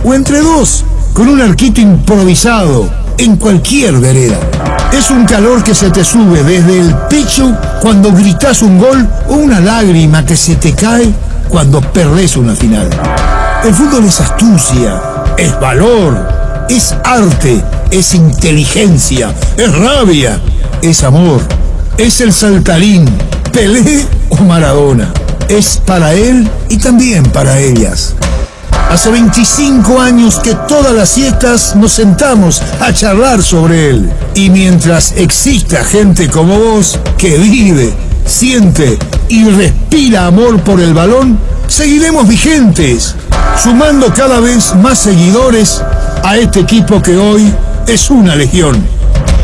o entre dos, con un arquito improvisado, en cualquier vereda. Es un calor que se te sube desde el pecho cuando gritás un gol o una lágrima que se te cae cuando perdés una final. El fútbol es astucia, es valor, es arte, es inteligencia, es rabia, es amor, es el saltarín, Pelé o Maradona. Es para él y también para ellas. Hace 25 años que todas las siestas nos sentamos a charlar sobre él. Y mientras exista gente como vos que vive, siente y respira amor por el balón, seguiremos vigentes, sumando cada vez más seguidores a este equipo que hoy es una legión.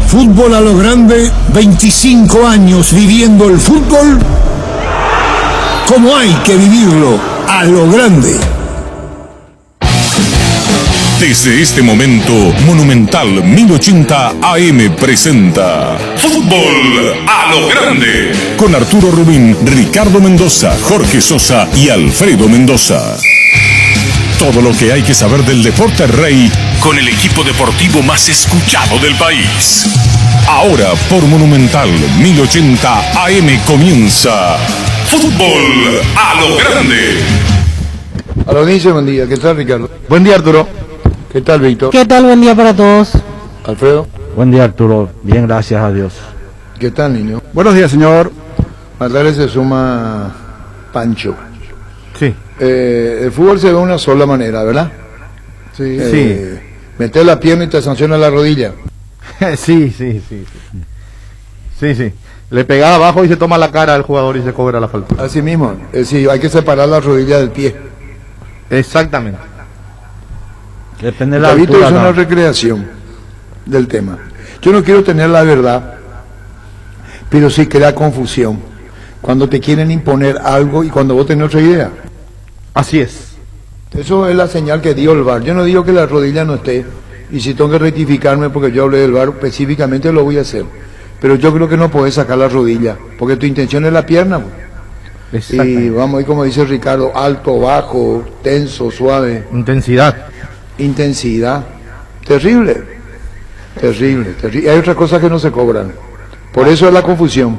Fútbol a lo grande, 25 años viviendo el fútbol como hay que vivirlo, a lo grande. Desde este momento, Monumental 1080 AM presenta Fútbol a lo grande, con Arturo Rubín, Ricardo Mendoza, Jorge Sosa y Alfredo Mendoza. Todo lo que hay que saber del deporte rey con el equipo deportivo más escuchado del país. Ahora por Monumental 1080 AM comienza Fútbol a lo grande. A los niños, buen día. ¿Qué tal, Ricardo? Buen día, Arturo. ¿Qué tal, Víctor? ¿Qué tal? Buen día para todos. Alfredo. Buen día, Arturo. Bien, gracias a Dios. ¿Qué tal, niño? Buenos días, señor. Más tarde se suma Pancho. Sí. El fútbol se ve de una sola manera, ¿verdad? Sí. Meter la pierna y te sanciona la rodilla. Sí. Le pega abajo y se toma la cara al jugador y se cobra la falta. Así mismo. Sí, hay que separar la rodilla del pie. Exactamente. Depende de la David altura. es una recreación del tema. Yo no quiero tener la verdad, pero sí crea confusión cuando te quieren imponer algo y cuando vos tenés otra idea. Así es. Eso es la señal que dio el VAR. Yo no digo que la rodilla no esté, y si tengo que rectificarme porque yo hablé del VAR, específicamente lo voy a hacer. Pero yo creo que no podés sacar la rodilla, porque tu intención es la pierna. Y vamos ahí, como dice Ricardo, alto, bajo, tenso, suave. Intensidad. Terrible. Y hay otras cosas que no se cobran. Por eso es la confusión.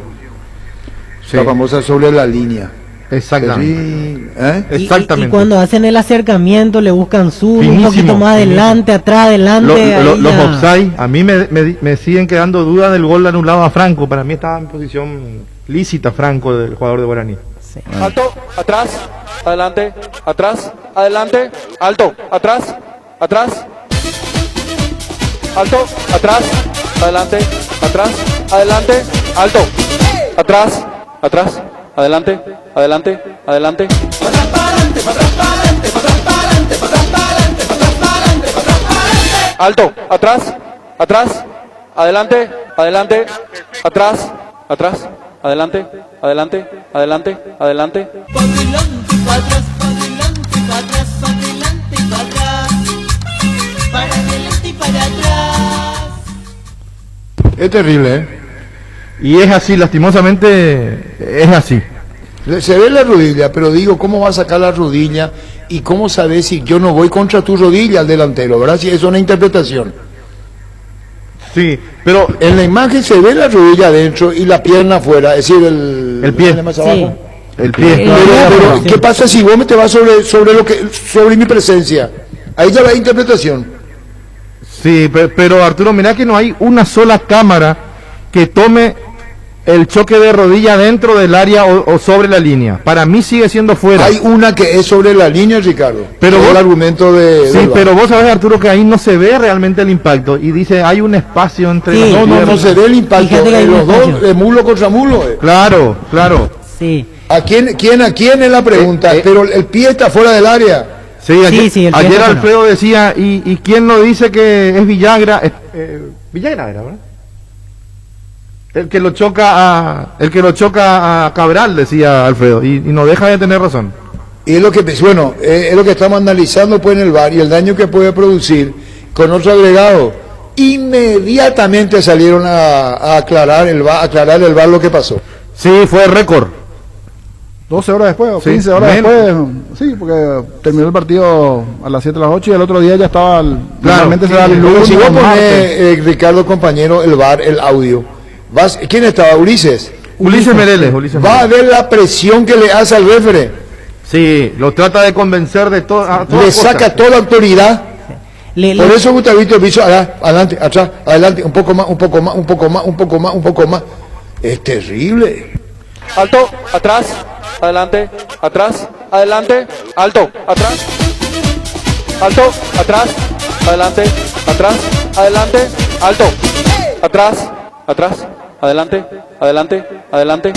Sí. La famosa sobre la línea. Exactamente. Y cuando hacen el acercamiento le buscan un poquito más adelante, atrás, adelante. Los offside, a mí me siguen quedando dudas del gol anulado a Franco. Para mí estaba en posición lícita Franco, del jugador de Guaraní. Sí. Alto, atrás, adelante, atrás, adelante, alto, atrás, alto, atrás, adelante, alto, atrás, adelante, alto, atrás, adelante, atrás, adelante. Es terrible, ¿eh? Y es así, lastimosamente, es así. Se ve la rodilla, pero digo, ¿cómo va a sacar la rodilla? ¿Y cómo sabes si yo no voy contra tu rodilla al delantero, verdad? Si es una interpretación. Sí, pero en la imagen se ve la rodilla adentro y la pierna afuera, es decir, el pie. Más abajo. Sí. El pie. Pero, ¿qué pasa si vos me te vas sobre mi presencia? Ahí ya va la interpretación. Sí, pero Arturo, mirá que no hay una sola cámara que tome el choque de rodilla dentro del área o sobre la línea. Para mí sigue siendo fuera. Hay una que es sobre la línea, Ricardo. Pero el argumento de... Sí, pero vos sabés, Arturo, que ahí no se ve realmente el impacto. Y dice, hay un espacio entre las dos. No se ve el impacto. Los dos, de mulo contra mulo. Claro. Sí. ¿A quién es la pregunta? Pero el pie está fuera del área. Sí, ayer Alfredo no. decía, ¿y quién nos dice que es Villagra? Villagra era, ¿verdad? El que lo choca a Cabral, decía Alfredo, y no deja de tener razón. Y es lo que estamos analizando pues en el VAR y el daño que puede producir con otro agregado. Inmediatamente salieron a aclarar el VAR lo que pasó. Sí, fue récord. 12 horas después, o Sí, 15 horas menos. después. Sí, porque terminó el partido a las 7 de las 8 y el otro día ya estaba. Realmente se da el Pero lunes. si vos o ponés, martes. Ricardo, compañero, el VAR, el audio, ¿quién estaba? Ulises. Ulises Mereles. Va a ver la presión que le hace al referee. Sí, lo trata de convencer de todo. Le saca toda la autoridad. Por eso Gustavito Bicho, adelante, atrás, adelante, un poco más, un poco más, un poco más, un poco más, un poco más. Es terrible. Alto, atrás, adelante, atrás, adelante, alto, atrás, alto, atrás, adelante, atrás, adelante, alto, atrás, atrás, adelante, adelante, adelante.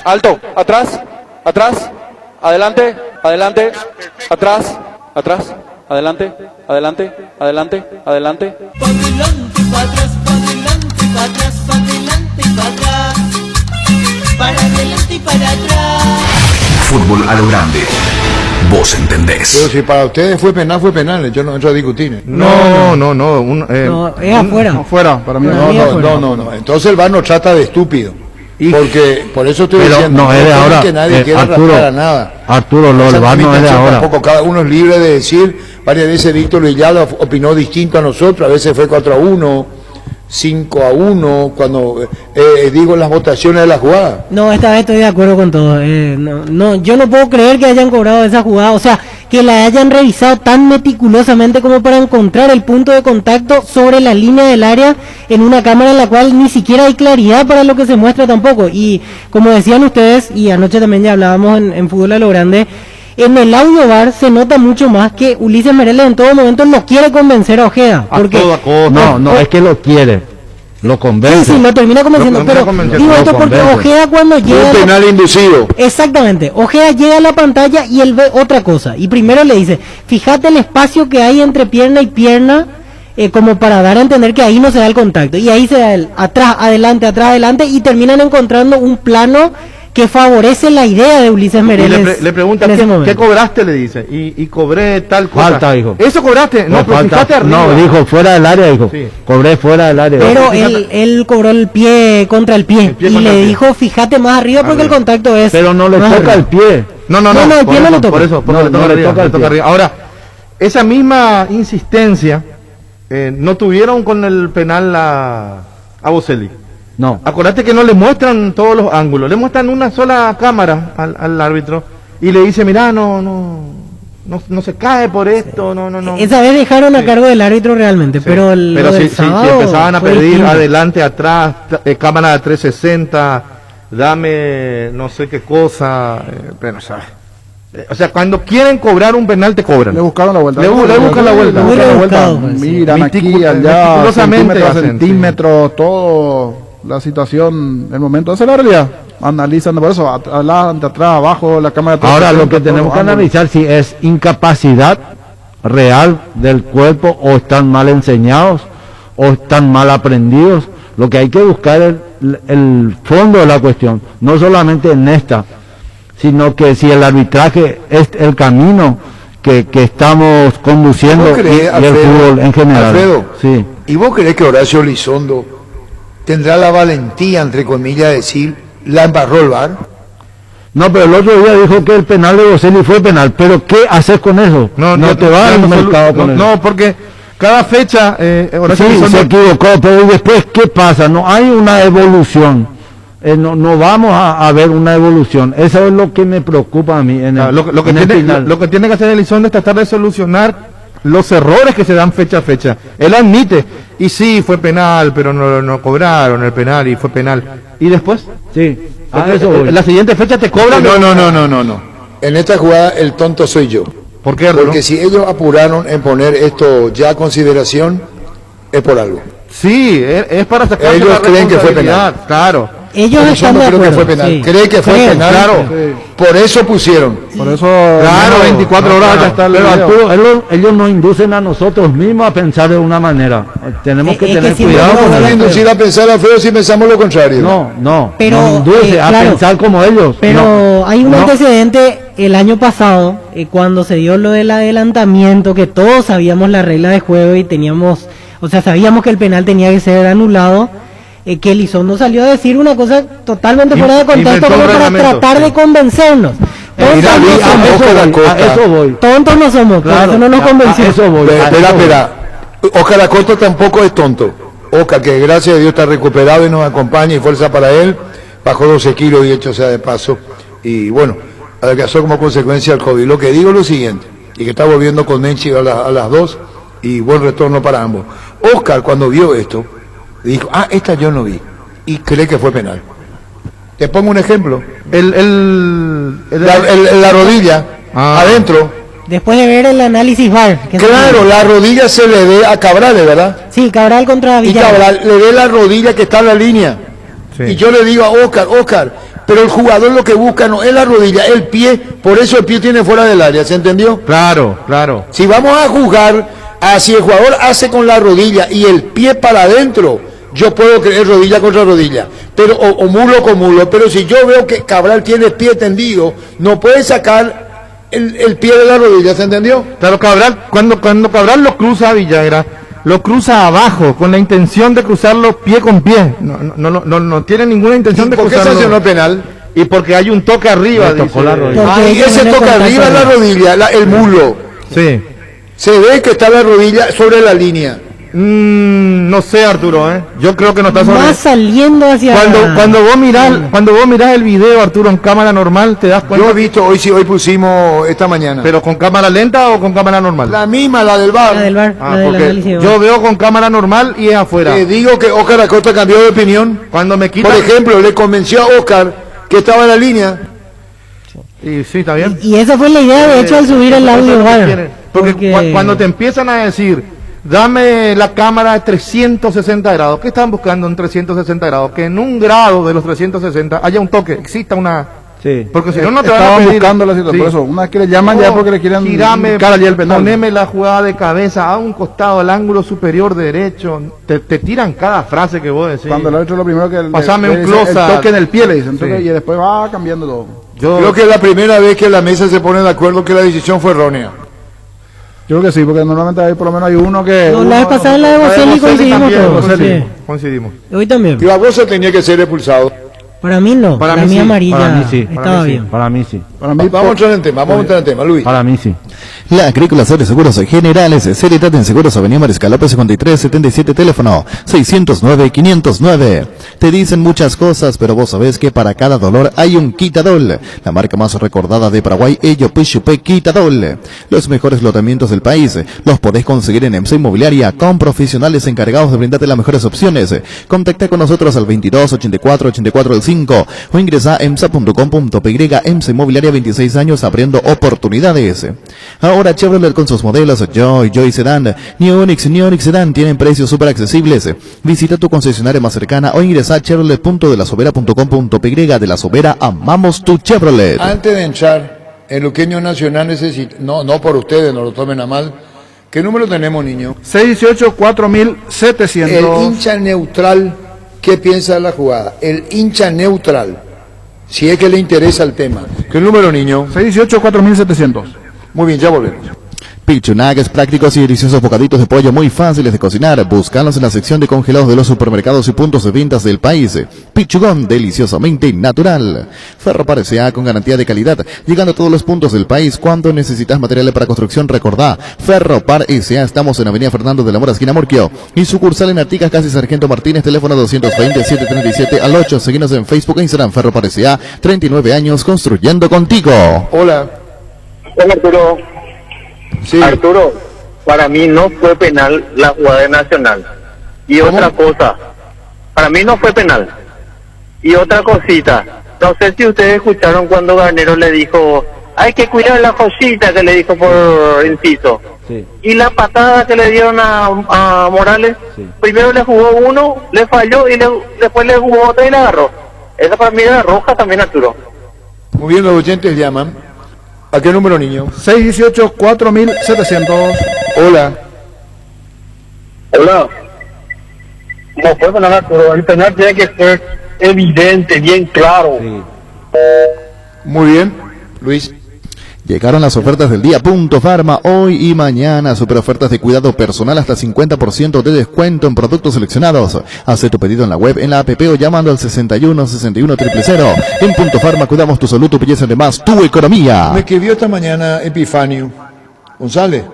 Alto, atrás, atrás, adelante, adelante, atrás, atrás, adelante, adelante, adelante, adelante. Pa' adelante, pa' atrás, pa' adelante, pa' atrás, pa' adelante, pa' atrás. Para adelante y para atrás. Fútbol a lo grande. Vos entendés. Pero si para ustedes fue penal, yo no entro a discutir. No, es afuera. Afuera, para mí. No. Entonces el VAR nos trata de estúpido. Porque por eso estoy Pero diciendo no es de ahora, que nadie quiera Arturo, rascar a nada. Arturo, lo del VAR no es de ahora. Tampoco, cada uno es libre de decir. Varias veces Víctor Villada opinó distinto a nosotros, a veces fue 4-1, 5-1, cuando digo las votaciones de la jugada. No, esta vez estoy de acuerdo con todo. Yo no puedo creer que hayan cobrado esa jugada, o sea, que la hayan revisado tan meticulosamente como para encontrar el punto de contacto sobre la línea del área en una cámara en la cual ni siquiera hay claridad para lo que se muestra tampoco. Y como decían ustedes, y anoche también ya hablábamos en Fútbol a lo Grande, en el audio VAR se nota mucho más que Ulises Mereles en todo momento no quiere convencer a Ojeda. Porque No, es que lo quiere, lo convence. Sí, lo termina convenciendo, pero digo esto porque Ojeda cuando llega... Un penal inducido. Exactamente, Ojeda llega a la pantalla y él ve otra cosa, y primero le dice, fíjate el espacio que hay entre pierna y pierna, como para dar a entender que ahí no se da el contacto, y ahí se da el atrás, adelante, y terminan encontrando un plano que favorece la idea de Ulises Mereles. Le pregunta, ¿qué cobraste? Le dice, y cobré tal cosa. Falta, dijo. ¿Eso cobraste? No, pero fíjate arriba. No, dijo fuera del área, dijo. Sí. Cobré fuera del área. Pero él cobró el pie contra el pie y le dijo, fíjate más arriba porque el contacto es... Pero no le toca el pie. No, el pie no le toca. Por eso, no le toca arriba. Ahora, esa misma insistencia no tuvieron con el penal a Boselli. No. Acordate que no le muestran todos los ángulos, le muestran una sola cámara al árbitro y le dice, mira, no se cae por esto, no. Esa vez dejaron a cargo del árbitro realmente, pero si empezaban a pedir adelante, atrás, cámara de 360, dame no sé qué cosa, pero ¿sabes? O sea, cuando quieren cobrar un penal te cobran. Le buscaron la vuelta. Le buscan la vuelta. Muy rebuscado, pues. Miran aquí, allá, centímetros, todo. La situación, el momento, esa es la realidad. Analizan por eso, adelante, atrás, abajo, la cámara. Ahora lo que tenemos que analizar si es incapacidad real del cuerpo, o están mal enseñados, o están mal aprendidos. Lo que hay que buscar es el fondo de la cuestión, no solamente en esta, sino que si el arbitraje es el camino que estamos conduciendo y el fútbol en general. Alfredo, sí. ¿Y vos crees que Horacio Elizondo tendrá la valentía, entre comillas, de decir, la embarró el VAR? No, pero el otro día dijo que el penal de Boselli fue penal, pero ¿qué haces con eso? No te va al mercado con eso. No, porque cada fecha Horacio Elizondo se equivocó, pero después ¿qué pasa? No hay una evolución. No vamos a ver una evolución. Eso es lo que me preocupa a mí. Lo que tiene que hacer Elizondo es tratar de solucionar los errores que se dan fecha a fecha. Él admite, y sí, fue penal, pero no cobraron el penal y fue penal. ¿Y después? Sí. La siguiente fecha te cobran. No. En esta jugada el tonto soy yo. ¿Por qué? Porque si ellos apuraron en poner esto ya a consideración, es por algo. Sí, es para sacar. Ellos creen que fue penal. Claro. Ellos están de acuerdo. Que fue penal. Sí. Cree que fue penal. Claro. Sí. Por eso pusieron. Por eso. Claro, 24 horas ya está el pero video. Arturo, ellos nos inducen a nosotros mismos a pensar de una manera. Tenemos que tener cuidado con No eso. inducir a pensar a feo si pensamos lo contrario. No. Pero, nos induce a pensar como ellos. Pero hay un antecedente el año pasado, cuando se dio lo del adelantamiento, que todos sabíamos la regla de juego y sabíamos que el penal tenía que ser anulado. que Elizondo salió a decir una cosa totalmente fuera de contexto como para tratar de convencernos. Tontos no somos, claro, eso no nos convenció. Espera. Oscar Acosta tampoco es tonto. Oscar, que gracias a Dios está recuperado y nos acompaña y fuerza para él, bajó 12 kilos y hecho sea de paso. Y bueno, adelgazó como consecuencia del COVID. Lo que digo es lo siguiente, y que está volviendo con Nenchi a las 2 y buen retorno para ambos. Oscar, cuando vio esto, dijo, esta yo no vi, y cree que fue penal. Te pongo un ejemplo. La rodilla, adentro. Después de ver el análisis VAR. Claro, la rodilla se le ve a Cabral, ¿verdad? Sí, Cabral contra Villar. Y Cabral le ve la rodilla que está en la línea. Sí. Y yo le digo a Oscar, pero el jugador lo que busca no es la rodilla, el pie, por eso el pie tiene fuera del área, ¿se entendió? Claro. Si vamos a jugar, si el jugador hace con la rodilla y el pie para adentro, yo puedo creer rodilla contra rodilla, pero o mulo con mulo, pero si yo veo que Cabral tiene pie tendido, no puede sacar el pie de la rodilla, ¿se entendió? Claro, Cabral, cuando Cabral lo cruza a Villagra, lo cruza abajo, con la intención de cruzarlo pie con pie, no tiene ninguna intención de cruzarlo. ¿Por qué sancionó penal? Y porque hay un toque arriba, dice. Y ese toque arriba es la rodilla, el mulo. Sí. Se ve que está la rodilla sobre la línea. No sé, Arturo, yo creo que no está sobre. Va saliendo hacia cuando vos mirás el video, Arturo, en cámara normal, te das cuenta. Yo he visto, hoy pusimos esta mañana. ¿Pero con cámara lenta o con cámara normal? La misma, la del VAR. La del VAR, porque yo veo con cámara normal y es afuera. Te digo que Oscar Acosta cambió de opinión. Cuando me quita. Por ejemplo, le convenció a Oscar que estaba en la línea. Y sí, está bien. Y esa fue la idea, de hecho, al subir el audio VAR. Porque cuando te empiezan a decir, dame la cámara de 360 grados. ¿Qué están buscando en 360 grados? Que en un grado de los 360 haya un toque, exista una. Sí. Porque si no te van a pedir. Buscando la situación. Por eso, una vez que le llaman ya porque le quieren buscar el penal. Poneme la jugada de cabeza a un costado al ángulo superior derecho. Te tiran cada frase que vos decís. Cuando el otro lo primero que pasame un close el toque en el pie, le dicen. Sí. Y después va cambiando todo. Yo creo que es la primera vez que la mesa se pone de acuerdo que la decisión fue errónea. Yo creo que sí, porque normalmente hay, por lo menos hay uno que... No, la vez pasada en la de Boselli coincidimos todos. Coincidimos. Hoy también. Y Barbosa tenía que ser expulsado. Para mí no, para mí sí. Amarilla. Para mí sí. Estaba bien. Para mí sí. Vamos a entrar en el tema, Luis. Para mí sí. La Agrícola Sobre Seguros Generales, Seriedad en Seguros, Avenida Mariscal López 5377, teléfono 609-509. Te dicen muchas cosas, pero vos sabés que para cada dolor hay un Quitadol. La marca más recordada de Paraguay, Ello Pichupe Quitadol. Los mejores lotamientos del país los podés conseguir en EMSA Inmobiliaria, con profesionales encargados de brindarte las mejores opciones. Contacta con nosotros al 22 84 84 5 o ingresa a emsa.com.py. EMSA Inmobiliaria, 26 años abriendo oportunidades. Ahora Chevrolet con sus modelos Joy Sedan, New Onix Sedan tienen precios súper accesibles. Visita tu concesionaria más cercana o ingresa a chevrolet.delasobera.com.py. De La Sobera, amamos tu Chevrolet. Antes de entrar, el Luqueño Nacional necesita, no por ustedes, no lo tomen a mal. ¿Qué número tenemos, niño? 618-4700. El hincha neutral, ¿qué piensa de la jugada? El hincha neutral, si es que le interesa el tema. ¿Qué número, niño? 618-4700. Muy bien, ya volvemos. Pichunagues prácticos y deliciosos bocaditos de pollo muy fáciles de cocinar. Búscalos en la sección de congelados de los supermercados y puntos de ventas del país. Pichugón, deliciosamente natural. Ferropar S.A. con garantía de calidad, llegando a todos los puntos del país. Cuando necesitas materiales para construcción, recordá, Ferropar S.A. Estamos en Avenida Fernando de la Mora, esquina Morquio, y sucursal en Artigas, casi Sargento Martínez, teléfono 220-737-8. Seguinos en Facebook e Instagram. Ferropar S.A. 39 años construyendo contigo. Hola. Hola, Arturo. Sí. Arturo, para mí no fue penal la jugada de Nacional. Y ¿cómo? Otra cosa, para mí no fue penal. Y otra cosita, no sé si ustedes escucharon cuando Garnero le dijo, hay que cuidar la cosita, que le dijo por inciso. Sí. Y la patada que le dieron a Morales, sí. Primero le jugó uno, le falló y después le jugó otra y le agarró. Esa para mí era roja también, Arturo. Muy bien, los oyentes llaman. ¿A qué número, niño? 618-4700. Hola. Hola. No fue penal, Arturo. El penal tiene que ser evidente, bien claro. Sí. Muy bien, Luis. Llegaron las ofertas del día. Punto Farma, hoy y mañana. Super ofertas de cuidado personal, hasta 50% de descuento en productos seleccionados. Haz tu pedido en la web, en la app o llamando al 61 61 000. En Punto Farma cuidamos tu salud, tu belleza, además tu economía. Me escribió esta mañana Epifanio González.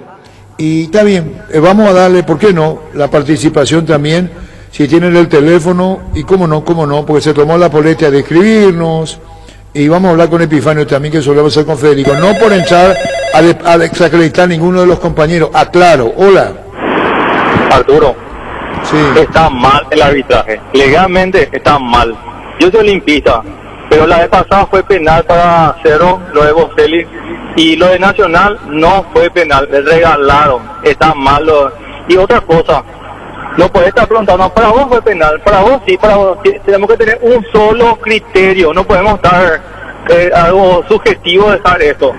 Y está bien, vamos a darle, ¿por qué no?, la participación también, si tienen el teléfono, y cómo no, porque se tomó la molestia de escribirnos. Y vamos a hablar con Epifanio también, que solemos hacer con Federico. No por entrar a desacreditar ninguno de los compañeros. Aclaro, hola. Arturo, sí. Está mal el arbitraje. Legalmente está mal. Yo soy limpista, pero la vez pasada fue penal para Cerro, lo de Boselli. Y lo de Nacional no fue penal, le regalaron. Está mal. Y otra cosa, no puede estar preguntando, para vos fue penal, para vos sí, tenemos que tener un solo criterio, no podemos estar algo subjetivo de estar esto.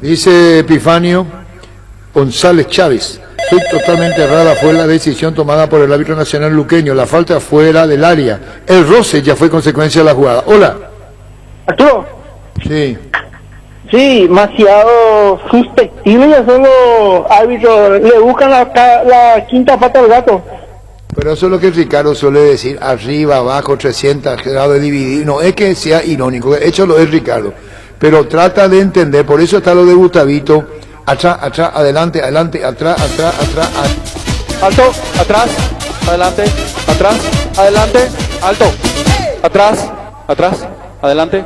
Dice Epifanio González Chávez, estoy totalmente errada, fue la decisión tomada por el árbitro nacional luqueño, la falta fuera del área, el roce ya fue consecuencia de la jugada. Hola. ¿Arturo? Sí. Sí, demasiado susceptible ya son los árbitros, le buscan la quinta pata al gato. Pero eso es lo que Ricardo suele decir, arriba, abajo, 300 grados de dividir, no es que sea irónico, de hecho lo es Ricardo, pero trata de entender, por eso está lo de Gustavito, atrás, adelante, atrás. Alto, atrás, adelante, alto, atrás, adelante, alto, atrás, adelante,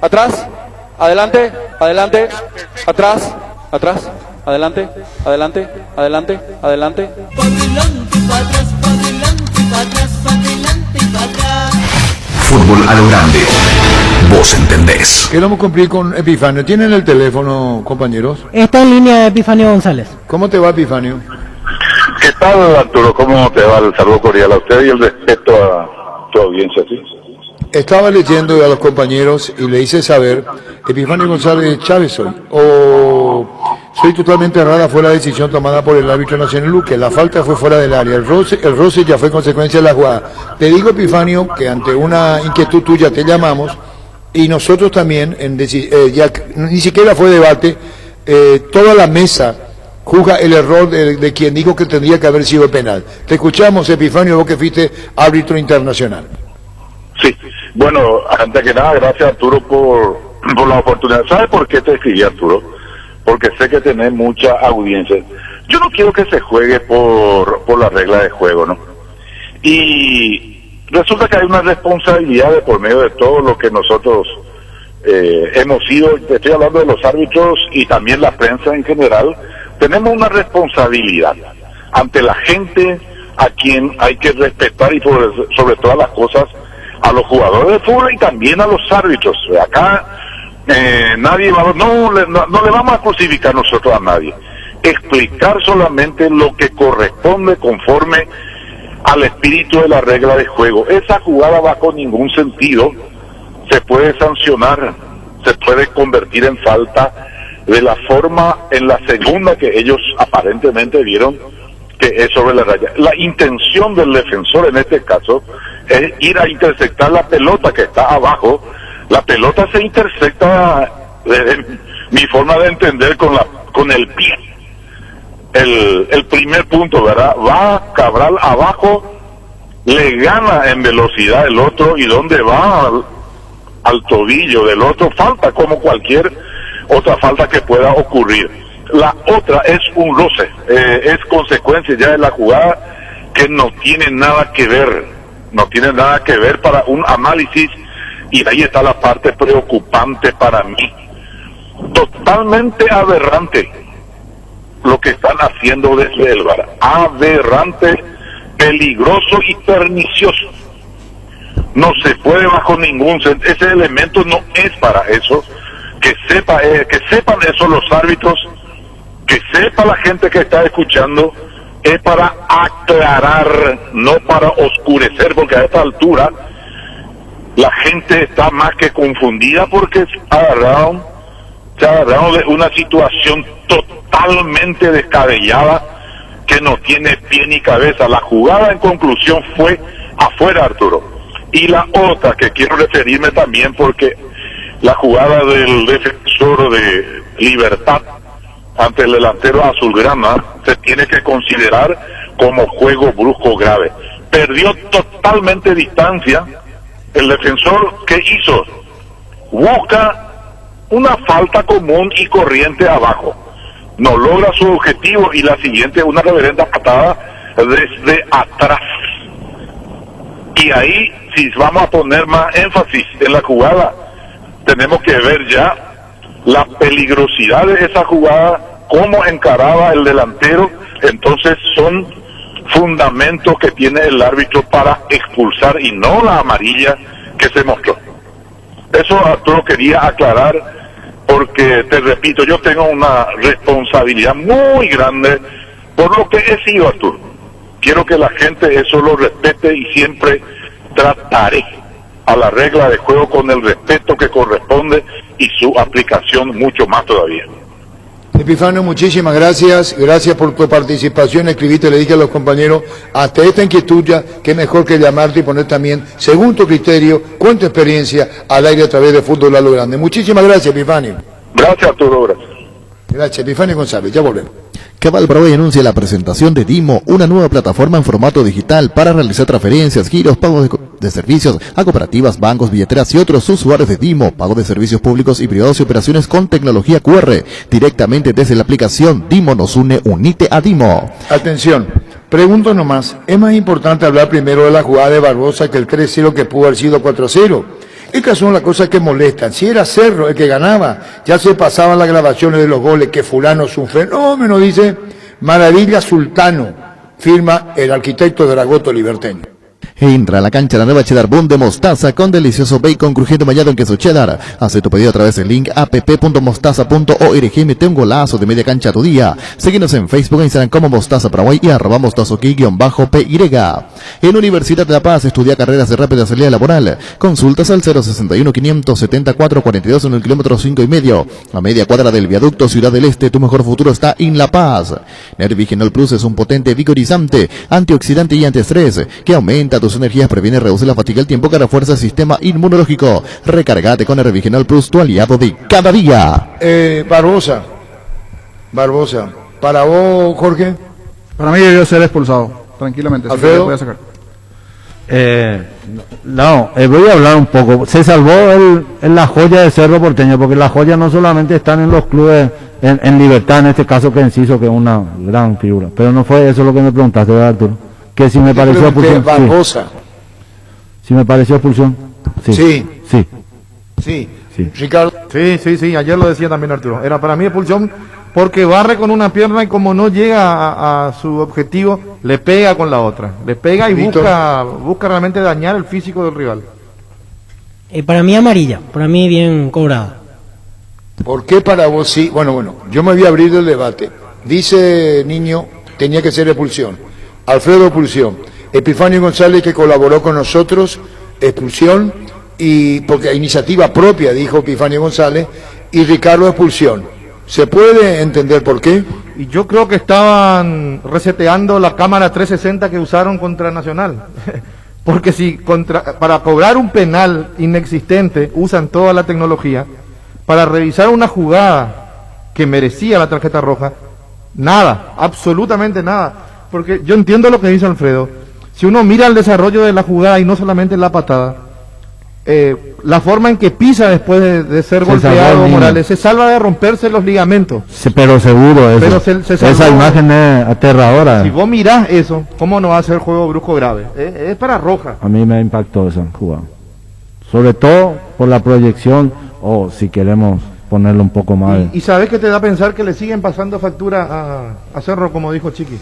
atrás, adelante. Fútbol a lo grande. Vos entendés. Queremos cumplir con Epifanio. ¿Tienen el teléfono, compañeros? Está en línea Epifanio González. ¿Cómo te va, Epifanio? ¿Qué tal, Arturo? ¿Cómo te va? El saludo cordial a usted y el respeto a tu audiencia, ¿sí? Estaba leyendo a los compañeros y le hice saber, Epifanio González Chávez soy totalmente errada, fue la decisión tomada por el árbitro nacional Luque, la falta fue fuera del área, el roce ya fue consecuencia de la jugada. Te digo, Epifanio, que ante una inquietud tuya te llamamos, y nosotros también, ya ni siquiera fue debate, toda la mesa juzga el error de quien dijo que tendría que haber sido penal. Te escuchamos, Epifanio, vos que fuiste árbitro internacional. Sí, bueno, antes que nada, gracias, Arturo, por la oportunidad. ¿Sabes por qué te escribí, Arturo? Porque sé que tenés mucha audiencia. Yo no quiero que se juegue por la regla de juego, ¿no? Y resulta que hay una responsabilidad de por medio de todo lo que nosotros hemos sido, estoy hablando de los árbitros y también la prensa en general, tenemos una responsabilidad ante la gente a quien hay que respetar y sobre todas las cosas a los jugadores de fútbol y también a los árbitros. Acá nadie va, no le vamos a crucificar nosotros a nadie, explicar solamente lo que corresponde conforme al espíritu de la regla de juego. Esa jugada bajo ningún sentido se puede sancionar, se puede convertir en falta de la forma en la segunda que ellos aparentemente vieron que es sobre la raya. La intención del defensor en este caso es ir a intersectar la pelota que está abajo. La pelota se intersecta, desde mi forma de entender, con el pie. El primer punto, ¿verdad? Va Cabral abajo, le gana en velocidad el otro, y donde va al tobillo del otro, falta como cualquier otra falta que pueda ocurrir. La otra es un roce, es consecuencia ya de la jugada que no tiene nada que ver para un análisis, y ahí está la parte preocupante para mí. Totalmente aberrante lo que están haciendo desde el VAR, aberrante, peligroso y pernicioso. No se puede bajo ningún sentido, ese elemento no es para eso. Que sepan eso los árbitros, que sepa la gente que está escuchando, es para aclarar, no para oscurecer, porque a esta altura la gente está más que confundida porque se agarraron de una situación totalmente descabellada que no tiene pie ni cabeza. La jugada en conclusión fue afuera, Arturo. Y la otra que quiero referirme también, porque la jugada del defensor de Libertad ante el delantero azulgrana se tiene que considerar como juego brusco grave. Perdió totalmente distancia el defensor. ¿Qué hizo? Busca una falta común y corriente abajo, no logra su objetivo, y la siguiente una reverenda patada desde atrás. Y ahí, si vamos a poner más énfasis en la jugada, tenemos que ver ya la peligrosidad de esa jugada, cómo encaraba el delantero. Entonces son fundamentos que tiene el árbitro para expulsar, y no la amarilla que se mostró. Eso, Arturo, quería aclarar, porque te repito, yo tengo una responsabilidad muy grande por lo que he sido, Arturo. Quiero que la gente eso lo respete, y siempre trataré a la regla de juego con el respeto que corresponde y su aplicación mucho más todavía. Epifanio, muchísimas gracias. Gracias por tu participación. Escribiste, le dije a los compañeros, hasta esta inquietud ya, que mejor que llamarte y poner también, según tu criterio, con tu experiencia, al aire a través de Fútbol a lo Grande. Muchísimas gracias, Epifanio. Gracias, Arturo. Gracias. Gracias, Epifanio González. Ya volvemos. Cabal Paraguay anuncia la presentación de Dimo, una nueva plataforma en formato digital para realizar transferencias, giros, pagos de servicios a cooperativas, bancos, billeteras y otros usuarios de Dimo, pago de servicios públicos y privados y operaciones con tecnología QR, directamente desde la aplicación Dimo nos une, unite a Dimo. Atención, pregunto nomás, ¿es más importante hablar primero de la jugada de Barbosa que el 3-0 que pudo haber sido 4-0? Estas son las cosas que molestan. Si era Cerro el que ganaba, ya se pasaban las grabaciones de los goles, que fulano es un fenómeno, dice Maravilla Sultano, firma el arquitecto de Dragoto Liberteño. Entra a la cancha la nueva Cheddar Bun de mostaza con delicioso bacon crujiente bañado en queso cheddar. Haz tu pedido a través del link app.mostaza.org y mete un golazo de media cancha a tu día. Síguenos en Facebook e Instagram como Mostaza Paraguay y @mostazoqui_py. En Universidad de La Paz estudia carreras de rápida salida laboral. Consultas al 061-574-42 en el kilómetro 5,5. A media cuadra del viaducto Ciudad del Este, tu mejor futuro está en La Paz. Nervigenol Plus es un potente vigorizante, antioxidante y antiestrés que aumenta tus energías, previene y reduce la fatiga, el tiempo que refuerza el sistema inmunológico. Recárgate con Nervigenol Plus, tu aliado de cada día. Barbosa, para vos, Jorge. Para mí debió ser expulsado, tranquilamente. Alfredo. Voy a sacar. Voy a hablar un poco. Se salvó la joya de Cerro Porteño, porque las joyas no solamente están en los clubes en Libertad, en este caso que Enciso, que es una gran figura. Pero no fue eso lo que me preguntaste, ¿verdad, Arturo? Que si me pareció expulsión. Barbosa. Si me pareció expulsión. Sí. Ricardo. Sí, ayer lo decía también Arturo. Era para mí expulsión porque barre con una pierna y como no llega a su objetivo, le pega con la otra. Le pega y busca realmente dañar el físico del rival. Para mí amarilla, para mí bien cobrada. ¿Por qué para vos sí? Bueno, yo me voy a abrir el debate. Dice Niño, tenía que ser expulsión. Alfredo, expulsión. Epifanio González, que colaboró con nosotros, expulsión, y porque a iniciativa propia, dijo Epifanio González, y Ricardo, expulsión. ¿Se puede entender por qué? Y yo creo que estaban reseteando la cámara 360 que usaron contra Nacional. Porque si para cobrar un penal inexistente usan toda la tecnología, para revisar una jugada que merecía la tarjeta roja, nada, absolutamente nada. Porque yo entiendo lo que dice Alfredo. Si uno mira el desarrollo de la jugada y no solamente la patada, la forma en que pisa después de ser golpeado Morales, se salva de romperse los ligamentos. Sí, pero seguro eso. Pero esa imagen es aterradora. Si vos mirás eso, ¿cómo no va a ser juego brusco grave? Es para roja. A mí me impactó esa jugada. Sobre todo por la proyección, o si queremos ponerlo un poco más. Y sabes que te da a pensar que le siguen pasando factura a Cerro, como dijo Chiqui.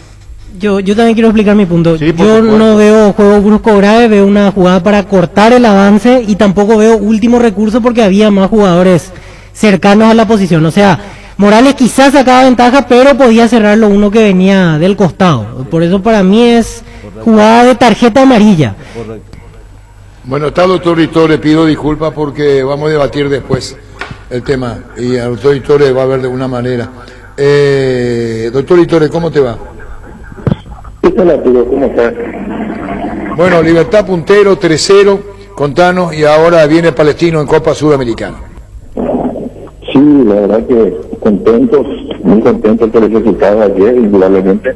Yo también quiero explicar mi punto. Sí, yo no veo juego brusco grave, veo una jugada para cortar el avance y tampoco veo último recurso porque había más jugadores cercanos a la posición. O sea, Morales quizás sacaba ventaja, pero podía cerrarlo uno que venía del costado. Por eso para mí es jugada de tarjeta amarilla. Correcto. Bueno, está el doctor Ritor, le pido disculpas porque vamos a debatir después el tema y al doctor Ritor va a ver de una manera. Doctor Ritor, ¿cómo te va? ¿Qué tal, Arturo? ¿Cómo estás? Bueno, Libertad puntero, 3-0, contanos, y ahora viene Palestino en Copa Sudamericana. Sí, la verdad que contentos, muy contentos por el resultado de ayer, indudablemente.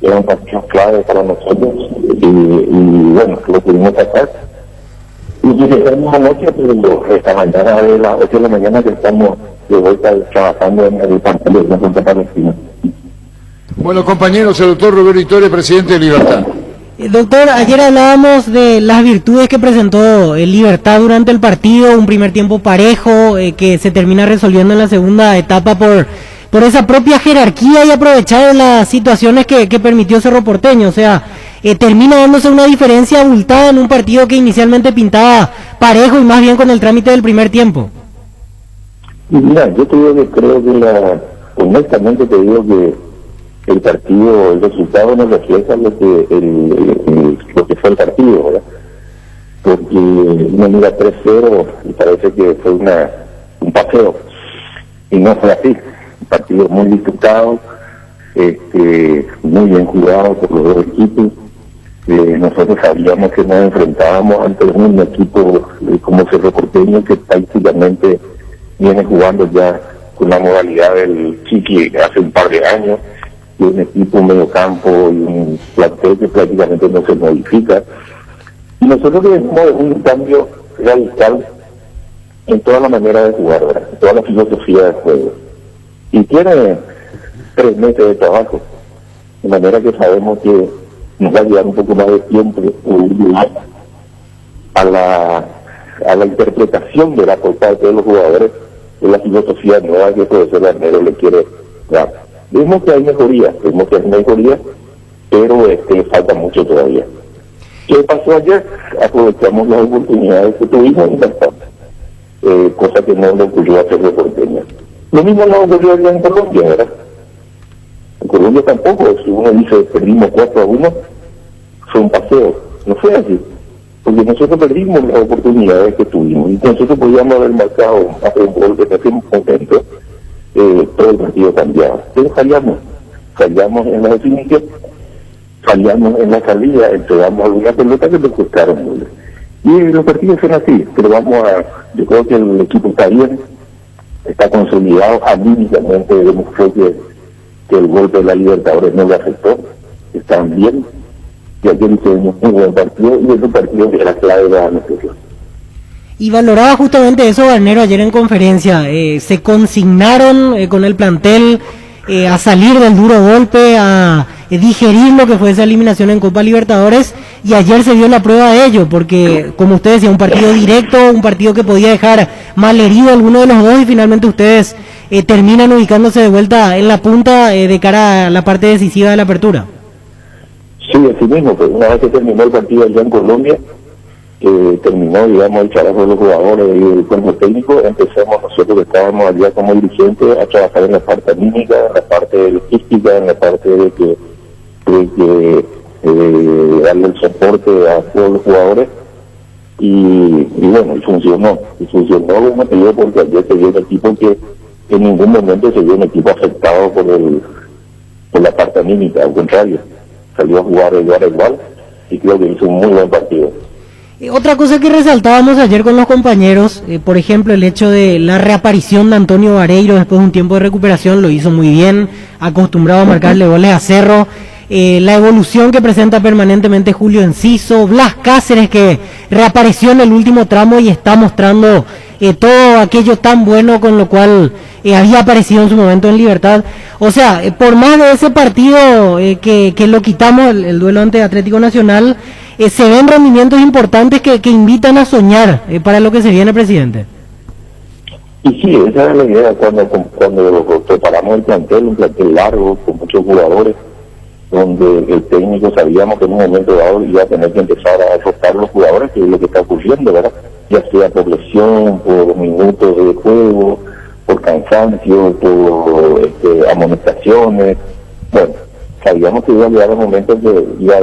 Era un partido clave para nosotros y bueno, lo pudimos sacar. Y llegamos anoche, pero esta mañana, a las 8 de la mañana, que estamos de vuelta trabajando en el partido de la Junta Palestina. Bueno, compañeros, el doctor Roberto Torres, presidente de Libertad. Doctor, ayer hablábamos de las virtudes que presentó Libertad durante el partido, un primer tiempo parejo, que se termina resolviendo en la segunda etapa por esa propia jerarquía y aprovechar las situaciones que permitió Cerro Porteño. O sea, termina dándose una diferencia abultada en un partido que inicialmente pintaba parejo y más bien con el trámite del primer tiempo. Mira, yo creo que honestamente te digo que el partido, el resultado no refleja lo que fue el partido, ¿verdad? Porque uno mira 3-0 y parece que fue un paseo, y no fue así. Un partido muy disputado, muy bien jugado por los dos equipos. Nosotros sabíamos que nos enfrentábamos ante un equipo como Cerro Porteño, que prácticamente viene jugando ya con la modalidad del chiqui hace un par de años, y un equipo, un mediocampo y un plantel que prácticamente no se modifica. Y nosotros tenemos un cambio radical en toda la manera de jugar, ¿verdad? En toda la filosofía de juego. Y tiene 3 meses de trabajo, de manera que sabemos que nos va a llevar un poco más de tiempo a la interpretación de la por parte de los jugadores de la filosofía nueva que el profesor Arnero le quiere dar. Vemos que hay mejoría, pero falta mucho todavía. ¿Qué pasó ayer? Aprovechamos las oportunidades que tuvimos y bastante, cosa que no le ocurrió a Cerro Porteño. Lo mismo no ocurrió allá en Colombia, ¿verdad? En Colombia tampoco, si uno dice perdimos 4-1, fue un paseo, no fue así, porque nosotros perdimos las oportunidades que tuvimos, y nosotros podíamos haber marcado hace un gol en ese momento, todo el partido cambiaba, pero fallamos en la definición, fallamos en la salida, entregamos alguna pelota que nos costaron mucho. Y los partidos son así, pero yo creo que el equipo está bien, está consolidado, anímicamente demostró que el golpe de la Libertadores no lo afectó, están bien, y ayer hicimos un buen partido, y ese partido era clave de la nosotros. Y valoraba justamente eso Arnero ayer en conferencia, se consignaron con el plantel a salir del duro golpe, a digerir lo que fue esa eliminación en Copa Libertadores, y ayer se dio la prueba de ello, porque como usted decía, un partido directo, un partido que podía dejar mal herido a alguno de los dos, y finalmente ustedes terminan ubicándose de vuelta en la punta de cara a la parte decisiva de la apertura. Sí, así mismo, pues una vez que terminó el partido allá en Colombia, terminó, digamos, el trabajo de los jugadores y el cuerpo técnico, empezamos nosotros que estábamos allá como dirigentes a trabajar en la parte anímica, en la parte logística, en la parte de darle el soporte a todos los jugadores, y bueno, y funcionó como te digo, porque ayer se vio un equipo que en ningún momento se vio un equipo afectado por la parte anímica, al contrario, salió a jugar igual, y creo que hizo un muy buen partido. Otra cosa que resaltábamos ayer con los compañeros, por ejemplo, el hecho de la reaparición de Antonio Vareiro después de un tiempo de recuperación, lo hizo muy bien, acostumbrado a marcarle goles a Cerro, la evolución que presenta permanentemente Julio Enciso, Blas Cáceres, que reapareció en el último tramo y está mostrando todo aquello tan bueno con lo cual había aparecido en su momento en Libertad. O sea, por más de ese partido que lo quitamos, el duelo ante Atlético Nacional, se ven rendimientos importantes que invitan a soñar para lo que se viene, presidente. Y sí, esa era la idea cuando preparamos el plantel, un plantel largo, con muchos jugadores, donde el técnico sabíamos que en un momento dado iba a tener que empezar a soltar los jugadores, que es lo que está ocurriendo, ¿verdad? Ya sea por lesión, por minutos de juego, por cansancio, por amonestaciones. Bueno, sabíamos que iba a llegar un momento que iba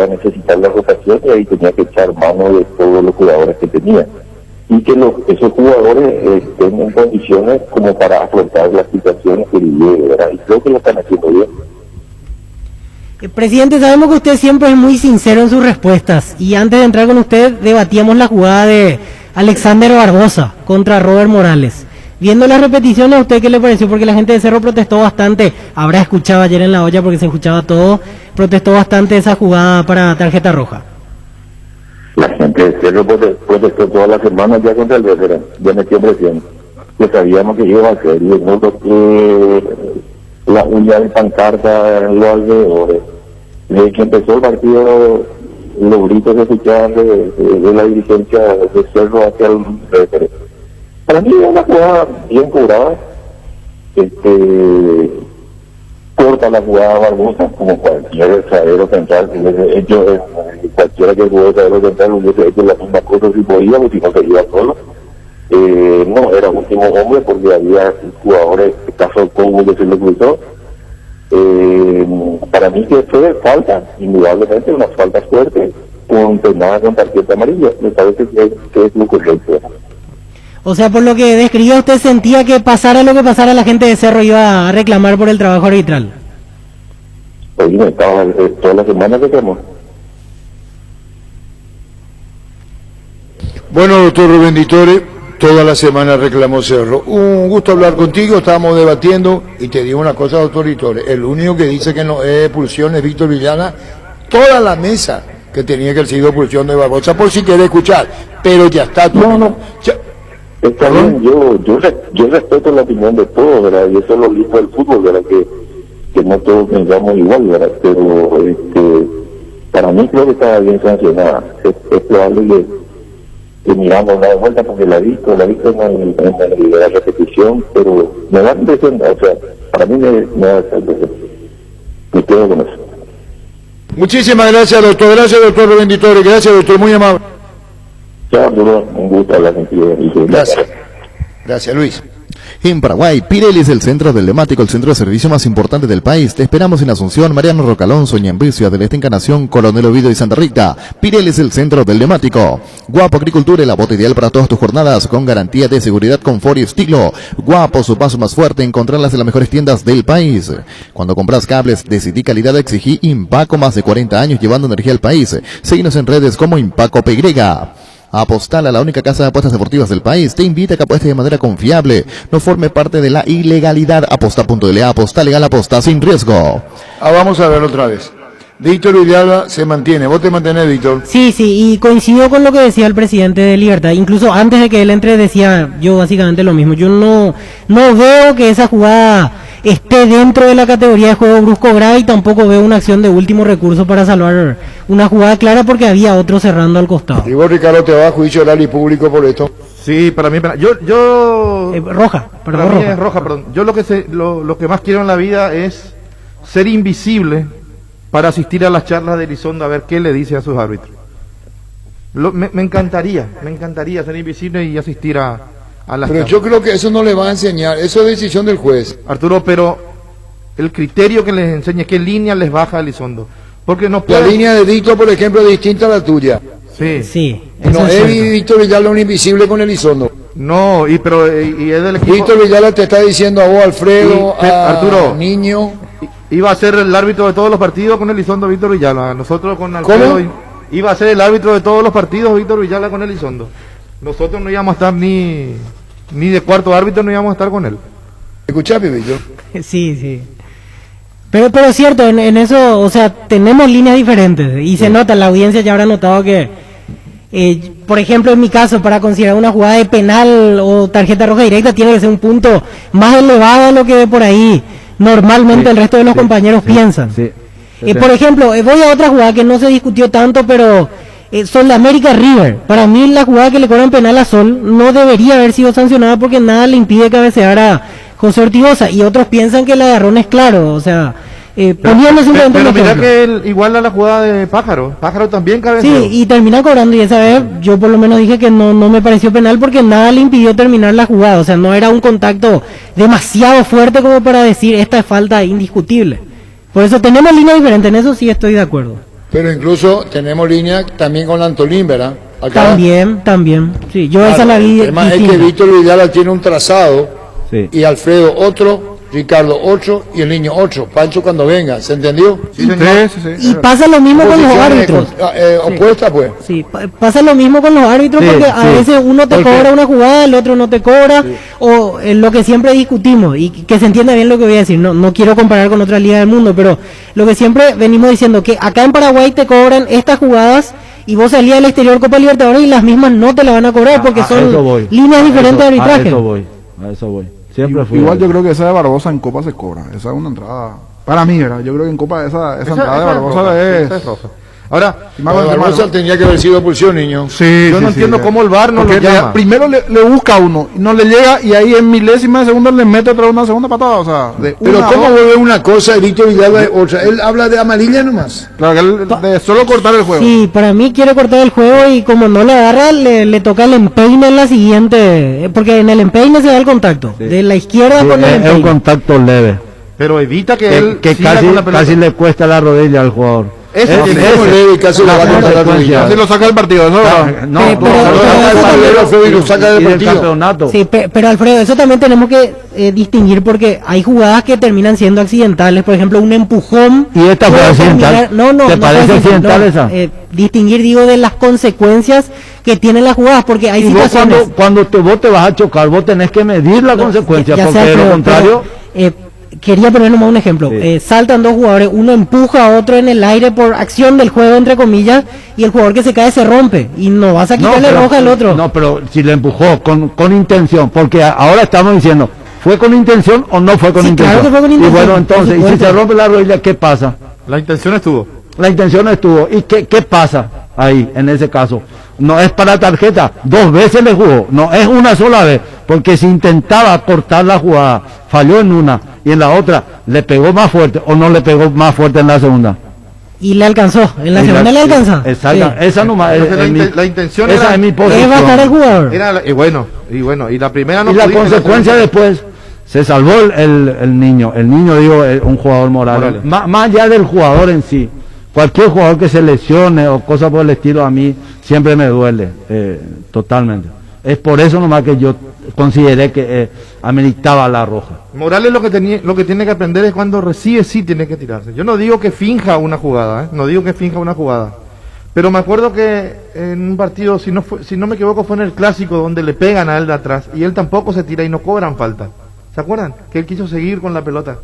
a necesitar la rotación, y ahí tenía que echar mano de todos los jugadores que tenía, y que esos jugadores estén en condiciones como para afrontar las situaciones que viven, ¿verdad? Y creo que lo están haciendo bien. Presidente, sabemos que usted siempre es muy sincero en sus respuestas y antes de entrar con usted debatíamos la jugada de Alexander Barbosa contra Robert Morales. Viendo las repeticiones, ¿a usted qué le pareció? Porque la gente de Cerro protestó bastante, habrá escuchado ayer en la olla porque se escuchaba todo, protestó bastante esa jugada para tarjeta roja. La gente de Cerro protestó todas las semanas ya contra el veterano, ya metió presión. Lo sabíamos que iba a hacer, y no lo que la huella de pancarta en los alrededores. Desde que empezó el partido, los gritos se escuchaban de la dirigencia de Cerro hacia el referee. Para mí es una jugada bien cobrada, corta la jugada Barbosa, como cualquier zaguero central, cualquiera que juegue zaguero central hubiese hecho la misma cosa si podía, o si no se iba solo. No, era último hombre porque había jugadores, el caso del Congo que se lo cruzó. Para mí que fue falta, indudablemente una falta fuerte, condenada con tarjeta amarilla. Me parece que es lo correcto. O sea, por lo que describió, usted sentía que pasara lo que pasara, la gente de Cerro iba a reclamar por el trabajo arbitral. Oye, estaba toda la semana que tenemos. Bueno, doctor Rubén Ditore, toda la semana reclamó Cerro. Un gusto hablar contigo, estábamos debatiendo y te digo una cosa, doctor Ditore, el único que dice que no es expulsión es Víctor Villana, toda la mesa que tenía que haber sido expulsión de Barbosa, por si quiere escuchar, pero ya está. No. Está bien, yo respeto la opinión de todos, ¿verdad? Y eso es lo lindo del fútbol, ¿verdad? Que no todos pensamos igual, ¿verdad? Pero para mí creo que estaba bien sancionada. Es probable que miramos una vuelta porque la he visto en la repetición, pero me da impresión, o sea, para mí me da esa impresión. Me quedo con eso. Muchísimas gracias, doctor. Gracias, doctor Rubén Ditore. Gracias, doctor. Muy amable. Chao, un gusto hablar contigo. Gracias. Gracias, Luis. En Paraguay, Pirelli es el centro del Lemático, el centro de servicio más importante del país. Te esperamos en Asunción, Mariano Rocalonso, Ñemby, Ciudad del Este, Encarnación, Coronel Oviedo y Santa Rita. Pirelli es el centro del Lemático. Guapo Agricultura, la bota ideal para todas tus jornadas, con garantía de seguridad, confort y estilo. Guapo, su paso más fuerte, encontrarlas en las mejores tiendas del país. Cuando compras cables, decidí calidad, exigí Impaco, más de 40 años llevando energía al país. Síguenos en redes como Impaco PY. Apostal, a la única casa de apuestas deportivas del país, te invita a que apuestes de manera confiable, no forme parte de la ilegalidad. Aposta.la, aposta legal, aposta sin riesgo. Vamos a ver otra vez. Víctor Villalba se mantiene. ¿Vos te mantenés, Víctor? Sí, y coincido con lo que decía el presidente de Libertad. Incluso antes de que él entre decía yo básicamente lo mismo. Yo no veo que esa jugada esté dentro de la categoría de juego brusco grave y tampoco veo una acción de último recurso para salvar una jugada clara porque había otro cerrando al costado. ¿Y vos, Ricardo, te vas a juicio oral y público por esto? Sí, para mí, roja, para mí es roja, perdón. Yo lo que más quiero en la vida es ser invisible para asistir a las charlas de Elizondo a ver qué le dice a sus árbitros. Me encantaría ser invisible y asistir a las Pero charlas. yo creo que eso no le va a enseñar, eso es decisión del juez. Arturo, pero el criterio que les enseñe, qué línea les baja Elizondo. Porque no puede... La línea de Dito, por ejemplo, es distinta a la tuya. Sí. No es Víctor Villalba un invisible con Elizondo. No, y es del equipo... Víctor Villalba te está diciendo a vos, Alfredo, a Arturo, Niño... Iba a ser el árbitro de todos los partidos con Elizondo Víctor Villalba. Nosotros con Alfredo iba a ser el árbitro de todos los partidos Víctor Villalba con Elizondo. Nosotros no íbamos a estar ni de cuarto árbitro, no íbamos a estar con él. ¿Escuchame, Víctor? Sí. Pero es cierto, en eso, o sea, tenemos líneas diferentes y se nota, la audiencia ya habrá notado que, por ejemplo, en mi caso, para considerar una jugada de penal o tarjeta roja directa, tiene que ser un punto más elevado a lo que por ahí normalmente el resto de los compañeros piensan. Por ejemplo, voy a otra jugada que no se discutió tanto, pero Sol de América River. Para mí la jugada que le cobran penal a Sol no debería haber sido sancionada porque nada le impide cabecear a José Ortigosa, y otros piensan que la de Arrón es claro, o sea, poniendo simplemente pero mira que igual a la jugada de Pájaro también cabeceó. Sí, y termina cobrando, y esa vez yo por lo menos dije que no me pareció penal porque nada le impidió terminar la jugada, o sea, no era un contacto demasiado fuerte como para decir esta es falta indiscutible. Por eso tenemos líneas diferentes, en eso sí estoy de acuerdo. Pero incluso tenemos línea también con Antolín, ¿verdad? Acá. También, sí, yo esa la vi. El tema es que Víctor Villalba tiene un trazado y Alfredo otro, Ricardo 8 y el niño 8. Pancho cuando venga, ¿se entendió? Sí, señor. Y pasa lo mismo con los árbitros. Opuesta, pues. Sí, pasa lo mismo con los árbitros porque a veces uno te cobra una jugada, el otro no te cobra, o lo que siempre discutimos, y que se entienda bien lo que voy a decir, no quiero comparar con otra liga del mundo, pero lo que siempre venimos diciendo, que acá en Paraguay te cobran estas jugadas y vos salías del exterior Copa Libertadores y las mismas no te la van a cobrar porque son líneas diferentes de arbitraje. A eso voy. Siempre fui igual yo creo que esa de Barbosa en Copa se cobra. Esa es una entrada. Para mí, ¿verdad? Yo creo que en Copa esa entrada de Barbosa es roja. Ahora, Barbosa tenía que haber sido expulsión, niño. Sí, yo no entiendo cómo el VAR no lo llama. Primero le busca a uno, no le llega y ahí en milésima de segundo le mete otra una segunda patada. O sea, pero ¿cómo vuelve una cosa, Víctor Villalba de otra? Él habla de amarilla nomás. Claro, que él de solo cortar el juego. Sí, para mí quiere cortar el juego y como no le agarra, le toca el empeine en la siguiente, porque en el empeine se da el contacto, de la izquierda con el empeine. Es un contacto leve. Pero evita que él casi le cuesta la rodilla al jugador. Casi lo va a contar la rodilla. Casi lo saca del partido, ¿no? Lo saca del partido. Campeonato. Sí, pero Alfredo, eso también tenemos que distinguir porque hay jugadas que terminan siendo accidentales, por ejemplo, un empujón. ¿Y esta fue accidental? ¿Te parece accidental esa? Distinguir, digo, de las consecuencias que tienen las jugadas, porque hay situaciones. Cuando vos te vas a chocar, vos tenés que medir la consecuencia, porque de lo contrario. Quería poner nomás un ejemplo. Saltan dos jugadores, uno empuja a otro en el aire por acción del juego, entre comillas, y el jugador que se cae se rompe y no vas a quitarle roja al otro. No, pero si le empujó con intención, porque ahora estamos diciendo, ¿fue con intención o no fue con intención? Claro que fue con intención. Y bueno, entonces, y si se rompe la rodilla, ¿qué pasa? La intención estuvo. La intención estuvo. ¿Y qué pasa ahí, en ese caso? No es para tarjeta, 2 veces le jugó, no es una sola vez, porque si intentaba cortar la jugada, falló en una, y en la otra le pegó más fuerte, o no le pegó más fuerte en la segunda. Y le alcanzó, en la segunda le alcanza. Exacto, sí. Esa nomás la intención esa es mi posición. Es bajar al jugador. Y bueno, y la primera no. Y la consecuencia después, se salvó el niño, digo, un jugador Morales. Más allá del jugador en sí. Cualquier jugador que se lesione o cosas por el estilo, a mí siempre me duele, totalmente. Es por eso nomás que yo consideré que ameritaba la roja. Morales lo que tiene que aprender es cuando recibe, sí tiene que tirarse. Yo no digo que finja una jugada, pero me acuerdo que en un partido, si no me equivoco, fue en el Clásico donde le pegan a él de atrás y él tampoco se tira y no cobran falta. ¿Se acuerdan? Que él quiso seguir con la pelota.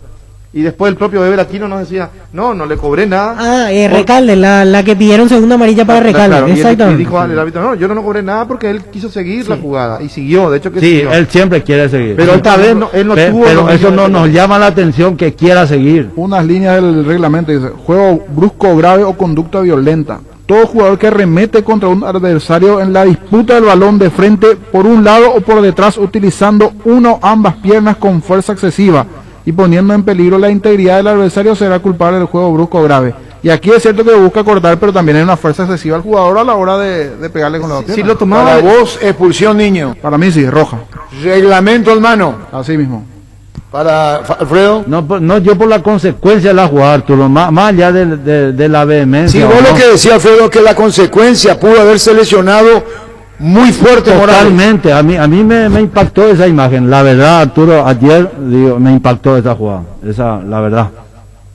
Y después el propio Eber Aquino nos decía, no le cobré nada. Recalde, la que pidieron segunda amarilla para Recalde. Claro, exactamente. Y dijo al árbitro, no, yo no cobré nada porque él quiso seguir la jugada. Y siguió, de hecho que sí, siguió. Él siempre quiere seguir. Pero esta vez él no tuvo... Pero eso no nos llama la atención que quiera seguir. Unas líneas del reglamento dice, juego brusco, grave o conducta violenta. Todo jugador que arremete contra un adversario en la disputa del balón de frente por un lado o por detrás utilizando una o ambas piernas con fuerza excesiva y poniendo en peligro la integridad del adversario será culpable del juego brusco grave. Y aquí es cierto que busca cortar, pero también hay una fuerza excesiva al jugador a la hora de pegarle con la pierna. Si lo tomaba para vos, expulsión, niño. Para mí sí, roja. Reglamento, hermano. Así mismo. Para Alfredo. No, yo por la consecuencia de la jugada, Arturo, más allá de la vehemencia. Si vos lo que decía Alfredo, que la consecuencia pudo haberse lesionado muy fuerte. Totalmente, a mí me impactó esa imagen, la verdad, Arturo, ayer me impactó esa jugada, la verdad.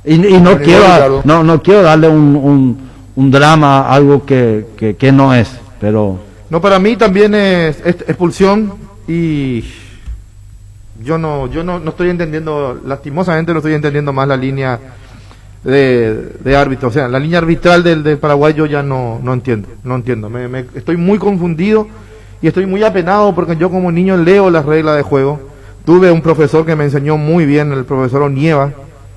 Y no quiero darle un drama, algo que no es, pero... No, para mí también es expulsión y yo no estoy entendiendo, lastimosamente no estoy entendiendo más la línea de árbitro, o sea, la línea arbitral del Paraguay yo ya no entiendo, estoy muy confundido y estoy muy apenado porque yo como niño leo las reglas de juego. Tuve un profesor que me enseñó muy bien, el profesor Onieva,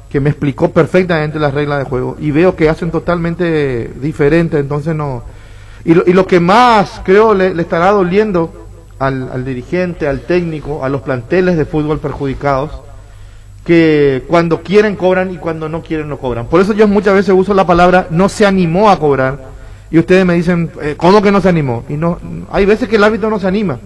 que me explicó perfectamente las reglas de juego y veo que hacen totalmente diferente, entonces no. Y lo que más creo le estará doliendo al dirigente, al técnico, a los planteles de fútbol perjudicados, que cuando quieren cobran y cuando no quieren no cobran. Por eso yo muchas veces uso la palabra no se animó a cobrar y ustedes me dicen, ¿cómo que no se animó? Y no, hay veces que el árbitro no se anima.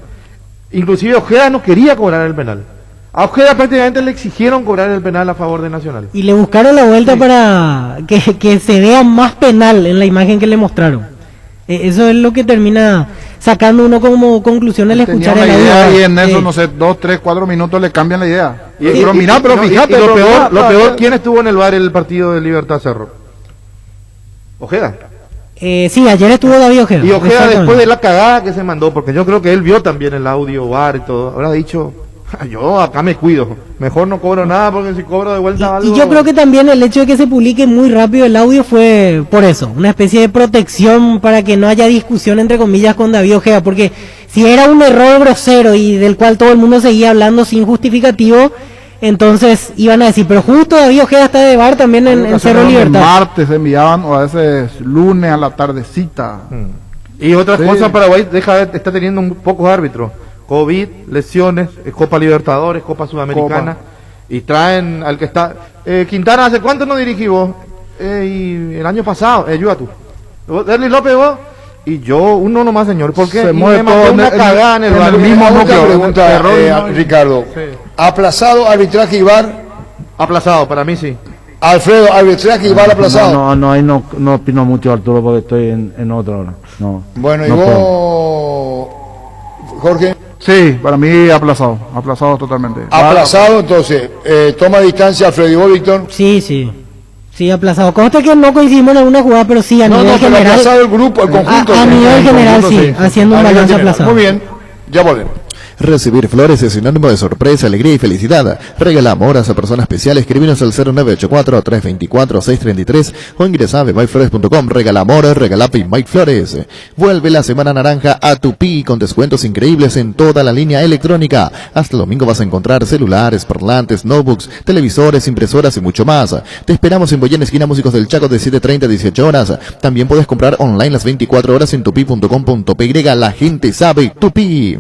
Inclusive Ojeda no quería cobrar el penal. A Ojeda prácticamente le exigieron cobrar el penal a favor de Nacional. Y le buscaron la vuelta para que se vea más penal en la imagen que le mostraron. Eso es lo que termina sacando uno como conclusión al Tenía escuchar una el audio. idea y en eso, Sí. no sé, 2, 3, 4 minutos le cambian la idea. Pero fíjate, lo peor, ¿quién estuvo en el bar el partido de Libertad Cerro? Ojeda. Sí, ayer estuvo David Ojeda. Y Ojeda, Exactamente. después de la cagada que se mandó, porque yo creo que él vio también el audio bar y todo, habrá dicho, yo acá me cuido, mejor no cobro nada porque si cobro de vuelta algo... Y yo creo que también el hecho de que se publique muy rápido el audio fue por eso, una especie de protección para que no haya discusión entre comillas con David Ojeda, porque si era un error grosero y del cual todo el mundo seguía hablando sin justificativo, entonces iban a decir, pero justo David Ojeda está de bar también en Cerro Libertad. Martes enviaban o a veces lunes a la tardecita. Y otra Sí. cosa, Paraguay está teniendo pocos árbitros. COVID, lesiones, Copa Libertadores, Copa Sudamericana. Y traen al que está... Quintana, ¿hace cuánto no dirigí vos? Y el año pasado, ayuda tú. Derly López vos. Y yo, uno nomás, señor. ¿Por qué? Se Y mueve me mandó todo una cagada en el bar. mismo Otra pregunta, pregunta, Ricardo. Sí. ¿Aplazado arbitraje y VAR? Aplazado, para mí sí. Alfredo, arbitraje y VAR aplazado. No, ahí no opino mucho, Arturo, porque estoy en otra hora. No. Bueno, ¿y no puedo. vos, Jorge? Sí, para mí aplazado totalmente. Aplazado, entonces, toma distancia Alfredo y vos, Víctor. Sí, aplazado. Consta que no coincidimos en alguna jugada, pero sí, a No, nivel no, pero general. aplazado el grupo, el conjunto. A nivel general, sí, haciendo un A nivel balance general. aplazado. Muy bien, ya volvemos. Recibir flores es sinónimo de sorpresa, alegría y felicidad. Regala amor a esa persona especial. Escribinos al 0984-324-633 o ingresa a bemyflores.com. Regala amor, regala Bemay Flores. Vuelve la Semana Naranja a Tupi con descuentos increíbles en toda la línea electrónica. Hasta el domingo vas a encontrar celulares, parlantes, notebooks, televisores, impresoras y mucho más. Te esperamos en Boyén, esquina Músicos del Chaco de 7:30 a 18 horas. También puedes comprar online las 24 horas en tupi.com.py. La gente sabe Tupi.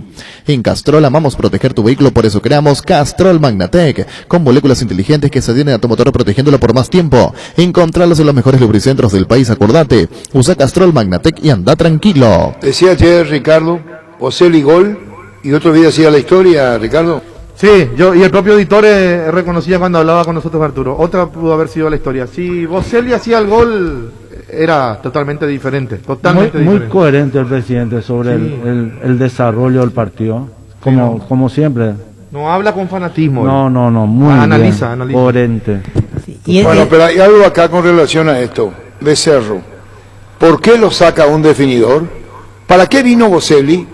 En Castrol amamos proteger tu vehículo, por eso creamos Castrol Magnatec, con moléculas inteligentes que se adhieren a tu motor protegiéndolo por más tiempo. Encontralos en los mejores lubricentros del país, acordate. Usa Castrol Magnatec y anda tranquilo. Decía ayer Ricardo, Boselli gol, y otro día hacía la historia, Ricardo. Sí, yo y el propio editor reconocía cuando hablaba con nosotros Arturo. Otra pudo haber sido la historia. Si Boselli hacía el gol, era totalmente diferente, totalmente Muy diferente. coherente el presidente sobre Sí. el desarrollo del partido, como siempre. No habla con fanatismo. No, muy Analiza. coherente. Bueno, pero hay algo acá con relación a esto, Becerro. ¿Por qué lo saca un definidor? ¿Para qué vino Boselli?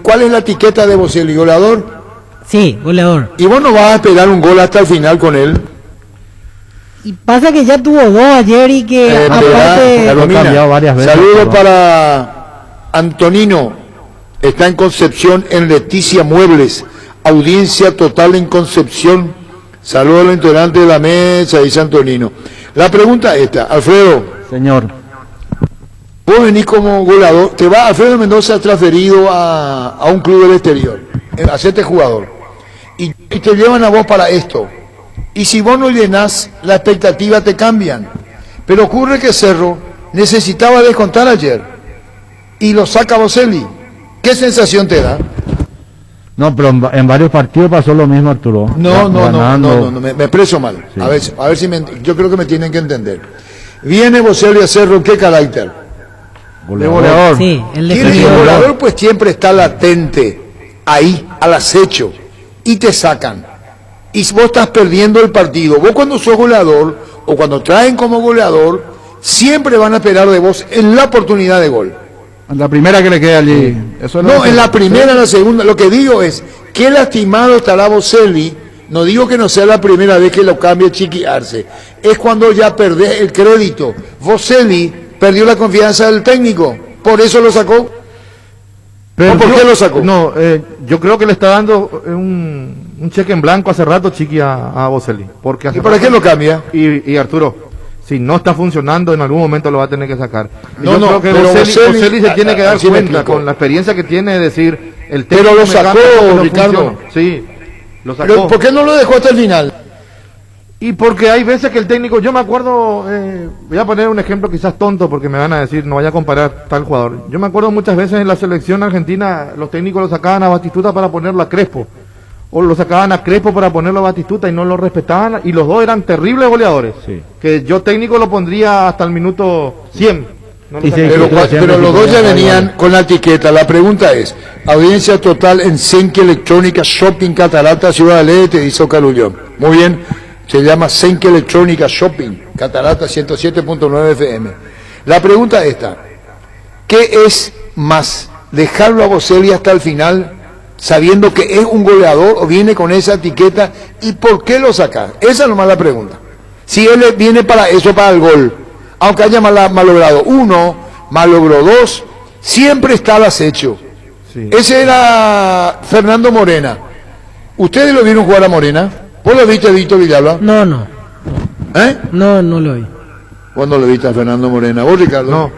¿Cuál es la etiqueta de Boselli? ¿Goleador? Sí, goleador. ¿Y vos no vas a esperar un gol hasta el final con él? Y pasa que ya tuvo dos ayer y que aparte... Carolina, saludos para Antonino, está en Concepción, en Leticia Muebles, audiencia total en Concepción. Saludos al integrante de la mesa, dice Antonino. La pregunta es esta, Alfredo. Señor. Vos venís como goleador, Alfredo Mendoza transferido a un club del exterior, a hacerte jugador, y te llevan a vos para esto. Y si vos no llenás, la expectativa te cambian. Pero ocurre que Cerro necesitaba descontar ayer y lo saca Boselli. ¿Qué sensación te da? No, pero en varios partidos pasó lo mismo, Arturo. No, me expreso mal. Sí. A ver si yo creo que me tienen que entender. Viene Boselli a Cerro, ¿en qué carácter? Goleador. Sí, el Y el defensor. goleador pues siempre está latente, ahí, al acecho, y te sacan. Y vos estás perdiendo el partido. Vos cuando sos goleador, o cuando traen como goleador, siempre van a esperar de vos en la oportunidad de gol. La primera que le queda allí. Eso es lo No, que- en la primera, en la segunda. Lo que digo es, qué lastimado estará Boselli. No digo que no sea la primera vez que lo cambie Chiqui Arce. Es cuando ya perdés el crédito. Boselli perdió la confianza del técnico. Por eso lo sacó. Pero ¿por qué lo sacó? No, yo creo que le está dando un cheque en blanco hace rato, Chiqui, a Boselli. Porque hace ¿Y para rato- qué lo cambia? Y Arturo, si no está funcionando, en algún momento lo va a tener que sacar. Y No, yo no, creo que pero Boselli se tiene que dar así me cuenta, explico. con la experiencia que tiene, de decir, el Pero técnico lo me sacó, cambia porque no Ricardo. funciona. Sí, lo sacó. Pero ¿por qué no lo dejó hasta el final? Y porque hay veces que el técnico, yo me acuerdo, voy a poner un ejemplo quizás tonto porque me van a decir, no vaya a comparar tal jugador. Yo me acuerdo muchas veces en la selección argentina, los técnicos lo sacaban a Batistuta para ponerlo a Crespo. O lo sacaban a Crespo para ponerlo a Batistuta y no lo respetaban. Y los dos eran terribles goleadores. Sí. Que yo técnico lo pondría hasta el minuto 100. Pero los dos ya venían con la etiqueta. La pregunta es, audiencia total en Senke Electrónica Shopping Catarata Ciudad del Este, dice Calullón. Muy bien, se llama Senke Electrónica Shopping Catarata 107.9 FM. La pregunta es esta, ¿qué es más? ¿Dejarlo a Boselli hasta el final, sabiendo que es un goleador o viene con esa etiqueta? ¿Y por qué lo sacar? Esa es nomás la pregunta. Si él viene para eso, para el gol, aunque haya malogrado 1, malogró 2, siempre está al acecho. Sí. Ese era Fernando Morena. ¿Ustedes lo vieron jugar a Morena? ¿Vos lo viste, Víctor Villalba? No. ¿Eh? No lo vi. ¿Cuándo lo viste a Fernando Morena? ¿Vos, Ricardo? No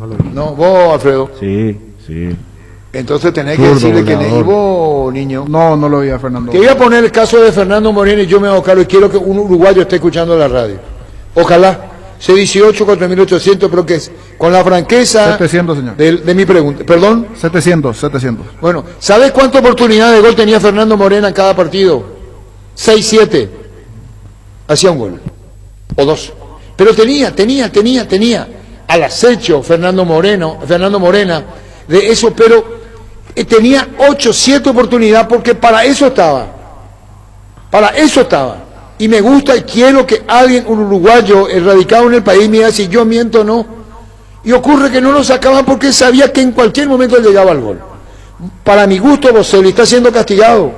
lo vi. No, ¿vos, Alfredo? Sí. Entonces tenés que decirle que ¿y vos, niño? No lo vi a Fernando. Te voy a poner el caso de Fernando Morena y yo me hago cargo y quiero que un uruguayo esté escuchando la radio. Ojalá. C18 4.800, pero que es con la franqueza 700, señor. De mi pregunta. ¿Perdón? 700. Bueno, ¿sabes cuántas oportunidades de gol tenía Fernando Morena en cada partido? 6, 7. Hacía un gol. O 2. Pero tenía al acecho Fernando Morena de eso, pero tenía 8, 7 oportunidades porque para eso estaba. Y me gusta y quiero que alguien, un uruguayo radicado en el país, me diga si yo miento o no. Y ocurre que no lo sacaban porque sabía que en cualquier momento llegaba al gol. Para mi gusto, Boselli está siendo castigado.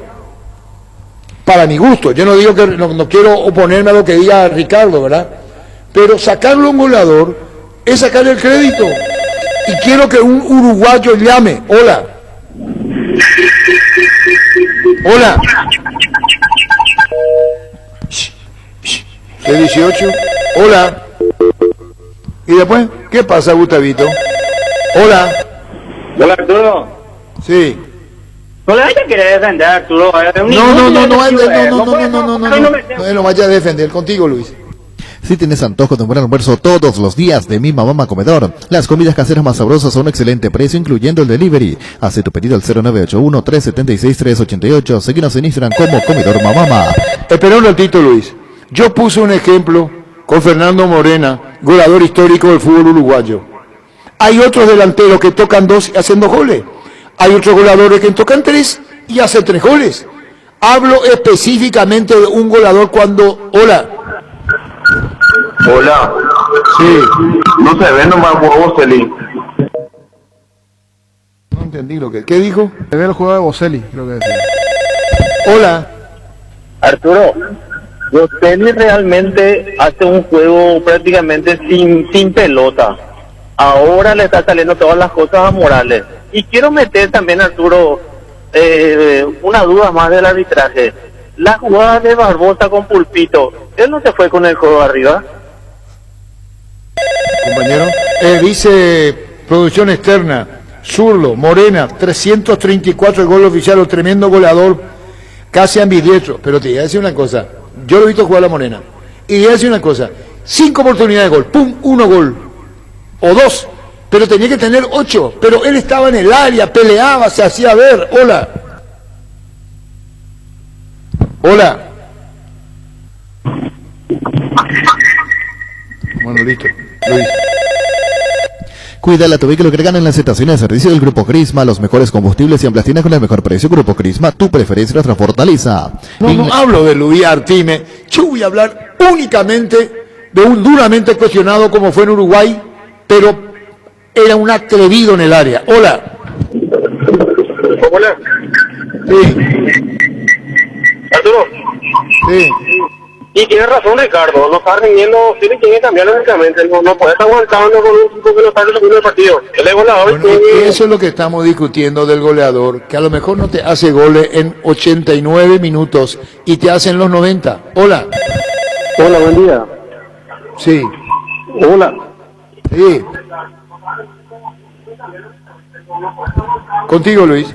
Para mi gusto. Yo no digo que no quiero oponerme a lo que diga Ricardo, ¿verdad? Pero sacarlo a un goleador es sacarle el crédito. Y quiero que un uruguayo llame. Hola. C18. Hola. ¿Y después? ¿Qué pasa, Gustavito? Hola. Hola, Arturo. Sí. No le vaya a querer defender, Arturo. No vaya a defender. Contigo, Luis. Si tienes antojo de un buen almuerzo todos los días de Mi Mamá Comedor, las comidas caseras más sabrosas a un excelente precio, incluyendo el delivery. Hace tu pedido al 0981-376-388. Seguinos en Instagram como Comedor Mamama. Espera un ratito, Luis. Yo puse un ejemplo con Fernando Morena, goleador histórico del fútbol uruguayo. Hay otros delanteros que tocan 2 y hacen 2 goles. Hay otros goleadores que tocan 3 y hacen 3 goles. Hablo específicamente de un goleador cuando... Hola. Sí. No se ve nomás Boselli. No entendí lo que... ¿Qué dijo? Se ve el juego de Boselli, creo que decía. Hola. Arturo, Boselli realmente hace un juego prácticamente sin pelota. Ahora le está saliendo todas las cosas a Morales. Y quiero meter también, Arturo, una duda más del arbitraje. La jugada de Barbosa con Pulpito, ¿él no se fue con el juego arriba? Compañero. Dice producción externa, zurdo, Morena, 334 el gol oficial, tremendo goleador, casi ambidiestro. Pero te voy a decir una cosa, yo lo he visto jugar a Morena. Y te voy a decir una cosa, 5 oportunidades de gol, pum, 1 gol. O 2, pero tenía que tener 8. Pero él estaba en el área, peleaba, se hacía ver. Hola. Bueno, listo. Luis. Cuida tu vehículo que gana en las estaciones de servicio del Grupo Crisma, los mejores combustibles y amplastinas con el mejor precio. Grupo Crisma, tu preferencia, nuestra fortaleza. No hablo de Luis Artime, yo voy a hablar únicamente de un duramente cuestionado como fue en Uruguay, pero era un atrevido en el área. Hola. Sí. Arturo. Sí. Y tiene razón Ricardo, no está rindiendo, tiene que cambiarlo únicamente, no puede estar aguantando con un tipo que no está en el partido. Él es goleador. Bueno, eso es lo que estamos discutiendo del goleador, que a lo mejor no te hace goles en 89 minutos y te hace en los 90. Hola. Hola, buen día. Sí. Hola. Sí. Contigo, Luis.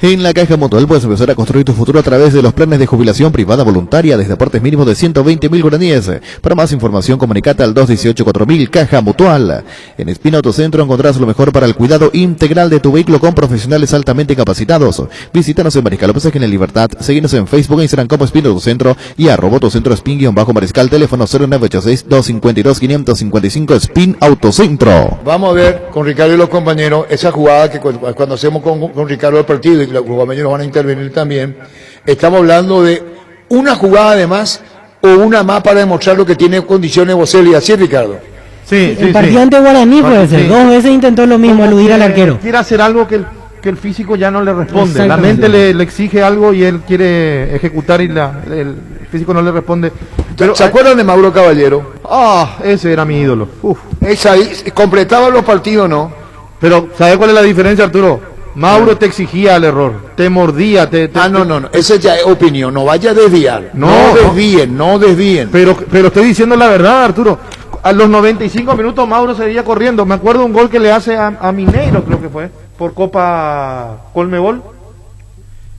En la Caja Mutual puedes empezar a construir tu futuro a través de los planes de jubilación privada voluntaria desde aportes mínimos de 120.000 guaraníes. Para más información, comunicate al 218-4000 Caja Mutual. En Espina Autocentro encontrarás lo mejor para el cuidado integral de tu vehículo con profesionales altamente capacitados. Visítanos en Mariscal López en Libertad. Seguinos en Facebook e Instagram como Espina Autocentro y @Autocentro Spin-Mariscal. Teléfono 0986-252-555 Spin Autocentro. Vamos a ver con Ricardo y los compañeros esa jugada que cuando hacemos con Ricardo el partido y los compañeros van a intervenir también. Estamos hablando de una jugada de más o una más para demostrar lo que tiene condiciones Boselli. ¿Así, Ricardo? Sí, el partido ante Guaraní puede ser. 2 veces intentó lo mismo, eludir al arquero. Quiere hacer algo que el físico ya no le responde. La mente le exige algo y él quiere ejecutar y el físico no le responde. Pero, ¿se acuerdan de Mauro Caballero? Ese era mi ídolo. Esa ahí, completaba los partidos, ¿no? Pero, ¿sabes cuál es la diferencia, Arturo? Mauro te exigía el error, te mordía, no, esa ya es opinión, no vaya a desviar. No desvíen. Pero estoy diciendo la verdad, Arturo. A los 95 minutos Mauro seguía corriendo. Me acuerdo un gol que le hace a Mineiro, creo que fue, por Copa Colmebol.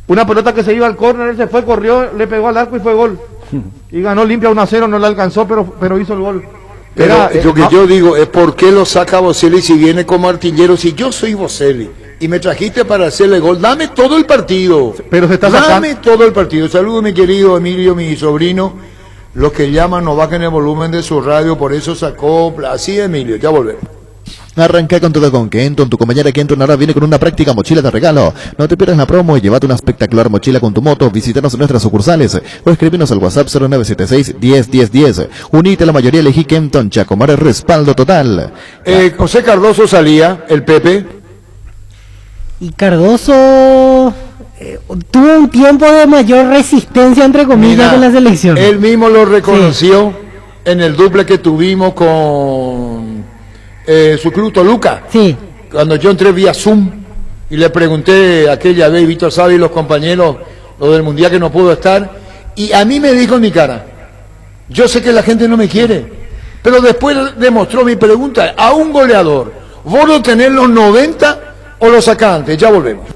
Una pelota que se iba al córner, él se fue, corrió, le pegó al arco y fue gol. Y ganó limpia 1-0, no la alcanzó, pero hizo el gol. Pero lo que yo digo es por qué lo saca Boselli si viene como artillero, si yo soy Boselli y me trajiste para hacerle gol, dame todo el partido. Pero se está sacando. Dame todo el partido. Saludos, mi querido Emilio, mi sobrino. Los que llaman no bajen el volumen de su radio, por eso sacó. Así, Emilio, ya volvemos. Arranca con todo con Kenton. Tu compañera Kenton ahora viene con una práctica mochila de regalo. No te pierdas la promo y llévate una espectacular mochila con tu moto. Visítanos en nuestras sucursales o escríbenos al WhatsApp 0976-101010. Unite a la mayoría, elegí Kenton, Chacomar, respaldo total. José Cardoso salía, el Pepe. Y Cardoso tuvo un tiempo de mayor resistencia, entre comillas, con la selección. Él mismo lo reconoció en el duple que tuvimos con su club Toluca. Sí. Cuando yo entré vía Zoom y le pregunté aquella vez, Víctor Sabe y los compañeros, lo del Mundial que no pudo estar, y a mí me dijo en mi cara, yo sé que la gente no me quiere, pero después demostró mi pregunta, a un goleador, ¿vos lo tenés los 90 o los sacás antes? Ya volvemos.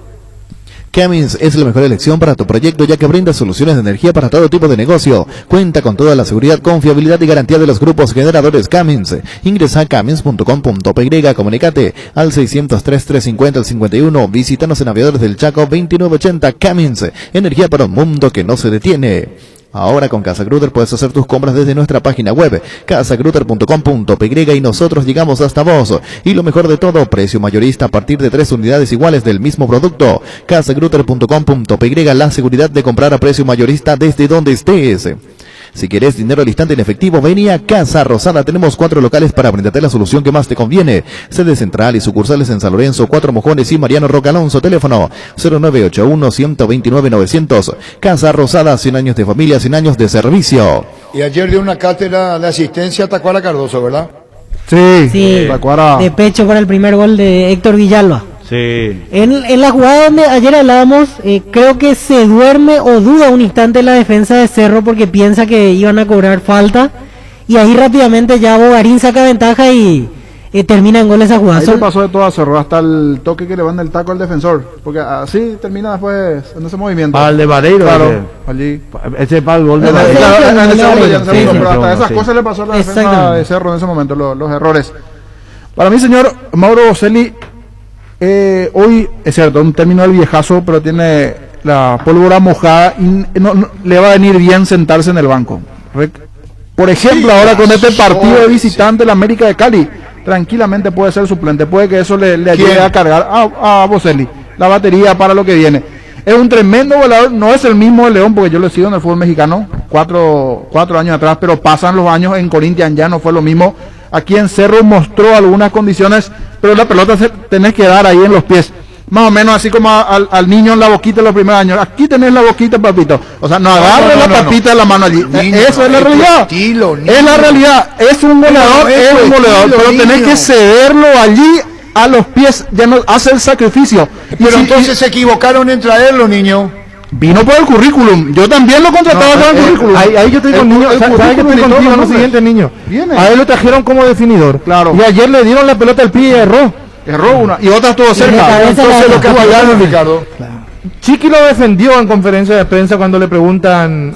Cummins es la mejor elección para tu proyecto, ya que brinda soluciones de energía para todo tipo de negocio. Cuenta con toda la seguridad, confiabilidad y garantía de los grupos generadores Cummins. Ingresa a cummins.com.py, comunicate al 603-350-51. Visítanos en Aviadores del Chaco 2980. Cummins, energía para un mundo que no se detiene. Ahora con Casa Grutter puedes hacer tus compras desde nuestra página web, casagrutter.com.py, y nosotros llegamos hasta vos. Y lo mejor de todo, precio mayorista a partir de 3 unidades iguales del mismo producto. casagrutter.com.py, la seguridad de comprar a precio mayorista desde donde estés. Si querés dinero al instante en efectivo, vení a Casa Rosada. Tenemos 4 locales para brindarte la solución que más te conviene. Sede central y sucursales en San Lorenzo, 4 Mojones y Mariano Roca Alonso. Teléfono 0981-129-900. Casa Rosada, 100 años de familia, 100 años de servicio. Y ayer dio una cátedra de asistencia a Tacuara Cardoso, ¿verdad? Sí, de pecho para el primer gol de Héctor Villalba. Sí. En la jugada donde ayer hablábamos, creo que se duerme o duda un instante la defensa de Cerro porque piensa que iban a cobrar falta, y ahí rápidamente ya Bogarín saca ventaja y termina en gol esa jugada. Ahí le pasó de todo a Cerro, hasta el toque que le van del taco al defensor, porque así termina después en ese movimiento. Al de Vareiro, claro, allí. Ese para el gol de Vareiro. Pero hasta esas sí. cosas le pasó a la defensa de Cerro en ese momento, los errores. Para mí, señor Mauro Boselli, hoy es cierto, un término del viejazo, pero tiene la pólvora mojada y no, le va a venir bien sentarse en el banco. Por ejemplo, ahora con este partido de visitante del América de Cali, tranquilamente puede ser suplente, puede que eso le ayude a cargar a Boselli la batería para lo que viene. Es un tremendo goleador, no es el mismo de León, porque yo lo he sido en el fútbol mexicano 4 años atrás, pero pasan los años, en Corinthians ya no fue lo mismo. Aquí en Cerro mostró algunas condiciones, pero la pelota tenés que dar ahí en los pies. Más o menos así como al niño en la boquita en los primeros años. Aquí tenés la boquita, papito. O sea, no agarre la papita de la mano allí. Eso es la realidad. Es la realidad. Es un goleador, pero tenés que cederlo allí a los pies. Ya no hace el sacrificio. Pero entonces se equivocaron en traerlo, niño. Vino por el currículum. Yo también lo contrataba por el currículum. Ahí yo estoy con niño. ¿Sabes que estoy contigo? Lo siguiente, niño. A él lo trajeron como definidor. Claro. Y ayer le dieron la pelota al pie y erró. Erró una y otra estuvo de cerca. cabeza Entonces la- lo que jugaron, Ricardo. Chiqui lo defendió en conferencia de prensa cuando le preguntan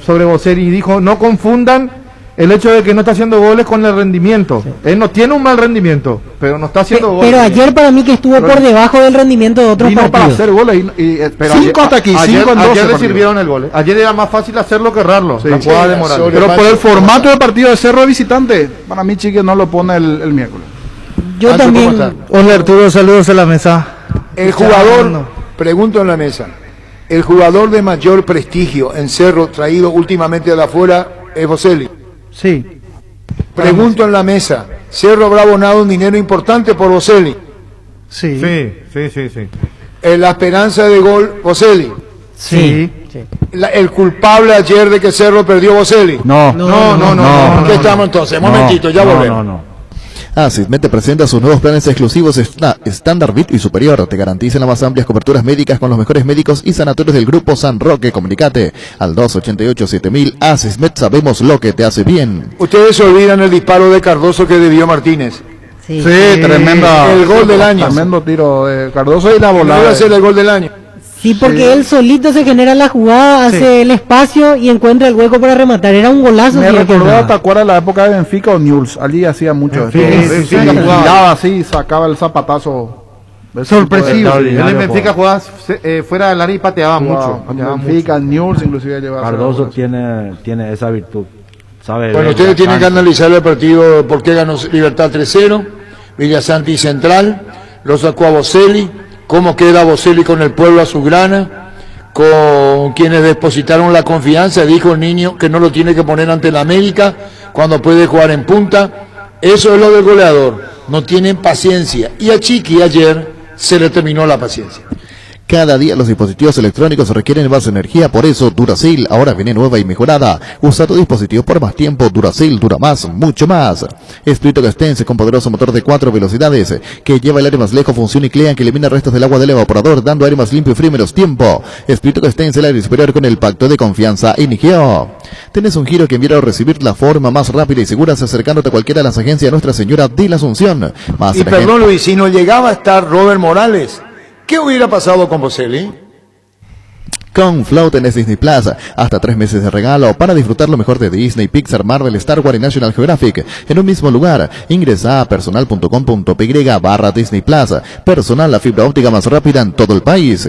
sobre Boselli y dijo, no confundan el hecho de que no está haciendo goles con el rendimiento. Él no tiene un mal rendimiento, pero no está haciendo goles. Pero ayer para mí que estuvo por debajo del rendimiento de otros Vino para partidos. hacer goles Pero 5 hasta aquí, 5 en 12 ayer le partidos. sirvieron el gol. Ayer era más fácil hacerlo que errarlo. Sí, la jugada de Morales. sobre- Pero por el formato del partido de Cerro de visitante, para mí Chiqui no lo pone el miércoles. Yo Ancho, ¿cómo también. está? Hola Arturo, saludos a la mesa. El jugador, pregunto en la mesa, el jugador de mayor prestigio en Cerro traído últimamente de afuera es Boselli. Sí. Pregunto en la mesa, Cerro habrá abonado un dinero importante por Boselli. Sí. Sí. La esperanza de gol, Boselli. Sí. El culpable ayer de que Cerro perdió Boselli. No, ¿En qué estamos entonces? Momentito, ya volvemos. no. Asismed te presenta sus nuevos planes exclusivos Standard Bit y Superior. Te garantizan las más amplias coberturas médicas con los mejores médicos y sanatorios del Grupo San Roque. Comunicate al 288-7000. Asismed, sabemos lo que te hace bien. Ustedes se olvidan el disparo de Cardoso que debió Martínez. Sí. Sí, tremenda. El gol del año. Tremendo tiro de Cardoso y la No volada. iba a ser el gol del año. Sí, porque él solito se genera la jugada, hace el espacio y encuentra el hueco para rematar. Era un golazo. Me sí, recordó, que- ¿te acuerdas la época de Benfica o Newell's? Allí hacía mucho Sí, esto. sí, Giraba así, sacaba el zapatazo. Sorpresivo. Él extraordinario, en Benfica jugaba fuera del área y pateaba mucho. Mucho. Pateaba mucho. Benfica, Newell's, inclusive llevaba. Cardoso tiene esa virtud. Sabe Bueno, ver ustedes la tienen que cancha. analizar el partido, por qué ganó Libertad 3-0, Villasanti Central, lo sacó a Boselli, cómo queda Boselli con el pueblo azulgrana, con quienes depositaron la confianza, dijo el niño que no lo tiene que poner ante la América cuando puede jugar en punta. Eso es lo del goleador, no tienen paciencia. Y a Chiqui ayer se le terminó la paciencia. Cada día los dispositivos electrónicos requieren más energía, por eso Duracell ahora viene nueva y mejorada. Usa tu dispositivo por más tiempo, Duracell dura más, mucho más. Espíritu Extense con poderoso motor de 4 velocidades que lleva el aire más lejos, función y clean que elimina restos del agua del evaporador, dando aire más limpio y frío en menos tiempo. Espíritu Extense, el aire superior con el pacto de confianza inició. Tenés un giro que enviar o recibir la forma más rápida y segura acercándote a cualquiera de las agencias de Nuestra Señora de la Asunción. Más Y de la gente- perdón Luis, si no llegaba a estar Robert Morales, ¿qué hubiera pasado con Boselli? Con Flow tenés Disney Plus, hasta 3 meses de regalo para disfrutar lo mejor de Disney, Pixar, Marvel, Star Wars y National Geographic en un mismo lugar. Ingresa a personal.com.py/Disney Plus. Personal, la fibra óptica más rápida en todo el país.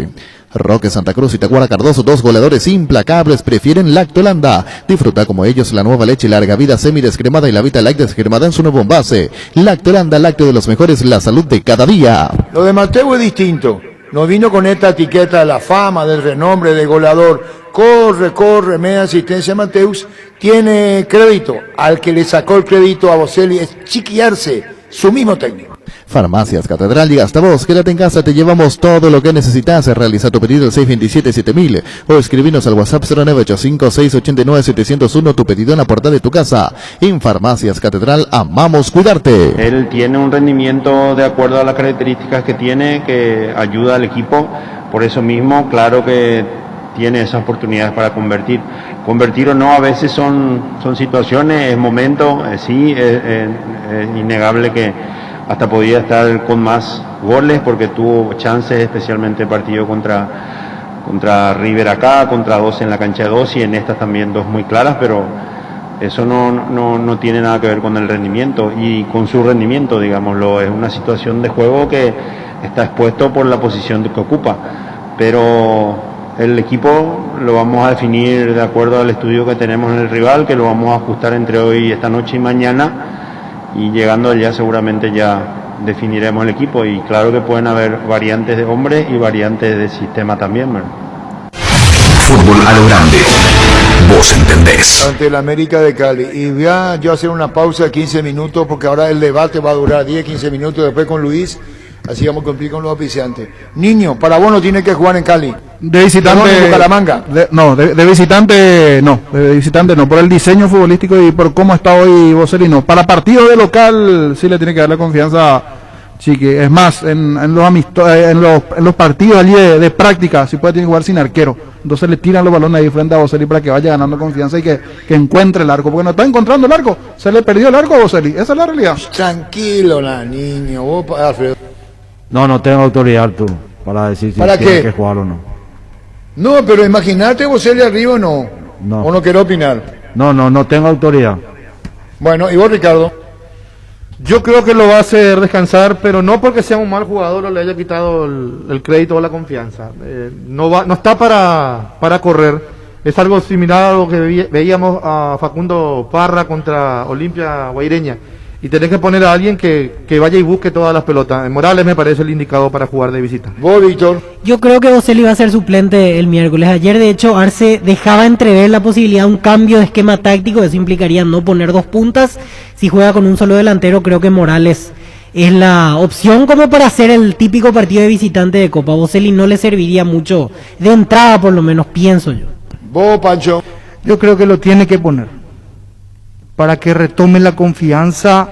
Roque Santa Cruz y Tacuara Cardoso, dos goleadores implacables, prefieren Lactolanda. Disfruta como ellos la nueva leche larga vida semi-descremada y la Vita Light descremada en su nuevo envase. Lactolanda, lácteo de los mejores, la salud de cada día. Lo de Mateo es distinto. No vino con esta etiqueta de la fama, del renombre, de goleador. Corre, media asistencia. Mateus tiene crédito. Al que le sacó el crédito a Boselli es Chiquiarse, su mismo técnico. Farmacias Catedral y hasta vos, quédate en casa, te llevamos todo lo que necesitas. Realiza tu pedido al 627-7000 o escribinos al WhatsApp 0985-689-701, tu pedido en la puerta de tu casa. En Farmacias Catedral amamos cuidarte. Él tiene un rendimiento de acuerdo a las características que tiene, que ayuda al equipo, por eso mismo, claro que tiene esas oportunidades para convertir. Convertir o no, a veces son situaciones, es momento, sí, es innegable que hasta podía estar con más goles porque tuvo chances, especialmente el partido contra River acá, contra 2 en la cancha de 2 y en estas también 2 muy claras, pero eso no tiene nada que ver con el rendimiento y con su rendimiento, digámoslo, es una situación de juego que está expuesto por la posición que ocupa, pero el equipo lo vamos a definir de acuerdo al estudio que tenemos en el rival, que lo vamos a ajustar entre hoy, esta noche y mañana, y llegando allá seguramente ya definiremos el equipo y claro que pueden haber variantes de hombres y variantes de sistema también, ¿verdad? Fútbol a lo grande. Vos entendés. Ante el América de Cali. Y voy a yo hacer una pausa de 15 minutos porque ahora el debate va a durar 10, 15 minutos después con Luis. Así vamos a cumplir con los oficiantes. Niño, para vos no tiene que jugar en Cali. De visitante. Perdón, en Bucaramanga. De visitante no. De visitante no. Por el diseño futbolístico y por cómo está hoy Boselli no. Para partido de local sí le tiene que darle confianza. Chiqui, es más, en los partidos allí de práctica, si puede tiene que jugar sin arquero. Entonces le tiran los balones ahí frente a Boselli para que vaya ganando confianza y que encuentre el arco. Porque no está encontrando el arco. Se le perdió el arco a Boselli. Esa es la realidad. Tranquilo, la niño. Vos, Alfredo. No tengo autoridad, Arturo, para decir si ¿Para tiene qué? que jugar o no. No, pero imagínate Boselli arriba o no. No. ¿O no quiero opinar? No tengo autoridad. Bueno, ¿y vos, Ricardo? Yo creo que lo va a hacer descansar, pero no porque sea un mal jugador o le haya quitado el crédito o la confianza. No está para correr. Es algo similar a lo que veíamos a Facundo Parra contra Olimpia Guaireña. Y tenés que poner a alguien que vaya y busque todas las pelotas. Morales me parece el indicado para jugar de visita. ¿Vos, Víctor? Yo creo que Boselli va a ser suplente el miércoles. Ayer, de hecho, Arce dejaba entrever la posibilidad de un cambio de esquema táctico. Eso implicaría no poner dos puntas. Si juega con un solo delantero, creo que Morales es la opción como para hacer el típico partido de visitante de Copa. Boselli no le serviría mucho de entrada, por lo menos, pienso yo. ¿Vos, Pancho? Yo creo que lo tiene que poner para que retome la confianza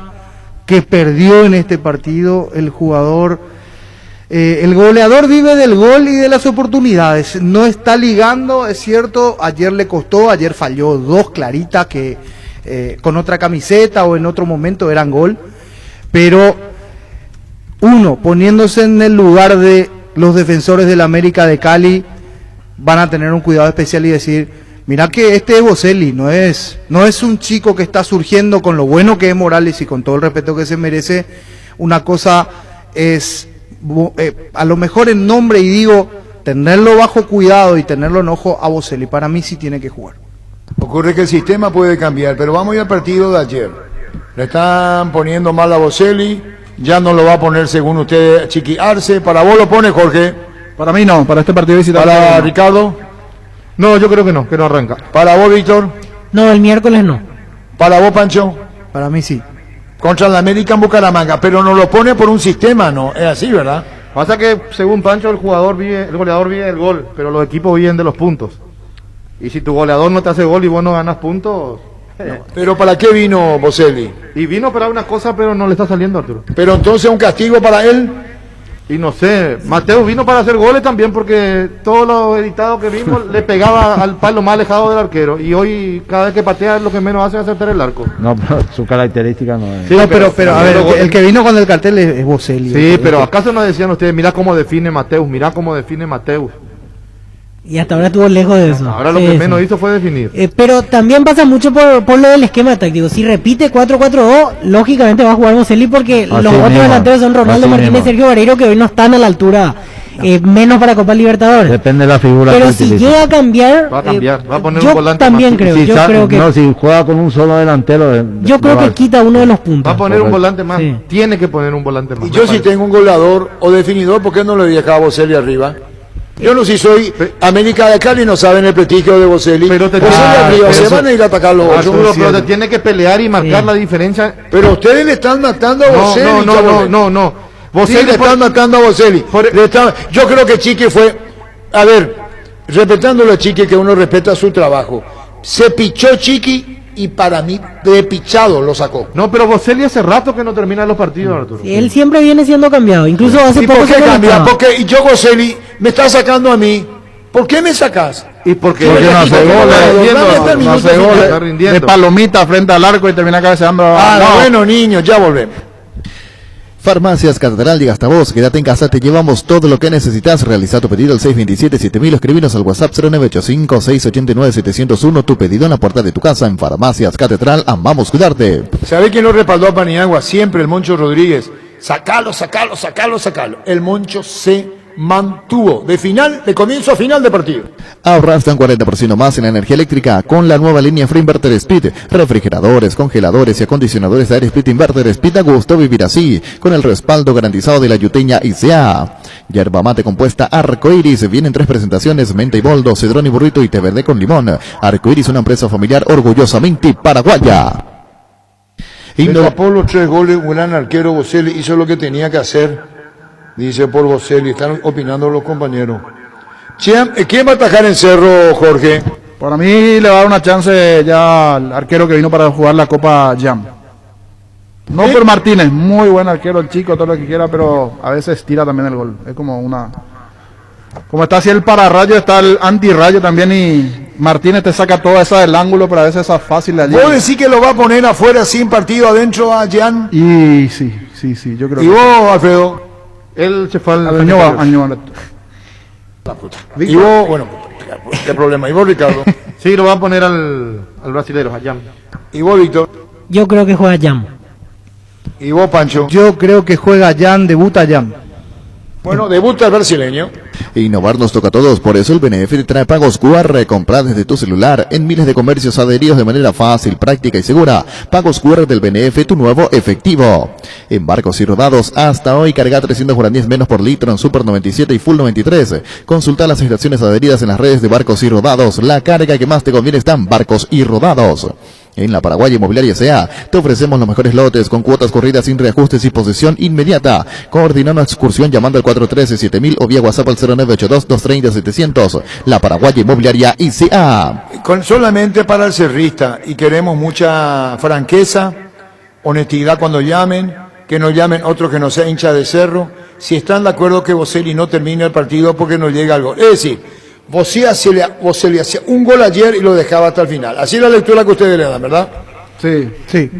que perdió en este partido el jugador. El goleador vive del gol y de las oportunidades, no está ligando, es cierto, ayer le costó, ayer falló dos claritas que con otra camiseta o en otro momento eran gol, pero uno, poniéndose en el lugar de los defensores del América de Cali, van a tener un cuidado especial y decir, mira que este es Boselli, no es un chico que está surgiendo con lo bueno que es Morales y con todo el respeto que se merece. Una cosa es, a lo mejor en nombre, y digo, tenerlo bajo cuidado y tenerlo en ojo a Boselli. Para mí sí tiene que jugar. Ocurre que el sistema puede cambiar, pero vamos a ir al partido de ayer. Le están poniendo mal a Boselli, ya no lo va a poner según usted Chiqui Arce. ¿Para vos lo pone, Jorge? Para mí no, para este partido de visitante. ¿Para no. Ricardo? No, yo creo que no arranca. ¿Para vos, Víctor? No, el miércoles no. ¿Para vos, Pancho? Para mí sí. Contra la América en Bucaramanga, pero no lo pone por un sistema, ¿no? Es así, ¿verdad? Pasa que, según Pancho, el goleador vive del gol, pero los equipos viven de los puntos. Y si tu goleador no te hace gol y vos no ganas puntos... ¿Pero para qué vino Boselli? Y vino para una cosa, pero no le está saliendo, Arturo. ¿Pero entonces un castigo para él? Y no sé, Mateo vino para hacer goles también porque todo lo editado que vimos le pegaba al palo más alejado del arquero. Y hoy cada vez que patea lo que menos hace es acertar el arco. No, pero su característica no es. Sí, no, pero a ver, el que vino con el cartel es Boselli. Sí, pero ¿acaso no decían ustedes, mira cómo define Mateus, mira cómo define Mateus? Y hasta ahora estuvo lejos de eso. Ahora lo que menos hizo fue definir. Pero también pasa mucho por lo del esquema táctico. Si repite 4-4-2, lógicamente va a jugar Boselli porque los otros delanteros son Ronaldo Martínez y Sergio Vareiro, que hoy no están a la altura, menos para Copa Libertadores. Depende de la figura. Pero que si utilice. llega a cambiar, Va a cambiar, va a poner yo un volante también más. creo. Si Yo sa- creo que no, si juega con un solo delantero. yo creo que quita uno de los puntos. Va a poner un volante más. Sí. Tiene que poner un volante más. Y yo si tengo un goleador o definidor, ¿por qué no le dejaba a Boselli arriba? Yo no, si soy América de Cali, no saben el prestigio de Boselli. Pero te Boselli arriba, pero se eso- van a ir a atacar los otros. Arturo, pero te tiene que pelear y marcar Sí. la diferencia. Pero ustedes le están matando a Boselli. No. Sí, Boselli le están matando a Boselli. Yo creo que Chiqui fue, a ver, respetándolo a Chiqui, que uno respeta su trabajo. Se pichó Chiqui y para mí de pichado lo sacó. No, pero Boselli hace rato que no termina los partidos, Arturo. Él siempre viene siendo cambiado. Incluso hace ¿Y poco por qué se cambia? conectaba. Porque y yo, Boselli, me está sacando a mí. ¿Por qué me sacas? ¿Y por qué? Porque no hace Porque goles, no no hace está goles rindiendo. de palomita frente al arco y termina cabeceando. Bueno, niños, ya volvemos. Farmacias Catedral llega hasta vos. Quédate en casa, te llevamos todo lo que necesitas. Realiza tu pedido al 627-7000. Escribinos al WhatsApp 0985-689-701. Tu pedido en la puerta de tu casa. En Farmacias Catedral, amamos cuidarte. ¿Sabe quién lo respaldó a Paniagua? Siempre el Moncho Rodríguez. Sacalo. El Moncho se mantuvo de comienzo a final de partido. Ahorra hasta un 40% más en la energía eléctrica con la nueva línea Free Inverter Speed. Refrigeradores, congeladores y acondicionadores de aire Speed Inverter Speed. A gusto vivir así, con el respaldo garantizado de la yuteña ICA. Yerba mate compuesta Arcoiris. Vienen 3 presentaciones: menta y boldo, cedrón y burrito y té verde con limón. Arcoiris, una empresa familiar orgullosamente paraguaya. Le tapó los 3 goles, un gran arquero. Boselli hizo lo que tenía que hacer. Dice por Boselli, están opinando los compañeros. ¿Quién va a atajar en Cerro, Jorge? Para mí le va a dar una chance ya al arquero que vino para jugar la Copa Jam. No por Martínez, muy buen arquero el chico, todo lo que quiera, pero a veces tira también el gol. Es como una... Como está así el pararrayo, está el antirrayo también y Martínez te saca toda esa del ángulo, pero a veces esa fácil de allí. ¿Vos decís que lo va a poner afuera sin partido adentro a Jan? Y sí, yo creo ¿Y que... vos, Alfredo? Él se fue al Año va, año va. Y vos, bueno, qué problema. ¿Y vos, Ricardo? Sí, lo van a poner al brasilero, a Jam. ¿Y vos, Víctor? Yo creo que juega Jam. ¿Y vos, Pancho? Yo creo que juega Jan, debuta Jan. Bueno, debuta el brasileño. Innovar nos toca a todos, por eso el BNF te trae pagos QR. Compra desde tu celular en miles de comercios adheridos de manera fácil, práctica y segura. Pagos QR del BNF, tu nuevo efectivo. En Barcos y Rodados, hasta hoy carga 300 guaraníes menos por litro en Super 97 y Full 93. Consulta las estaciones adheridas en las redes de Barcos y Rodados. La carga que más te conviene está en Barcos y Rodados. En la Paraguay Inmobiliaria S.A. te ofrecemos los mejores lotes con cuotas corridas sin reajustes y posesión inmediata. Coordina una excursión llamando al 413-7000 o vía WhatsApp al 0982-230-700. La Paraguay Inmobiliaria S.A. Solamente para el cerrista, y queremos mucha franqueza, honestidad cuando llamen, que no llamen otros que no sea hincha de Cerro. Si están de acuerdo que Boselli no termine el partido porque no llega al gol. Es decir, Boselli hacía un gol ayer y lo dejaba hasta el final. Así es la lectura que ustedes le dan, ¿verdad? Sí. Sí.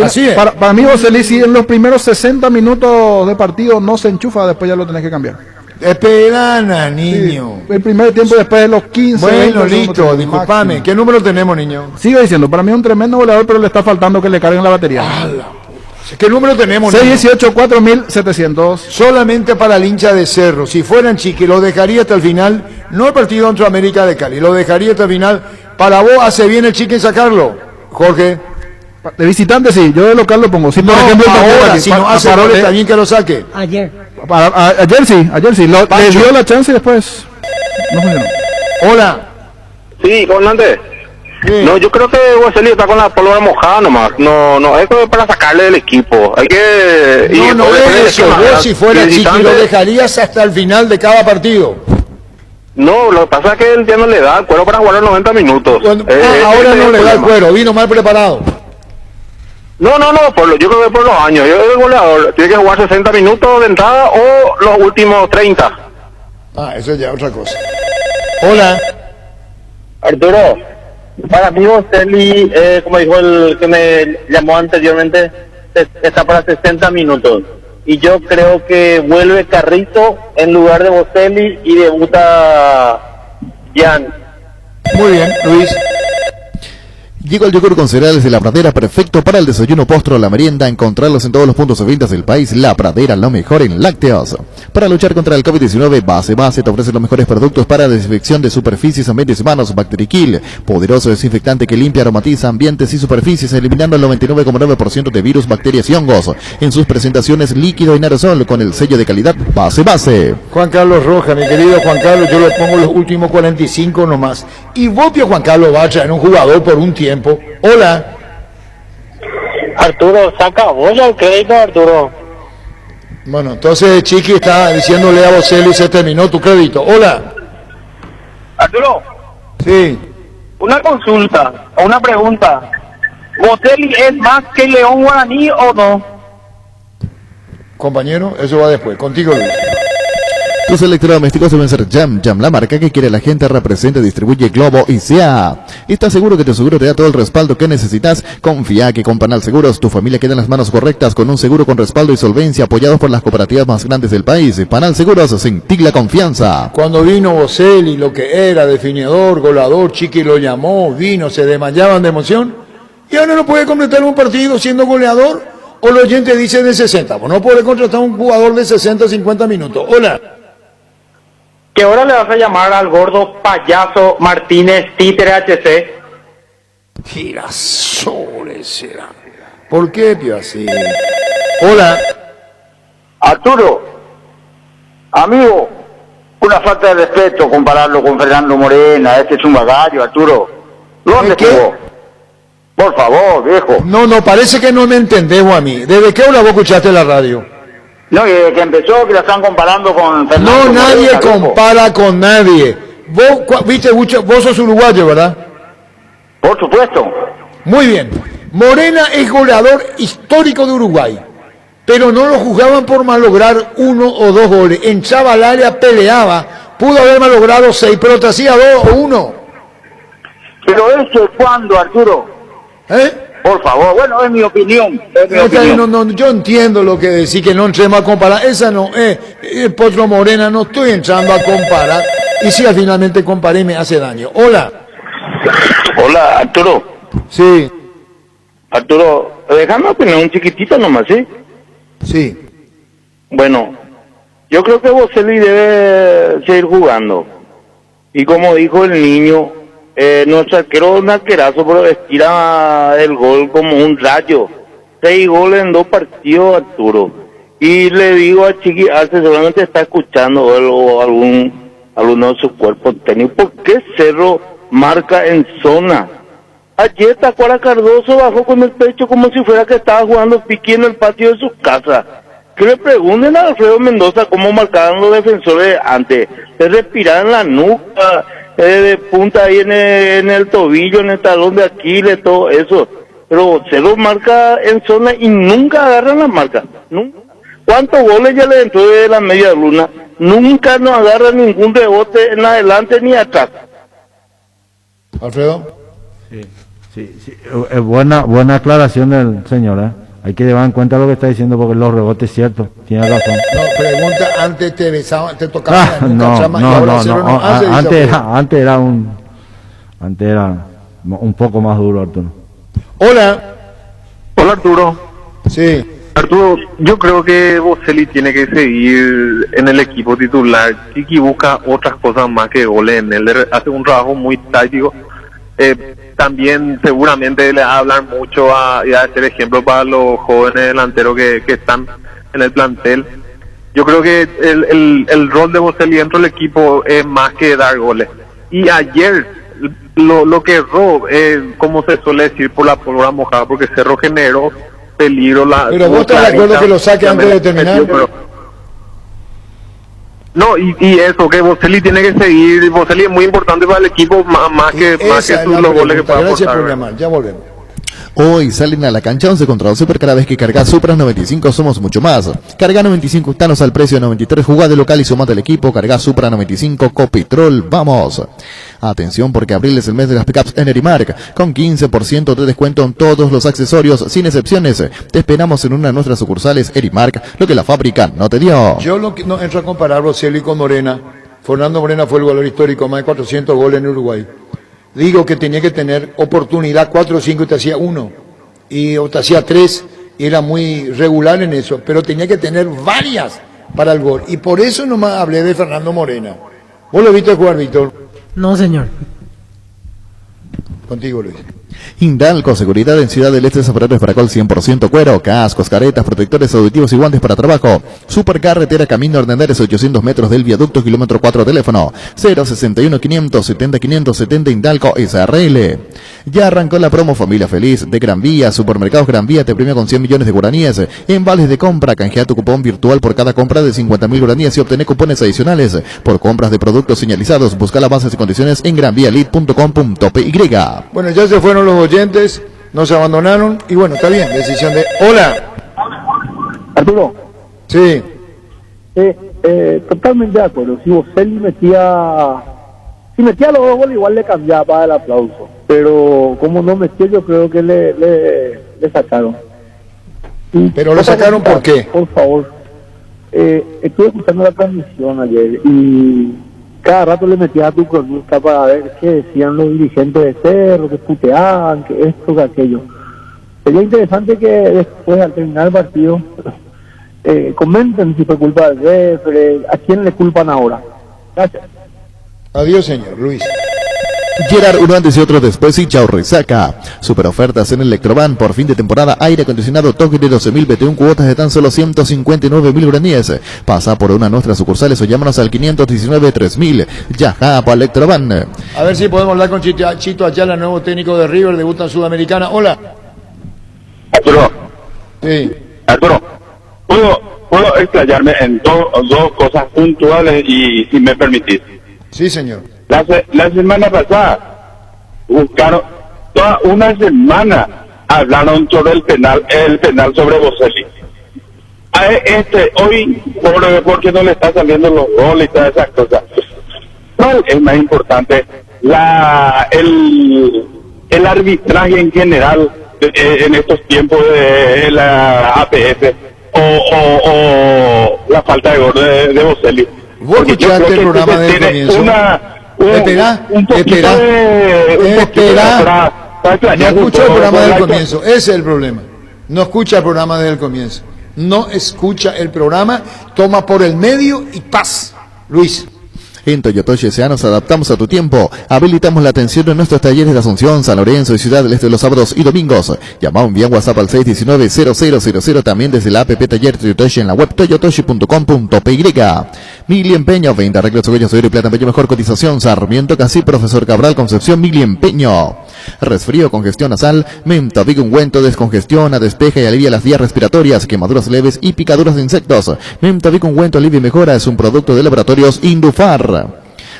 Así es. Para mí, Boselli, si en los primeros 60 minutos de partido no se enchufa, después ya lo tenés que cambiar. Esperana, niño. Sí, el primer tiempo después de los 15. Bueno, 20 listo, minutos, disculpame. máximo. ¿Qué número tenemos, niño? Sigo diciendo, para mí es un tremendo goleador, pero le está faltando que le carguen la batería. ¿Qué número tenemos, niño? 618 4700. Solamente para el hincha de Cerro. Si fueran Chiqui, lo dejaría hasta el final. No el partido contra América de Cali, lo dejaría hasta el final. Para vos hace bien el Chiqui en sacarlo, Jorge. De visitante sí, yo de local lo pongo. Si por No, ejemplo el partido ahora, aquí, si no hace gol, está bien que lo saque. Ayer. ayer sí, le dio la chance y después no funcionó. Hola. Sí, comandante. Sí. No, yo creo que Boselli está con la pólvora mojada nomás. No, eso es para sacarle del equipo. Hay que... No es eso. Vos si fuera Chiqui, lo dejarías hasta el final de cada partido. No, lo que pasa es que él ya no le da el cuero para jugar los 90 minutos. Ahora no le da el cuero, vino mal preparado. No, yo creo que por los años. Yo el goleador tiene que jugar 60 minutos de entrada o los últimos 30. Eso ya es otra cosa. Hola. Arturo, para mí Boselli, como dijo el que me llamó anteriormente, está para 60 minutos. Y yo creo que vuelve Carrito en lugar de Boselli y debuta Jan. Muy bien, Luis. Llegó el yogur con cereales de La Pradera, perfecto para el desayuno, postre o la merienda. Encontrarlos en todos los puntos de ventas del país. La Pradera, lo mejor en lácteos. Para luchar contra el COVID-19, Base te ofrece los mejores productos para desinfección de superficies, ambientes y manos. Bacterikill, poderoso desinfectante que limpia, aromatiza ambientes y superficies, eliminando el 99,9% de virus, bacterias y hongos. En sus presentaciones líquido y en aerosol, con el sello de calidad Base. Juan Carlos Rojas, mi querido Juan Carlos, yo le pongo los últimos 45 nomás. Y vos, tío Juan Carlos, va a traer un jugador por un tiempo. Hola. Arturo, saca vos el crédito, Arturo. Bueno, entonces Chiqui está diciéndole a Boselli, se terminó tu crédito. Hola. Arturo. Sí. Una consulta o una pregunta. ¿Boselli es más que León Guaraní o no? Compañero, eso va después. Contigo, Luis. Tus electrodomésticos deben ser Jam, la marca que quiere la gente, representa y distribuye Globo y SEA. ¿Estás seguro que tu seguro te da todo el respaldo que necesitas? Confía que con Panal Seguros tu familia queda en las manos correctas con un seguro con respaldo y solvencia apoyados por las cooperativas más grandes del país. Panal Seguros, sentí la confianza. Cuando vino Boselli, lo que era definidor, goleador, Chiqui lo llamó, vino, se desmayaban de emoción. Y ahora no puede completar un partido siendo goleador. O el oyente dice de 60. Pues no puede contratar un jugador de 60 50 minutos. Hola. ¿Qué hora le vas a llamar al gordo payaso Martínez Títere HC? Girasoles será. ¿Por qué, Pio, así? Hola. Arturo, amigo, una falta de respeto compararlo con Fernando Morena. Este es un vagario, Arturo. ¿Dónde estuvo? Por favor, viejo. No, parece que no me entendés vos a mí. ¿Desde qué hora vos escuchaste la radio? No, desde que empezó, que la están comparando con Fernando No, nadie Morena, compara con nadie. Vos, viste, vos sos uruguayo, ¿verdad? Por supuesto. Muy bien. Morena es goleador histórico de Uruguay, pero no lo juzgaban por malograr 1 o 2 goles. Entraba al área, peleaba, pudo haber malogrado 6, pero te hacía 2 o 1. Pero eso es cuando, Arturo. Por favor, bueno, es mi opinión. Yo entiendo lo que decís, que no entremos a comparar. Esa no es. Potro Morena, no estoy entrando a comparar. Y si finalmente comparé, me hace daño. Hola. Hola, Arturo. Sí. Arturo, déjame opinar un chiquitito nomás, ¿sí? Sí. Bueno, yo creo que Boselli debe seguir jugando. Y como dijo el niño, nuestro arquero es un arquerazo, pero estira el gol como un rayo. 6 goles en 2 partidos, Arturo. Y le digo a Chiqui Arce, seguramente está escuchando él o alguno de sus cuerpos técnicos, ¿por qué Cerro marca en zona? Ayer Tacuara Cardoso bajó con el pecho como si fuera que estaba jugando piqui en el patio de su casa. Que le pregunten a Alfredo Mendoza cómo marcaban los defensores antes. Se respiraban la nuca, de punta ahí en el tobillo, en el talón de Aquiles, todo eso. Pero Cerro marca en zona y nunca agarran la marca. Nunca. ¿Cuántos goles ya le entró de la media luna? Nunca nos agarra ningún rebote en adelante ni atrás. Alfredo. Sí. Buena aclaración del señor, ¿eh? Hay que llevar en cuenta lo que está diciendo porque los rebotes es cierto, tiene razón. No, pregunta, antes te besaba, te tocaba la nuca, antes era un poco más duro, Arturo. Hola. Hola, Arturo. Sí. Arturo, yo creo que Boselli tiene que seguir en el equipo titular. Chiqui busca otras cosas más que goles en él, hace un trabajo muy táctico. También seguramente le va a hablar mucho y a hacer ejemplo para los jóvenes delanteros que están en el plantel. Yo creo que el rol de Boselli dentro del equipo es más que dar goles. Y ayer lo que erró, como se suele decir, por la pólvora mojada, porque Cerro generó peligro. Pero vos estás de acuerdo que lo saque antes de terminar. No, y eso, que Boselli tiene que seguir. Boselli es muy importante para el equipo, más que los goles que pueda aportar. Gracias por llamar, ya volvemos. Hoy salen a la cancha 11 contra 11, pero cada vez que cargas Supra 95 somos mucho más. Carga 95 octanos al precio de 93, jugá de local y sumate al equipo. Carga Supra 95 Copitrol, vamos. Atención porque abril es el mes de las pickups en Erimark, con 15% de descuento en todos los accesorios, sin excepciones. Te esperamos en una de nuestras sucursales Erimark, lo que la fábrica no te dio. Yo no entro a comparar Boselli con Morena. Fernando Morena fue el goleador histórico, más de 400 goles en Uruguay. Digo que tenía que tener oportunidad 4 o 5 y te hacía 1, o te hacía 3, y era muy regular en eso, pero tenía que tener varias para el gol, y por eso nomás hablé de Fernando Morena. ¿Vos lo viste jugar, Víctor? No, señor. Contigo, Luis. Indalco, seguridad en Ciudad del Este, zapatos Paracol 100% cuero, cascos, caretas, protectores auditivos y guantes para trabajo. Supercarretera Camino Hernández, 800 metros del viaducto, kilómetro 4, teléfono 061 570 570 Indalco SRL. Ya arrancó la promo Familia Feliz de Gran Vía. Supermercados Gran Vía te premia con 100 millones de guaraníes en vales de compra. Canjea tu cupón virtual por cada compra de 50.000 guaraníes y obtener cupones adicionales por compras de productos señalizados. Busca las bases y condiciones en granvialit.com.py. Bueno, ya se fueron los oyentes, nos abandonaron y bueno, está bien, decisión de... Hola. Arturo. Sí. Totalmente de acuerdo. Si Boselli metía los 2 goles, igual le cambiaba el aplauso. Pero como no metió, yo creo que le sacaron. ¿Pero lo sacaron por qué? Por favor. Estuve escuchando la transmisión ayer y cada rato le metía a tu cronista para ver qué decían los dirigentes de Cerro, que puteaban, que esto, que aquello. Sería interesante que después, al terminar el partido, comenten si fue culpa del refere, a quién le culpan ahora. Gracias. Adiós, señor Luis. Gerard, uno antes y otro después y chao resaca. Super ofertas en Electroban por fin de temporada. Aire acondicionado TOC de 12.000 BTU, cuotas de tan solo 159.000 guaraníes. Pasa por una de nuestras sucursales o llámanos al 519-3000. Yaja para Electroban. A ver si podemos hablar con Chito Ayala, nuevo técnico de River, debuta en Sudamericana. Hola. Arturo. Sí. Arturo, ¿puedo explayarme en dos cosas puntuales y si me permitís? Sí, señor. La semana pasada buscaron toda una semana, hablaron sobre el penal sobre Boselli. Hoy, porque no le está saliendo los goles y todas esas cosas. ¿Cuál es más importante? El arbitraje en general en estos tiempos de la APF o la falta de gol de Boselli. Vos escuchaste el programa del comienzo. Espera. No escucha el programa del comienzo. Ese es el problema. No escucha el programa desde el comienzo. No escucha el programa, toma por el medio y paz. Luis. En Toyotoshi S.A. nos adaptamos a tu tiempo. Habilitamos la atención en nuestros talleres de Asunción, San Lorenzo y Ciudad del Este los sábados y domingos. Llama o envía un WhatsApp al 619-0000, también desde la app Taller Toyotoshi en la web toyotoshi.com.py. Mili Empeño, 20 arreglos, huellas de oro y plata, empeño, mejor cotización. Sarmiento Casi, Profesor Cabral, Concepción, Mili Empeño. Resfrío, congestión nasal, Mentavic ungüento, descongestiona, despeja y alivia las vías respiratorias, quemaduras leves y picaduras de insectos. Mentavic ungüento alivia y mejora, es un producto de laboratorios Indufar.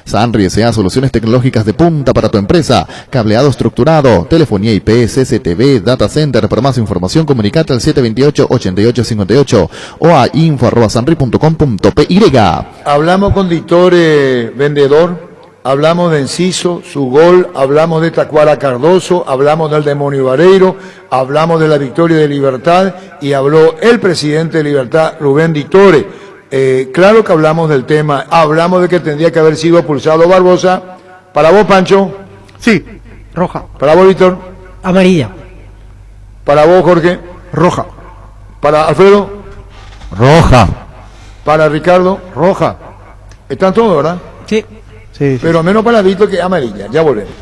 Sanri S.A. Soluciones tecnológicas de punta para tu empresa. Cableado estructurado, telefonía IP, CCTV, data center. Para más información comunicate al 728-8858 o a info@sanri.com.py. Hablamos con Dictor Vendedor, hablamos de Enciso, su gol, hablamos de Tacuara Cardoso, hablamos del demonio Vareiro, hablamos de la victoria de Libertad y habló el presidente de Libertad, Rubén Dictore. Claro que hablamos del tema, hablamos de que tendría que haber sido expulsado Barbosa. ¿Para vos, Pancho? Sí, roja. ¿Para vos, Víctor? Amarilla. ¿Para vos, Jorge? Roja. ¿Para Alfredo? Roja. ¿Para Ricardo? Roja. ¿Están todos, verdad? Sí. Sí. Pero menos para Víctor, que amarilla. Ya volvemos.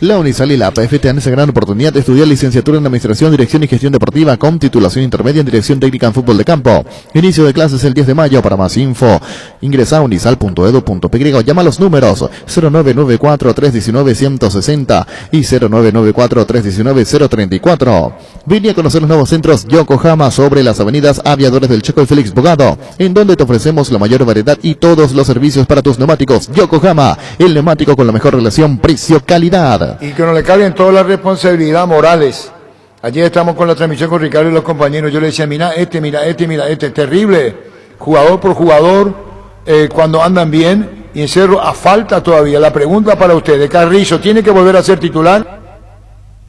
La Unisal y la APF te dan esa gran oportunidad de estudiar licenciatura en Administración, Dirección y Gestión Deportiva con titulación intermedia en Dirección Técnica en Fútbol de Campo. Inicio de clases el 10 de mayo. Para más info, ingresa a unisal.edu.py o llama a los números 0994-319-160 y 0994-319-034. Vine a conocer los nuevos centros Yokohama sobre las avenidas Aviadores del Chaco y Félix Bogado, en donde te ofrecemos la mayor variedad y todos los servicios para tus neumáticos. Yokohama, el neumático con la mejor relación precio-calidad. Y que no le carguen toda la responsabilidad Morales. Ayer estamos con la transmisión con Ricardo y los compañeros. Yo le decía, mira este, terrible, jugador por jugador, cuando andan bien. Y en Cerro, a falta todavía. La pregunta para ustedes, Carrizo, ¿tiene que volver a ser titular?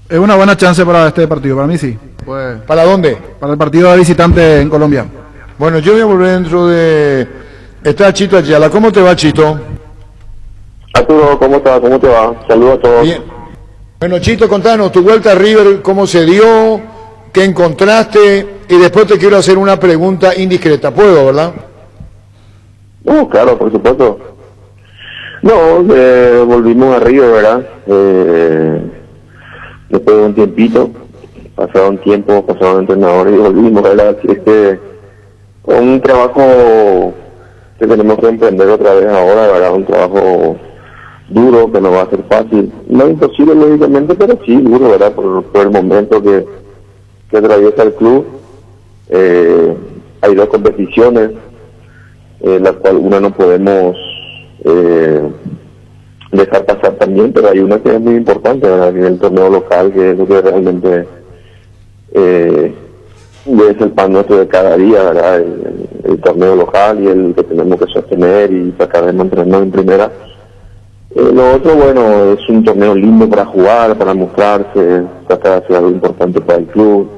Es una buena chance para este partido, para mí sí. Pues, ¿para dónde? Para el partido de visitante en Colombia. Bueno, yo voy a volver dentro de... Está Chito Ayala. ¿Cómo te va, Chito? Arturo, ¿cómo estás? ¿Cómo te va? Saludos a todos. Bien. Bueno, Chito, contanos tu vuelta a River, cómo se dio, qué encontraste, y después te quiero hacer una pregunta indiscreta. ¿Puedo, verdad? No, claro, por supuesto. No, volvimos a River, ¿verdad? Después de un tiempito, pasaron entrenadores y volvimos, ¿verdad? Así es que un trabajo que tenemos que emprender otra vez ahora, ¿verdad? Un trabajo duro, que no va a ser fácil. No imposible, lógicamente, pero sí duro, ¿verdad? Por el momento que atraviesa el club. Hay dos competiciones, las cuales una no podemos dejar pasar también, pero hay una que es muy importante, ¿verdad? Que es el torneo local, que es lo que realmente es el pan nuestro de cada día, ¿verdad? El torneo local y el que tenemos que sostener y tratar de mantenernos en primera. Lo otro, bueno, es un torneo lindo para jugar, para mostrarse, tratar de hacer algo importante para el club,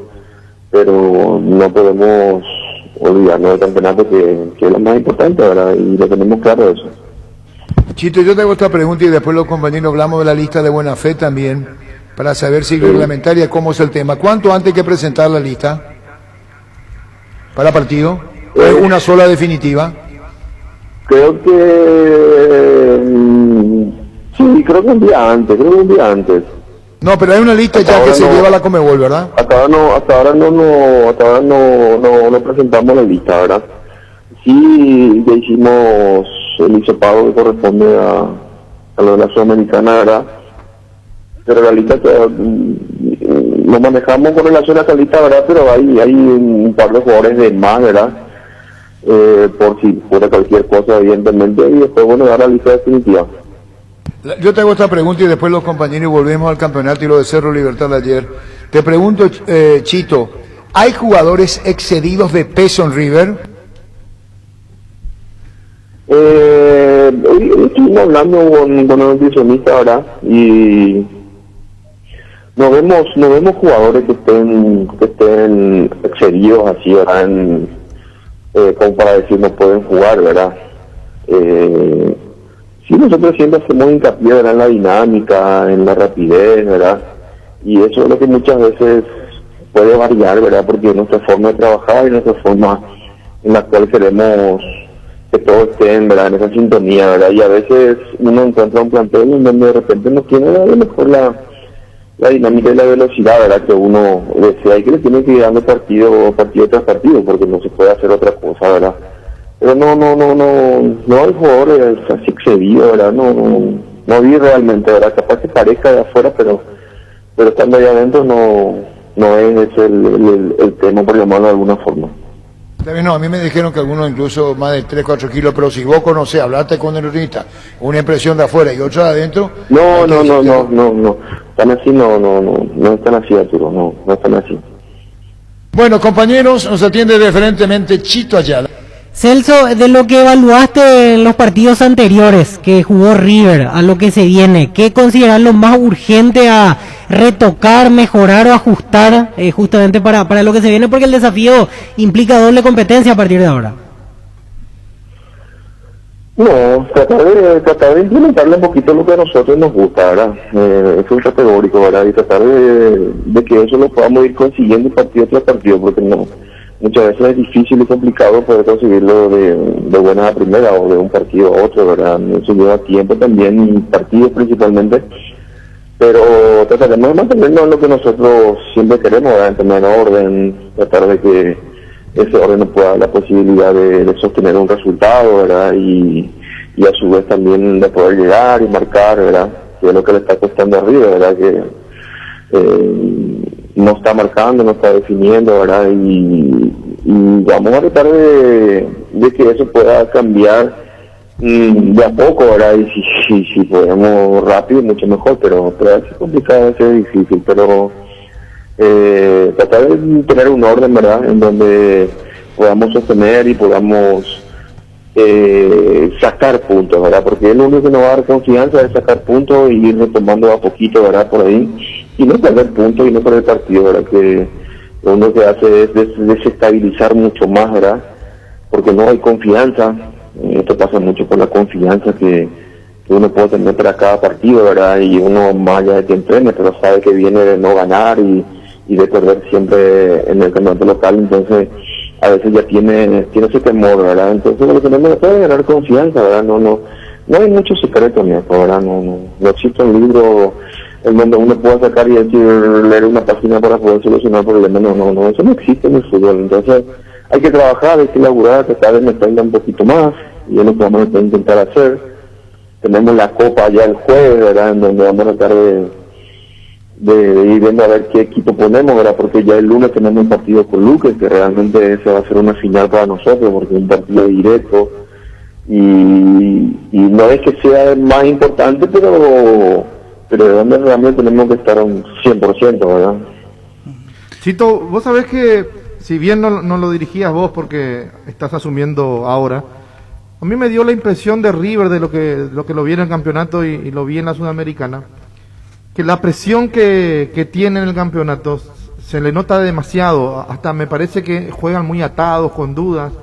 pero no podemos olvidarnos del campeonato que es lo más importante, ¿verdad? Y lo tenemos claro eso. Chito, yo te hago esta pregunta y después los compañeros hablamos de la lista de buena fe también, para saber si reglamentaria cómo es el tema. ¿Cuánto antes hay que presentar la lista para partido? ¿Es una sola definitiva? Creo que sí, creo que un día antes. No, pero hay una lista hasta ya que se lleva la Comebol, ¿verdad? Hasta ahora no presentamos la lista, ¿verdad? Sí, ya hicimos el hisopado que corresponde a lo de la Sudamericana, ¿verdad? Pero la lista lo manejamos con relación a esa lista, ¿verdad? Pero hay un par de jugadores de más, ¿verdad? Por si fuera cualquier cosa, evidentemente, y después, bueno, dar la lista definitiva. Yo te hago esta pregunta y después los compañeros volvemos al campeonato y lo de Cerro Libertad de ayer. Te pregunto, Chito, ¿hay jugadores excedidos de peso en River? Hoy estuvimos hablando con un nutricionista, ¿verdad? Y no vemos jugadores que estén excedidos así, ¿verdad? Como para decir no pueden jugar, ¿verdad? Sí, nosotros siempre hacemos hincapié, ¿verdad?, en la dinámica, en la rapidez, ¿verdad? Y eso es lo que muchas veces puede variar, ¿verdad? Porque nuestra forma de trabajar y nuestra forma en la cual queremos que todos estén, ¿verdad?, en esa sintonía, ¿verdad? Y a veces uno encuentra un plantel en donde de repente no tiene a lo mejor la dinámica y la velocidad, ¿verdad?, que uno desea y que le tiene que ir dando partido tras partido, porque no se puede hacer otra cosa, ¿verdad? Pero no hay jugadores así excedidos, ¿verdad? No vi realmente, ¿verdad? Capaz que parezca de afuera, pero estando ahí adentro no es ese el tema, por llamarlo de alguna forma. También no, a mí me dijeron que algunos incluso más de 3-4 kilos, pero si vos conocés, hablaste con el urbanista, una impresión de afuera y otra de adentro... No, están así, no están así, Arturo, no están así. Bueno, compañeros, nos atiende referentemente Chito Ayala. Celso, de lo que evaluaste en los partidos anteriores que jugó River, a lo que se viene, ¿qué considerás lo más urgente a retocar, mejorar o ajustar justamente para lo que se viene? Porque el desafío implica doble competencia a partir de ahora. No, tratar de implementarle un poquito lo que a nosotros nos gusta, ¿verdad? Es un categórico, ¿verdad? Y tratar de que eso lo podamos ir consiguiendo partido tras partido, porque muchas veces es difícil y complicado poder conseguirlo de buena a primera o de un partido a otro, ¿verdad? Eso lleva tiempo también, partidos principalmente, pero trataremos de mantenernos en lo que nosotros siempre queremos, ¿verdad? Tener orden, tratar de que ese orden nos pueda dar la posibilidad de sostener un resultado, ¿verdad? Y a su vez también de poder llegar y marcar, ¿verdad? Que es lo que le está costando arriba, ¿verdad? Que no está marcando, no está definiendo, ¿verdad? Y vamos a tratar de que eso pueda cambiar de a poco, ¿verdad? Y si podemos rápido, mucho mejor, pero es complicado, es difícil, pero tratar de tener un orden, ¿verdad?, en donde podamos sostener y podamos sacar puntos, ¿verdad? Porque es lo único que nos va a dar confianza, es sacar puntos y ir retomando a poquito, ¿verdad?, por ahí, y no perder puntos y no perder partido, ¿verdad? Que lo único que hace es desestabilizar mucho más, ¿verdad? Porque no hay confianza. Esto pasa mucho por la confianza que uno puede tener para cada partido, ¿verdad? Y uno, más allá de que entrene, pero sabe que viene de no ganar y de perder siempre en el campeonato local, entonces a veces ya tiene ese temor, ¿verdad? Entonces lo que tenemos que hacer es ganar confianza, ¿verdad? No hay mucho secreto en esto, ¿verdad? No existe un libro en donde uno pueda sacar y decir, leer una página para poder solucionar problemas, no, eso no existe en el fútbol. Entonces hay que trabajar, hay que laburar, tratar de meterle un poquito más, y es lo que vamos a intentar hacer. Tenemos la Copa ya el jueves, ¿verdad?, en donde vamos a tratar de ir viendo a ver qué equipo ponemos, ¿verdad?, porque ya el lunes tenemos un partido con Luque, que realmente ese va a ser una final para nosotros, porque es un partido directo, y no es que sea el más importante, pero de donde realmente tenemos que estar un 100%, ¿verdad? Chito, vos sabés que, si bien no lo dirigías vos porque estás asumiendo ahora, a mí me dio la impresión de River, de lo que lo vi en el campeonato y lo vi en la Sudamericana, que la presión que tiene en el campeonato se le nota demasiado, hasta me parece que juegan muy atados, con dudas,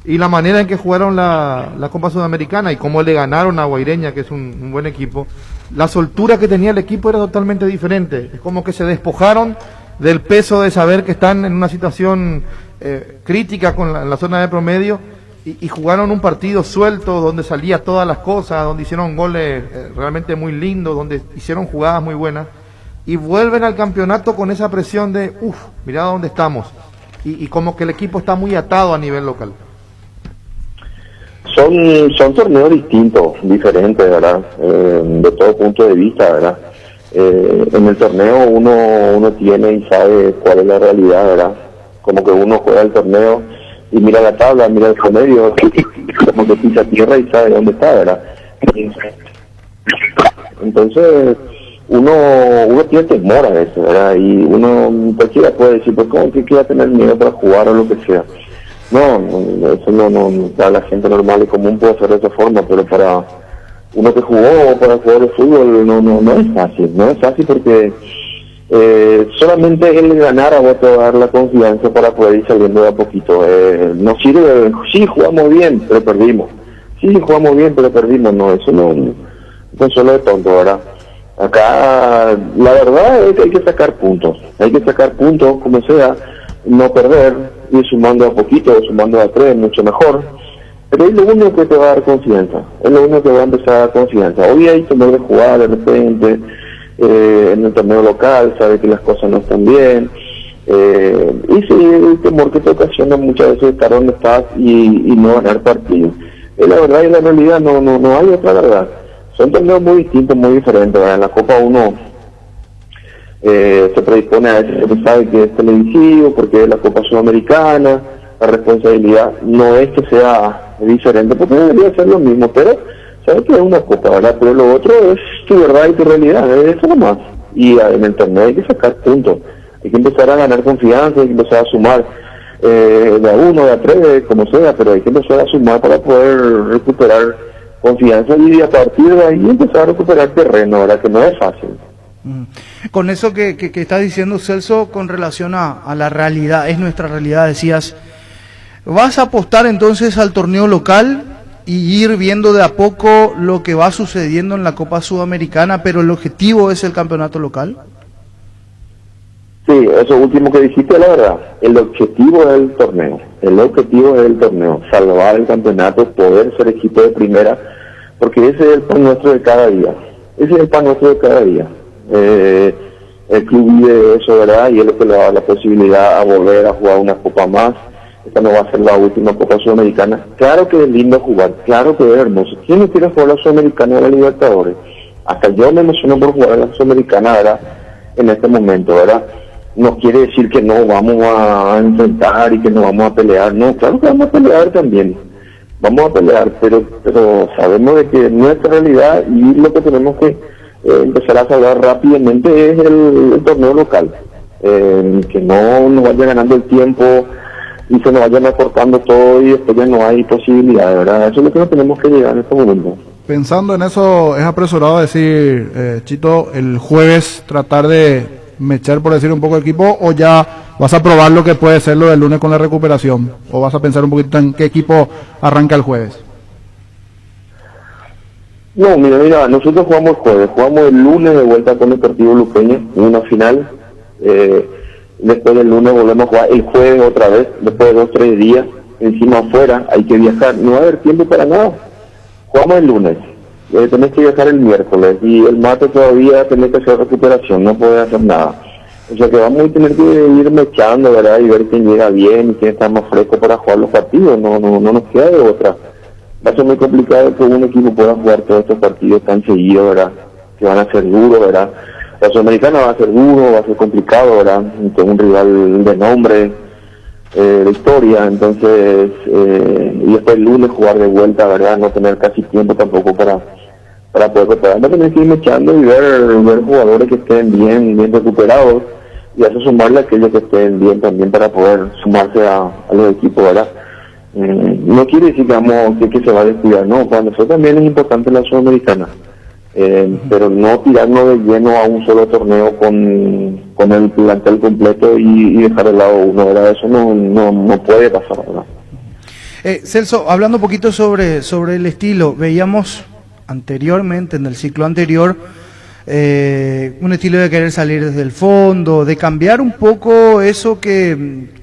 y la manera en que jugaron la Copa Sudamericana y cómo le ganaron a Guaireña, que es un buen equipo, la soltura que tenía el equipo era totalmente diferente. Es como que se despojaron del peso de saber que están en una situación crítica en la zona de promedio y jugaron un partido suelto donde salía todas las cosas, donde hicieron goles realmente muy lindos, donde hicieron jugadas muy buenas, y vuelven al campeonato con esa presión de mirá dónde estamos, y como que el equipo está muy atado a nivel local. Son torneos distintos, diferentes, ¿verdad? De todo punto de vista, ¿verdad? En el torneo uno tiene y sabe cuál es la realidad, ¿verdad? Como que uno juega el torneo y mira la tabla, mira el promedio, como que pisa tierra y sabe dónde está, ¿verdad? Entonces uno tiene temor a eso, ¿verdad? Y cualquiera puede decir, pues ¿cómo que va a tener miedo para jugar o lo que sea? No, eso no, para la gente normal y común puede ser de esa forma, pero para uno que jugó, para jugar el fútbol, no es fácil porque Solamente el ganar a vos te va a dar la confianza para poder ir saliendo de a poquito. No sirve, sí jugamos bien, pero perdimos. Sí jugamos bien, pero perdimos. No, eso no es solo de tonto, ¿verdad? Acá la verdad es que hay que sacar puntos. Hay que sacar puntos como sea, no perder, ir sumando a poquito, sumando a 3, mucho mejor. Pero es lo único que te va a dar confianza. Es lo único que va a empezar a dar confianza. Hoy hay temor de jugar de repente. En el torneo local, sabe que las cosas no están bien, y sí, el temor que te ocasiona muchas veces estar donde estás y no ganar partidos. La verdad y la realidad no hay otra verdad. Son torneos muy distintos, muy diferentes, ¿verdad? En la Copa uno se predispone a eso porque sabe que es televisivo, porque es la Copa Sudamericana, la responsabilidad no es que sea diferente, porque debería ser lo mismo, pero sabes que es una copa, ¿verdad? Pero lo otro es tu verdad y tu realidad, es eso nomás. Y en el torneo hay que sacar puntos, hay que empezar a ganar confianza, hay que empezar a sumar de a 1, de a 3, como sea, pero hay que empezar a sumar para poder recuperar confianza y a partir de ahí empezar a recuperar terreno, ¿verdad? Que no es fácil. Con eso que estás diciendo, Celso, con relación a la realidad, es nuestra realidad, decías, ¿vas a apostar entonces al torneo local y ir viendo de a poco lo que va sucediendo en la Copa Sudamericana, pero el objetivo es el campeonato local? Sí, eso último que dijiste, la verdad. El objetivo es el torneo. El objetivo es el torneo. Salvar el campeonato, poder ser equipo de primera, porque ese es el pan nuestro de cada día. Ese es el pan nuestro de cada día. El club vive eso, ¿verdad? Y es lo que le da la posibilidad a volver a jugar una copa más. Esta no va a ser la última Copa Sudamericana. Claro que es lindo jugar, claro que es hermoso. ¿Quién no quiere jugar la Sudamericana o la Libertadores? Hasta yo me emociono por jugar la Sudamericana, ¿verdad? En este momento, ¿verdad? No quiere decir que no vamos a enfrentar y que no vamos a pelear. No, claro que vamos a pelear también. Vamos a pelear, pero sabemos de que nuestra realidad y lo que tenemos que empezar a salvar rápidamente es el torneo local. Que no nos vaya ganando el tiempo y se nos vayan acortando todo y después ya no hay posibilidad, ¿verdad? Eso es lo que nos tenemos que llegar en este momento. Pensando en eso, ¿es apresurado decir, Chito, el jueves tratar de mechar, por decir un poco, el equipo, o ya vas a probar lo que puede ser lo del lunes con la recuperación? ¿O vas a pensar un poquito en qué equipo arranca el jueves? No, mira, nosotros jugamos el jueves, jugamos el lunes de vuelta con el Deportivo Luqueño, en una final. Después del lunes volvemos a jugar el jueves otra vez, después de 2 o 3 días, encima afuera, hay que viajar, no va a haber tiempo para nada. Jugamos el lunes, tenés que viajar el miércoles, y el martes todavía tenés que hacer recuperación, no podés hacer nada. O sea que vamos a tener que ir mechando, ¿verdad? Y ver quién llega bien y quién está más fresco para jugar los partidos, no nos queda de otra. Va a ser muy complicado que un equipo pueda jugar todos estos partidos tan seguidos, ¿verdad? Que van a ser duros, ¿verdad? La Sudamericana va a ser duro, va a ser complicado, ¿verdad? Con un rival de nombre, de historia, entonces, y después el lunes jugar de vuelta, ¿verdad? No tener casi tiempo tampoco para poder preparar. Va a tener que ir echando y ver jugadores que estén bien recuperados, y hacer sumarle a aquellos que estén bien también para poder sumarse a los equipos, ¿verdad? No quiere decir que se va a descuidar, no, para nosotros también es importante la Sudamericana. Pero no tirarnos de lleno a un solo torneo con el plantel completo y dejar de lado uno, ¿verdad? Eso no puede pasar, ¿verdad? Celso, hablando un poquito sobre el estilo, veíamos anteriormente, en el ciclo anterior, un estilo de querer salir desde el fondo, de cambiar un poco eso que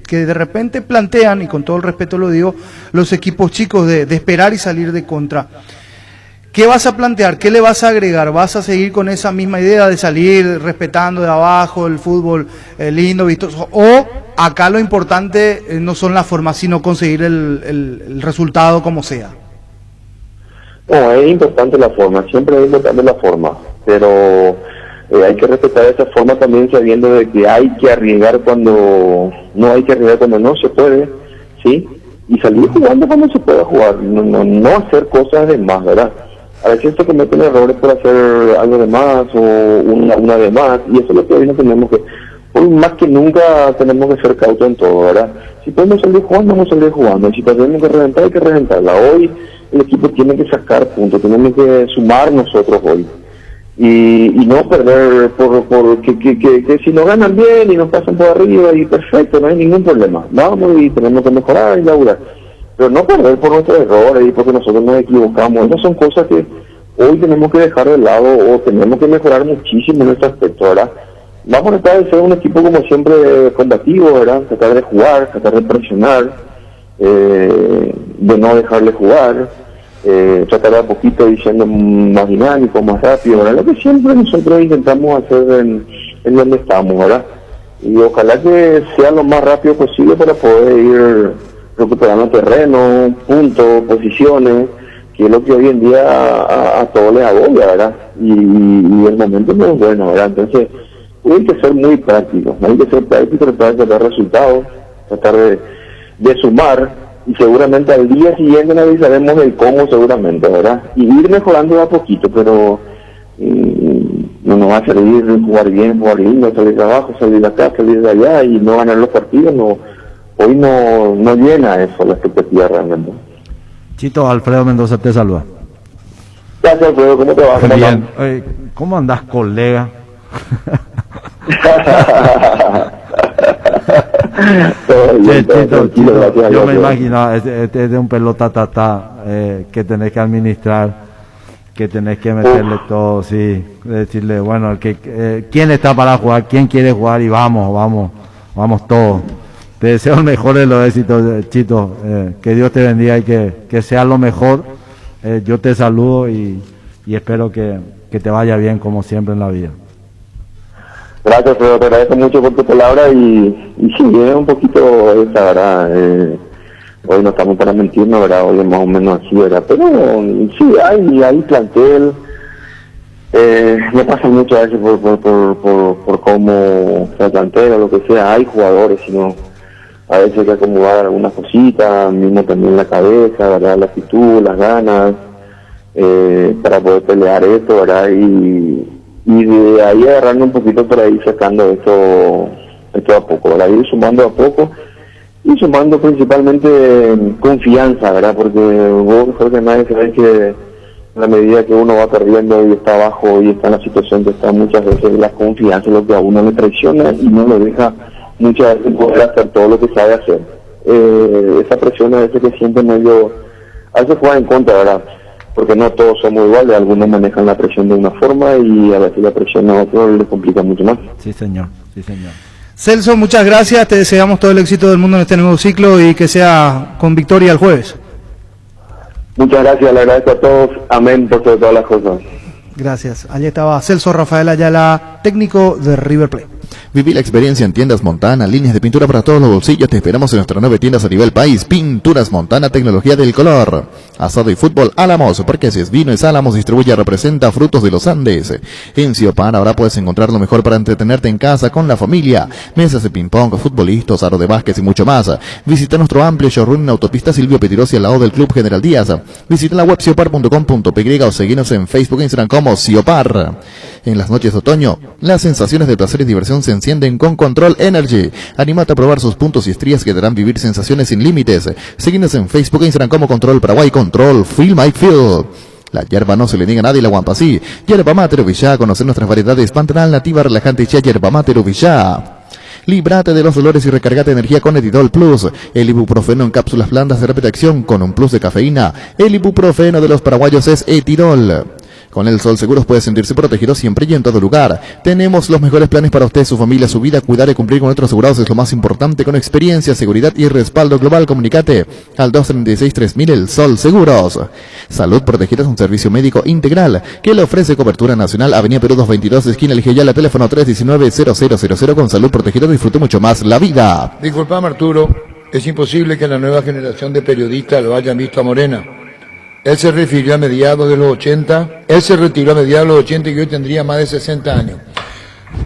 de repente plantean, y con todo el respeto lo digo, los equipos chicos, de esperar y salir de contra. ¿Qué vas a plantear? ¿Qué le vas a agregar? ¿Vas a seguir con esa misma idea de salir respetando de abajo el fútbol lindo, vistoso? ¿O acá lo importante no son las formas, sino conseguir el resultado como sea? No, es importante la forma, siempre es importante la forma, pero hay que respetar esa forma también sabiendo de que hay que arriesgar cuando no hay que arriesgar cuando no se puede, ¿sí? Y salir jugando cuando se pueda jugar, no hacer cosas de más, ¿verdad? A veces se cometen errores por hacer algo de más o una de más, y eso es lo que hoy no tenemos que, hoy más que nunca tenemos que ser cautos en todo, ¿verdad? Si podemos salir jugando, vamos a salir jugando, y si tenemos que reventar, hay que reventarla. Hoy el equipo tiene que sacar puntos, tenemos que sumar nosotros hoy. y no perder por que si nos ganan bien y nos pasan por arriba y perfecto, no hay ningún problema, vamos y tenemos que mejorar y laburar, pero no perder por nuestros errores y porque nosotros nos equivocamos. Esas son cosas que hoy tenemos que dejar de lado o tenemos que mejorar muchísimo en este aspecto, ¿verdad? Vamos a tratar de ser un equipo como siempre combativo, ¿verdad? Tratar de jugar, tratar de presionar, de no dejarle jugar, tratar de a poquito ir siendo más dinámico, más rápido, ¿verdad? Lo que siempre nosotros intentamos hacer en donde estamos, ¿verdad? Y ojalá que sea lo más rápido posible para poder ir recuperando terreno, puntos, posiciones, que es lo que hoy en día a todos les agobia, ¿verdad? Y el momento no es bueno, ¿verdad? Entonces, hay que ser muy práctico, tratar de dar resultados, tratar de sumar, y seguramente al día siguiente analizaremos el cómo seguramente, ¿verdad? Y ir mejorando de a poquito, pero no nos va a servir jugar bien, jugar lindo, salir de abajo, salir de acá, salir de allá y no ganar los partidos. Hoy no llena eso la expectativa realmente. Chito, Alfredo Mendoza te saluda. Gracias, Alfredo, ¿cómo te va? Bien. Oye, ¿cómo andás, colega? Chito, yo me imagino, es de un pelota que tenés que administrar, que tenés que meterle todo, sí, decirle, bueno, quién está para jugar, quién quiere jugar y vamos todos. Te deseo el mejor de los éxitos, Chito, que Dios te bendiga y que sea lo mejor. Yo te saludo y espero que te vaya bien como siempre en la vida. Gracias, Pedro, te agradezco mucho por tu palabra y sí, es un poquito esa, ¿verdad? Hoy no estamos para mentirnos, ¿verdad? Hoy es más o menos así, ¿verdad? Pero sí, hay plantel. Me pasa mucho a veces por cómo se plantea, lo que sea, hay jugadores, sino a veces hay que acomodar algunas cositas, mismo también la cabeza, ¿verdad? La actitud, las ganas, para poder pelear esto, ¿verdad? Y de ahí agarrando un poquito por ahí, sacando esto a poco, ¿verdad? Ir sumando a poco y sumando principalmente confianza, ¿verdad? Porque vos mejor que nadie sabés que en la medida que uno va perdiendo y está abajo y está en la situación que está, muchas veces la confianza es lo que a uno le traiciona y no lo deja muchas veces poder hacer todo lo que sabe hacer. Esa presión a veces que sienten ellos, a veces juega en contra, ¿verdad? Porque no todos somos iguales, algunos manejan la presión de una forma y a veces la presión a otros le complica mucho más. Sí, señor, sí, señor. Celso, muchas gracias, te deseamos todo el éxito del mundo en este nuevo ciclo y que sea con victoria el jueves. Muchas gracias, le agradezco a todos, amén por sobre todas las cosas. Gracias, allí estaba Celso Rafael Ayala, técnico de River Plate. Viví la experiencia en Tiendas Montana, líneas de pintura para todos los bolsillos. Te esperamos en nuestras 9 tiendas a nivel país. Pinturas Montana, tecnología del color. Asado y fútbol Álamos, porque si es vino es Álamos, distribuye, representa Frutos de los Andes. En Siopar ahora puedes encontrar lo mejor para entretenerte en casa con la familia. Mesas de ping-pong, futbolistas, aro de básquet y mucho más. Visita nuestro amplio showroom en Autopista Silvio Petirosi al lado del Club General Díaz. Visita la web siopar.com.py o seguinos en Facebook e Instagram como Siopar. En las noches de otoño, las sensaciones de placer y diversión se encienden con Control Energy. Anímate a probar sus puntos y estrías que te harán vivir sensaciones sin límites. Síguenos en Facebook e Instagram como Control Paraguay, Control Feel My Feel. La hierba no se le niega a nadie, la guampa sí. Yerba Mate Uvillá, conocer nuestras variedades Pantanal, nativa, relajante y chá. Yerba Mate Uvillá. Líbrate de los dolores y recargate energía con Etidol Plus. El ibuprofeno en cápsulas blandas de rápida acción con un plus de cafeína. El ibuprofeno de los paraguayos es Etidol. Con el Sol Seguros puede sentirse protegido siempre y en todo lugar. Tenemos los mejores planes para usted, su familia, su vida. Cuidar y cumplir con nuestros asegurados es lo más importante. Con experiencia, seguridad y respaldo global, comunicate al 236-3000 El Sol Seguros. Salud Protegida es un servicio médico integral que le ofrece cobertura nacional. Avenida Perú 222, esquina Ligeyala, teléfono 319-0000. Con Salud Protegida disfrute mucho más la vida. Disculpame, Arturo, es imposible que la nueva generación de periodistas lo hayan visto a Morena. Él se refirió a mediados de los 80, él se retiró a mediados de los 80 y hoy tendría más de 60 años.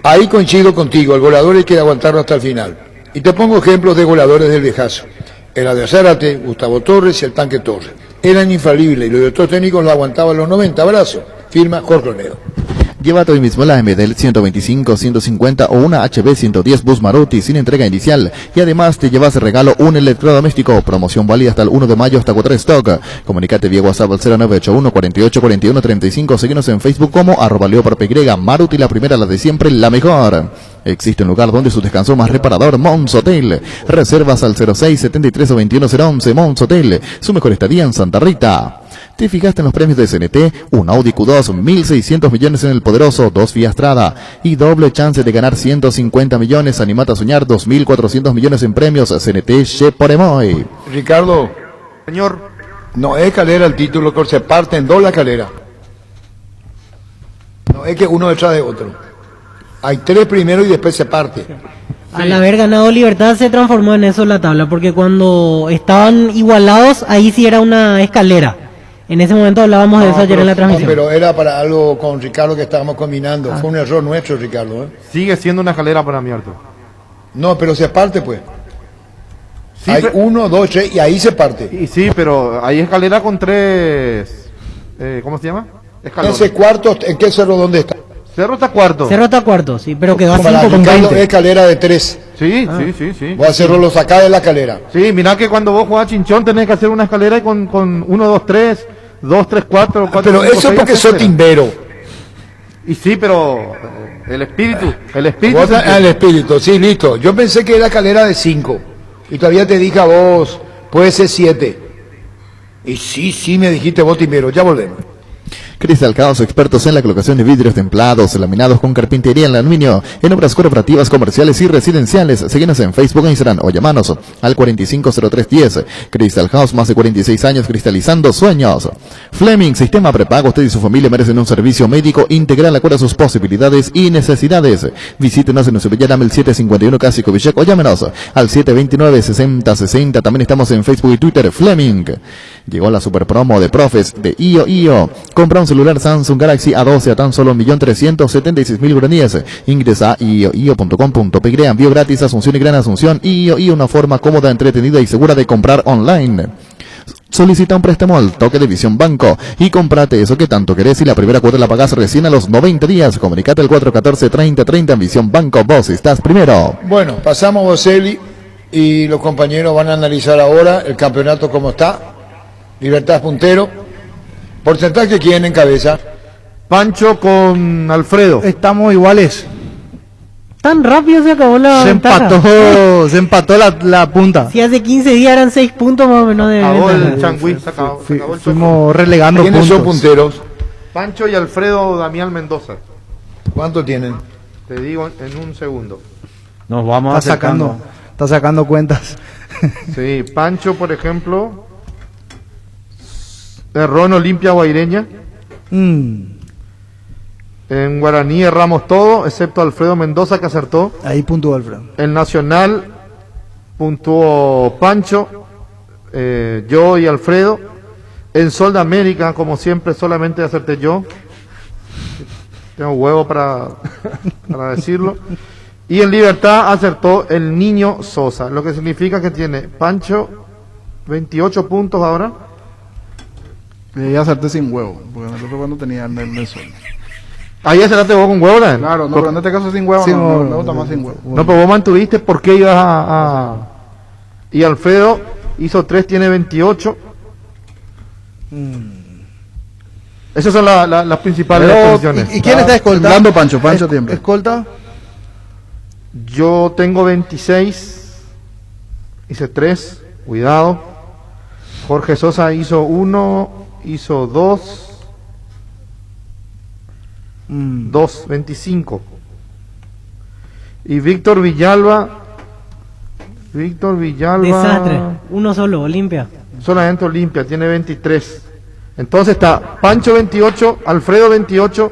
Ahí coincido contigo, el goleador hay que aguantarlo hasta el final. Y te pongo ejemplos de goleadores del viejazo. El de Zárate, Gustavo Torres y el Tanque Torres. Eran infalibles y los directores técnicos lo aguantaban los 90 brazos. Firma Jorge Olmedo. Llévate hoy mismo la MD 125, 150 o una HB 110 Bus Maruti sin entrega inicial y además te llevas de regalo un electrodoméstico. Promoción válida hasta el 1 de mayo hasta agotar stock. Comunícate vía WhatsApp al 0981 48 41 35. Síguenos en Facebook como @leoparpy. Maruti, la primera, la de siempre, la mejor. Existe un lugar donde su descanso más reparador, Mons Hotel. Reservas al 06 73 o 21 011. Mons Hotel, su mejor estadía en Santa Rita. ¿Te fijaste en los premios de CNT? Un Audi Q2, 1.600 millones en el poderoso, 2 Fiat Strada y doble chance de ganar 150 millones. Animate a soñar, 2.400 millones en premios. CNT Cheporemoy. Ricardo. Señor. No es escalera el título, que se parte en dos la escalera. No es que uno detrás de otro. Hay 3 primero y después se parte. Al haber ganado Libertad se transformó en eso la tabla, porque cuando estaban igualados, ahí sí era una escalera. En ese momento hablábamos de eso ayer en la transmisión. No, pero era para algo con Ricardo que estábamos combinando. Fue un error nuestro, Ricardo. Sigue siendo una escalera para mí, Arturo. No, pero se parte, pues. Sí, hay 1, 2, 3 y ahí se parte. Y sí, pero hay escalera con 3... ¿cómo se llama? Escalones. Ese cuarto, ¿en qué cerro dónde está? Cerro está cuarto. Cerro está cuarto, sí, pero quedó a 5 con Ricardo, 20. escalera de 3. Sí, sí. Vos a Cerro lo sacás de la escalera. Sí, mirá que cuando vos jugás chinchón tenés que hacer una escalera y con 1, 2, 3, 2, 3, 4, 4, pero 5, eso 6, porque sos timbero. Y sí, pero el espíritu. Vos, el espíritu, sí, listo. Yo pensé que era escalera de 5. Y todavía te dije a vos, puede ser 7. Y sí, me dijiste vos timbero. Ya volvemos. Cristal Caos, expertos en la colocación de vidrios templados, laminados con carpintería en aluminio, en obras corporativas, comerciales y residenciales. Síguenos en Facebook e Instagram o llamanos al 450310. Cristal House, más de 46 años cristalizando sueños. Fleming, sistema prepago. Usted y su familia merecen un servicio médico integral acorde a sus posibilidades y necesidades. Visítenos en nuestro Villarame el 751 Cásico Villac o llámenos al 729-6060. También estamos en Facebook y Twitter. Fleming. Llegó la super promo de Profes de IO. Compra un celular Samsung Galaxy A12 a tan solo 1.376.000 guaraníes. Ingresa a io.com.py. Envío gratis a Asunción y Gran Asunción. IO, una forma cómoda, entretenida y segura de comprar online. Solicita un préstamo al toque de Visión Banco y cómprate eso que tanto querés y la primera cuota la pagás recién a los 90 días. Comunicate al 414-3030 en Visión Banco. Vos estás primero. Bueno, pasamos a Boselli y los compañeros van a analizar ahora el campeonato como está. Libertad puntero. ¿Porcentaje quién encabeza? Pancho con Alfredo. Estamos iguales. Tan rápido se acabó la ventaja. Se empató la punta. Si hace 15 días eran 6 puntos más o menos de acabó ventaja. el changüí, se acabó el Fuimos relegando ¿Quiénes puntos. son punteros? Pancho y Alfredo Damián Mendoza. ¿Cuánto tienen? Te digo en un segundo. Nos vamos Está sacando cuentas. Sí, Pancho, por ejemplo, erró en Olimpia Guaireña. En Guaraní erramos todo, excepto Alfredo Mendoza, que acertó. Ahí puntuó Alfredo. En Nacional puntuó Pancho, yo y Alfredo. En Sol de América, como siempre, solamente acerté yo. Tengo huevo para decirlo. Y en Libertad acertó el Niño Sosa, lo que significa que tiene Pancho 28 puntos ahora. Ya acerté sin huevo, porque nosotros cuando tenía el sol. Ahí acertaste vos con huevo, ¿no? Claro, no, pero en este caso sin huevo, Sin no, huevo, me gusta más sin huevo. No, pero vos mantuviste porque ibas a... Y Alfredo hizo 3, tiene 28. Esas son las principales posiciones. ¿Y quién está escolta? Temblando Pancho tiembla. ¿Escolta? Yo tengo 26, hice 3, cuidado. Jorge Sosa hizo 1, hizo 2, 25. Y Víctor Villalba. Desastre, uno solo, Olimpia. Solamente Olimpia, tiene 23. Entonces está Pancho 28, Alfredo 28,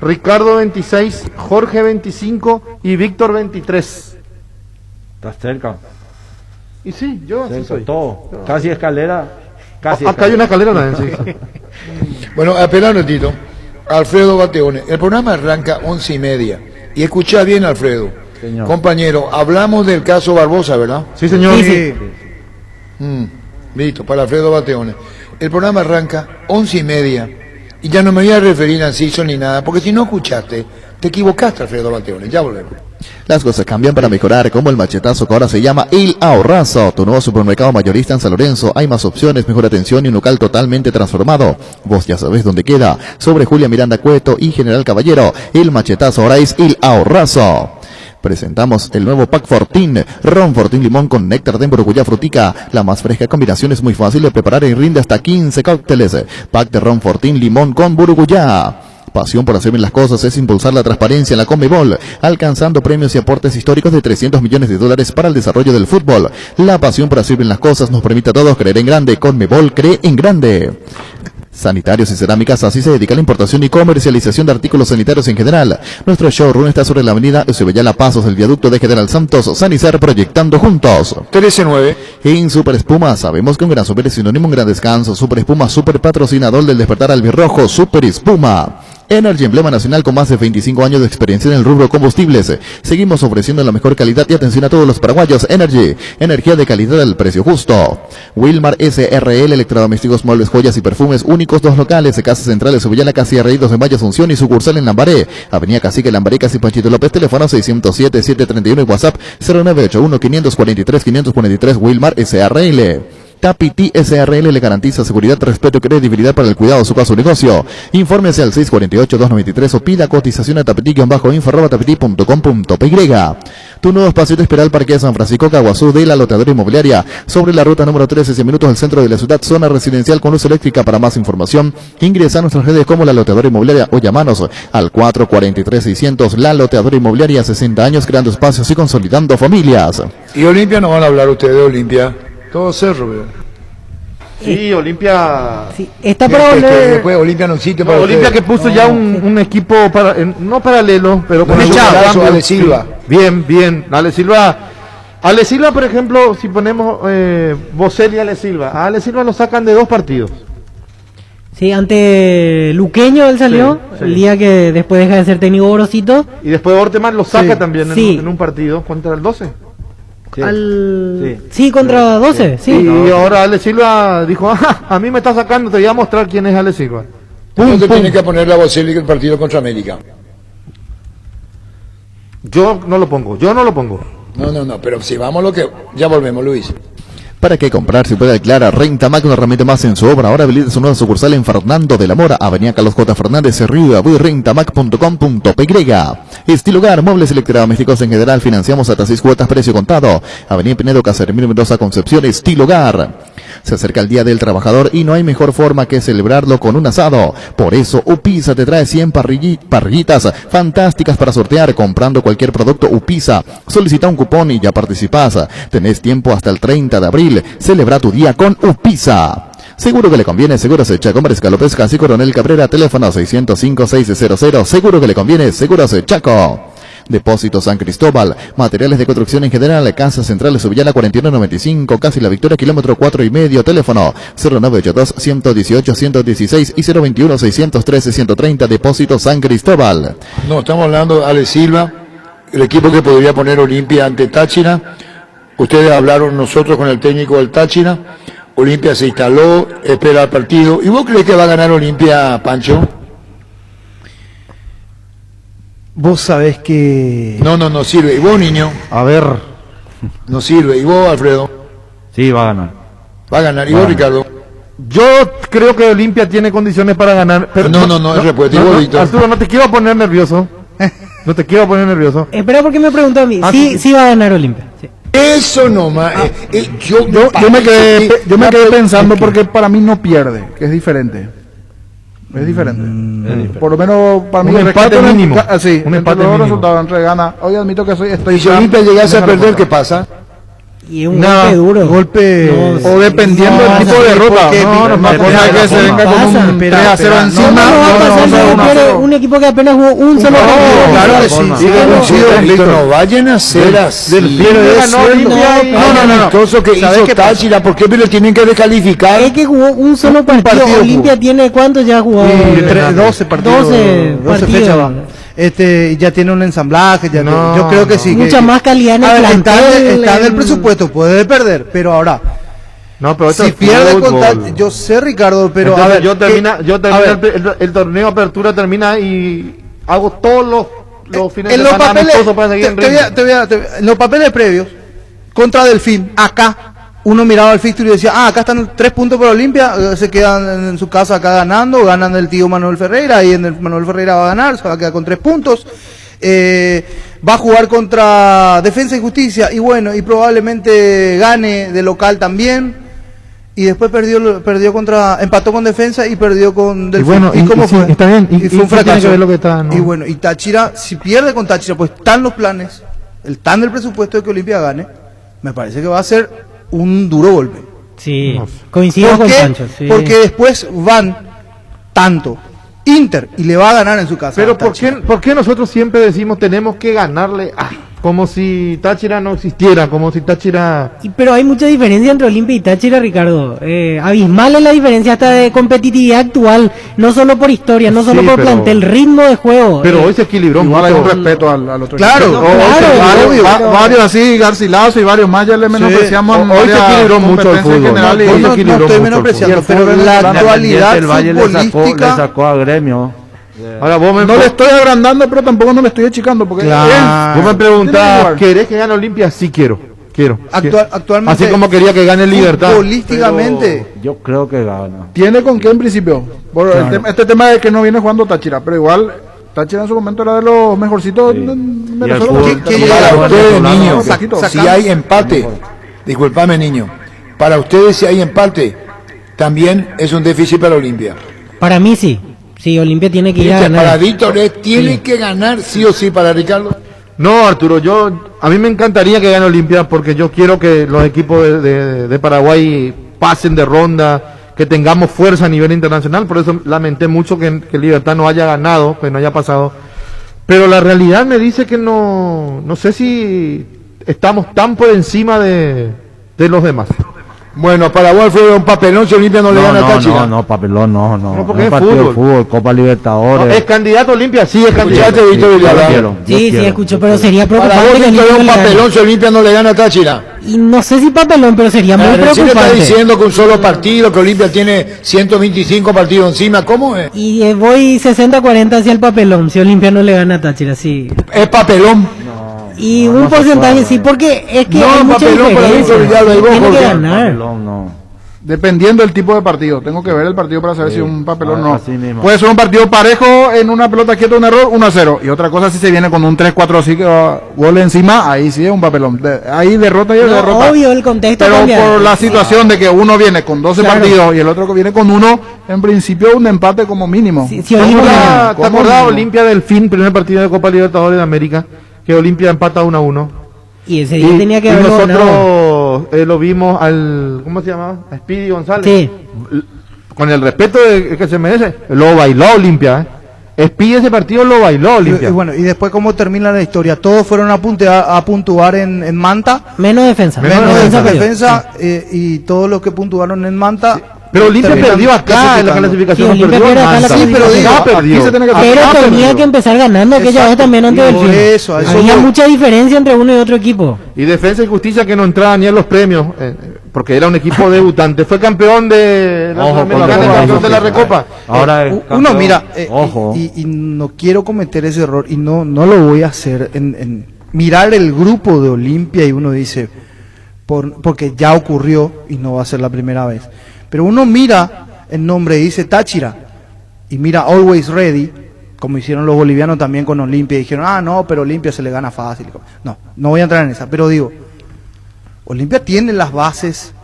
Ricardo 26, Jorge 25 y Víctor 23. Estás cerca. Y sí, yo así soy. Todo. Casi escalera. Casi Acá hay una escalera también, sí. Bueno, espera un ratito. Alfredo Bateone. El programa arranca 11:30. Y escucha bien, Alfredo. Señor. Compañero, hablamos del caso Barbosa, ¿verdad? Sí, señor. Sí. Listo, para Alfredo Bateone. El programa arranca 11:30 Y ya no me voy a referir a Enciso ni nada, porque si no escuchaste, te equivocaste, Alfredo Bateones. Ya volvemos. Las cosas cambian para mejorar, como el machetazo que ahora se llama El Ahorrazo, tu nuevo supermercado mayorista en San Lorenzo. Hay más opciones, mejor atención y un local totalmente transformado. Vos ya sabés dónde queda. Sobre Julia Miranda Cueto y General Caballero. El machetazo ahora es El Ahorrazo. Presentamos el nuevo Pack Fortín, ron Fortín limón con néctar de maracuyá frutica. La más fresca combinación es muy fácil de preparar y rinde hasta 15 cócteles. Pack de ron Fortín limón con maracuyá. Pasión por hacer bien las cosas es impulsar la transparencia en la Conmebol, alcanzando premios y aportes históricos de $300 millones para el desarrollo del fútbol. La pasión por hacer bien las cosas nos permite a todos creer en grande. Conmebol cree en grande. Sanitarios y Cerámicas, así se dedica a la importación y comercialización de artículos sanitarios en general. Nuestro showroom está sobre la avenida Eusebio Pasos del viaducto de General Santos. Sanicer, proyectando juntos. 13-9. En Super Espuma sabemos que un gran super es sinónimo un gran descanso. Super Espuma, super patrocinador del despertar albirrojo. Super Espuma. Energy, emblema nacional con más de 25 años de experiencia en el rubro combustibles. Seguimos ofreciendo la mejor calidad y atención a todos los paraguayos. Energy, energía de calidad al precio justo. Wilmar SRL, electrodomésticos, muebles, joyas y perfumes únicos, 2 locales, Casa Central de Subillana, Casi Reídos de Valle Asunción y sucursal en Lambaré. Avenida Cacique Lambaré, Casi Panchito López, teléfono 607-731 y WhatsApp 0981-543-543. Wilmar SRL. Tapiti SRL le garantiza seguridad, respeto y credibilidad para el cuidado de su caso o negocio. Infórmese al 648-293 o pida cotización a tapiti-info@tapiti.com.py. Tu nuevo espacio te espera al Parque de San Francisco Caguazú de la Loteadora Inmobiliaria, sobre la ruta número 13, 100 minutos del centro de la ciudad, zona residencial con luz eléctrica. Para más información, ingresa a nuestras redes como La Loteadora Inmobiliaria o llamanos al 443-600. La Loteadora Inmobiliaria, 60 años creando espacios y consolidando familias. Y Olimpia, no van a hablar ustedes de Olimpia. Todo cerro, ¿verdad? Sí, Olimpia. Sí, está para Que volver. después Olimpia no existe para Olimpia ustedes. que puso ya un equipo no paralelo, pero con Un algún echazo, cambio. Ale Silva. Sí, bien. Ale Silva, por ejemplo, si ponemos Boselli y Ale Silva, a Ale Silva lo sacan de 2 partidos. Sí, ante Luqueño él salió, Sí. el día que después deja de ser técnico Gorosito. Y después Orteman lo saca también Sí. en un partido contra el 12. Sí, contra 12, sí. Y ahora Ale Silva dijo, a mí me está sacando, te voy a mostrar quién es Ale Silva. ¿Dónde tiene que poner la Boselli el partido contra América? Yo no lo pongo. No, pero si vamos lo que... Ya volvemos, Luis. ¿Para qué comprar si puede declarar? Rentamac, una herramienta más en su obra. Ahora habilita su nueva sucursal en Fernando de la Mora, Avenida Carlos J. Fernández, Río, rentamac.com.py. Estilo Hogar, muebles electrodomésticos en general, financiamos hasta 6 cuotas, precio contado. Avenida Pinedo, Caserimiro, Mendoza, Concepción, Estilo Hogar. Se acerca el Día del Trabajador y no hay mejor forma que celebrarlo con un asado. Por eso, Upisa te trae 100 parrillitas fantásticas para sortear comprando cualquier producto Upisa. Solicita un cupón y ya participás. Tenés tiempo hasta el 30 de abril. Celebra tu día con Upisa. Seguro que le conviene, Seguros Chaco, Mariscal López, Casi Coronel Cabrera, teléfono 605-600. Seguro que le conviene, Seguros Chaco. Depósito San Cristóbal, materiales de construcción en general, Casa Central de Subillana 4195, Casi La Victoria, kilómetro 4,5, teléfono 0982-118-116 y 021-613-130, Depósito San Cristóbal. No, estamos hablando de Ale Silva, el equipo que podría poner Olimpia ante Táchira. Ustedes hablaron nosotros con el técnico del Táchira. Olimpia se instaló, espera el partido. ¿Y vos crees que va a ganar Olimpia, Pancho? Vos sabés que... No sirve. ¿Y vos, niño? A ver. No sirve. ¿Y vos, Alfredo? Sí, va a ganar. Va a ganar. ¿Y vos, Ricardo? Yo creo que Olimpia tiene condiciones para ganar. Pero No, es repetitivo, Víctor. Arturo, no te quiero poner nervioso. Espera, porque me preguntó a mí. Sí va a ganar Olimpia. Sí. Eso nomás. Yo me quedé pensando porque para mí no pierde, que es diferente. Es diferente. Por lo menos para mí un empate mínimo. Sí, Un empate los mínimo. resultados entre gana. Hoy admito que estoy. Y si Olimpia llegase a perder, ¿qué pasa? Y un golpe duro. O dependiendo del tipo de derrota. Una cosa es que se venga con un 3-0 encima. Un equipo que apenas jugó un solo partido. Claro que sí. No vayan a ser así. Amistoso que hizo Táchira, ¿por qué me lo tienen que descalificar? Es que jugó un solo partido. Olimpia tiene ¿cuántos ya jugó? 12 partidos. 12 fechas va. Ya tiene un ensamblaje, yo creo que sí. Mucha más calidad en el plantel. Está en el presupuesto, puede perder, pero ahora No, pero esto Si es pierde fútbol. con Táchira, yo sé, Ricardo, pero Entonces, a ver, yo termina a ver, el torneo de apertura termina y hago todos los fines en de los semana papeles, amistosos para seguir en ritmo. en los papeles previos contra Delfín, acá uno miraba el fixture y decía, acá están 3 puntos para Olimpia, se quedan en su casa acá ganando, ganan el tío Manuel Ferreira, y en el Manuel Ferreira va a ganar, se va a quedar con 3 puntos, va a jugar contra Defensa y Justicia, y bueno, y probablemente gane de local también, y después empató con Defensa y perdió con Delfín. Y bueno, ¿cómo sí, fue? está bien, y fue un tiene fracaso. que ver lo que está, ¿no? Y bueno, y Táchira, si pierde con Táchira, pues están los planes, están del presupuesto de que Olimpia gane, me parece que va a ser un duro golpe. Sí, coincido con Pancho. Sí. Porque después van tanto Inter y le va a ganar en su casa. Pero ¿por qué nosotros siempre decimos tenemos que ganarle como si Táchira no existiera, como si Táchira... Pero hay mucha diferencia entre Olimpia y Táchira, Ricardo. Abismal es la diferencia hasta de competitividad actual, no solo por historia, no solo Sí, por pero- plantel, ritmo de juego. Pero hoy se equilibró Igual hay mucho. un respeto al otro Claro, equipo. claro, obvio. Varios así, Garcilaso y varios más ya le menospreciamos. en Hoy se varias equilibró mucho el competencias en fútbol. general y- Yo Hoy se no equilibró estoy mucho el menospreciando, fútbol. pero la actualidad el Valle le futbolística... sacó a Gremio. Ahora vos me, No le estoy agrandando, pero tampoco no le estoy achicando. Porque Claro. vos me Tiene que preguntás, jugar. ¿querés que gane Olimpia? Sí quiero. Actualmente, Así como quería que gane el Libertad. futbolísticamente, Yo creo que gana. ¿Tiene con qué en principio? Por el Claro. este tema de que no viene jugando Táchira, pero igual Táchira en su momento era de los mejorcitos. Sí. en Y Venezuela. el fútbol- ¿Qué Para llega? ustedes, Bueno, niños, poquito. si hay empate, disculpame, niño, para ustedes si hay empate, también es un déficit para Olimpia. Para mí sí. Sí, Olimpia tiene que ir a Para ganar. Víctor tiene Sí. que ganar sí o sí para Ricardo. No, Arturo, a mí me encantaría que gane Olimpia porque yo quiero que los equipos de Paraguay pasen de ronda, que tengamos fuerza a nivel internacional. Por eso lamenté mucho que Libertad no haya ganado, que no haya pasado. Pero la realidad me dice que no sé si estamos tan por encima de los demás. Bueno, Paraguay fue un papelón si Olimpia no le gana a Táchira. No, papelón, no. No, porque Un es partido de fútbol. fútbol, Copa Libertadores. ¿Es candidato a Olimpia? Sí, es candidato. Escuchaste, Víctor Villarreal. Sí, escucho, pero sería Para preocupante vos que Víctor, Olimpia es un no le gane. papelón si Olimpia no le gana a Táchira. Y no sé si papelón, pero sería muy Recién está preocupante. diciendo que un solo partido, que Olimpia tiene 125 partidos encima. ¿Cómo es? Y voy 60-40 hacia el papelón, si Olimpia no le gana a Táchira, sí. Es papelón. Y un porcentaje sí, porque es que No, hay mucha papelón para diferencia. Víctor Villalba y vos, Tiene que Jorge. ganar. Papelón, no. Dependiendo del tipo de partido. Tengo que ver el partido para saber si es un papelón o no. así mismo. Puede ser un partido parejo en una pelota quieta, un error, 1-0. Y otra cosa si se viene con un 3-4 así gol encima, ahí sí es un papelón. Ahí derrota y No, derrota. obvio, el contexto Pero cambia. por la situación de que uno viene con 12 Claro. partidos y el otro que viene con uno, en principio un empate como mínimo. Si ¿Te Olimpia gana. acordás, Olimpia del fin, primer partido de Copa Libertadores de América? Que Olimpia empata 1-1. Y ese día tenía que haberlo ganado. nosotros lo vimos ¿cómo se llamaba? A Speedy González. Sí. Con el respeto que se merece, lo bailó Olimpia. Speedy ese partido lo bailó y Olimpia. bueno, y después cómo termina la historia, todos fueron a puntuar en Manta, Menos defensa. menos defensa defensa, y todos los que puntuaron en Manta. Pero Olimpia terminan perdió acá en la clasificando. clasificación. Sí, no Olimpia perdió pierde en acá en la Manta. Sí, pero digo, Acá aquí perdió. se tiene que Pero acá tenía perdió. que empezar ganando aquella Exacto. vez también ante Por Delfín. eso, a eso Había voy. mucha diferencia entre uno y otro equipo. Y Defensa y Justicia que no entraba ni en los premios, porque era un equipo debutante. Fue campeón de la Ojo con Sudamericana y lo que campeón de la dice. Recopa. Ahora es Uno campeón. mira, Ojo. y no quiero cometer ese error, y no lo voy a hacer, en mirar el grupo de Olimpia y uno dice, porque ya ocurrió y no va a ser la primera vez, pero uno mira el nombre y dice Táchira, y mira Always Ready, como hicieron los bolivianos también con Olimpia, y dijeron, no, pero Olimpia se le gana fácil. No voy a entrar en esa, pero digo, Olimpia tiene las bases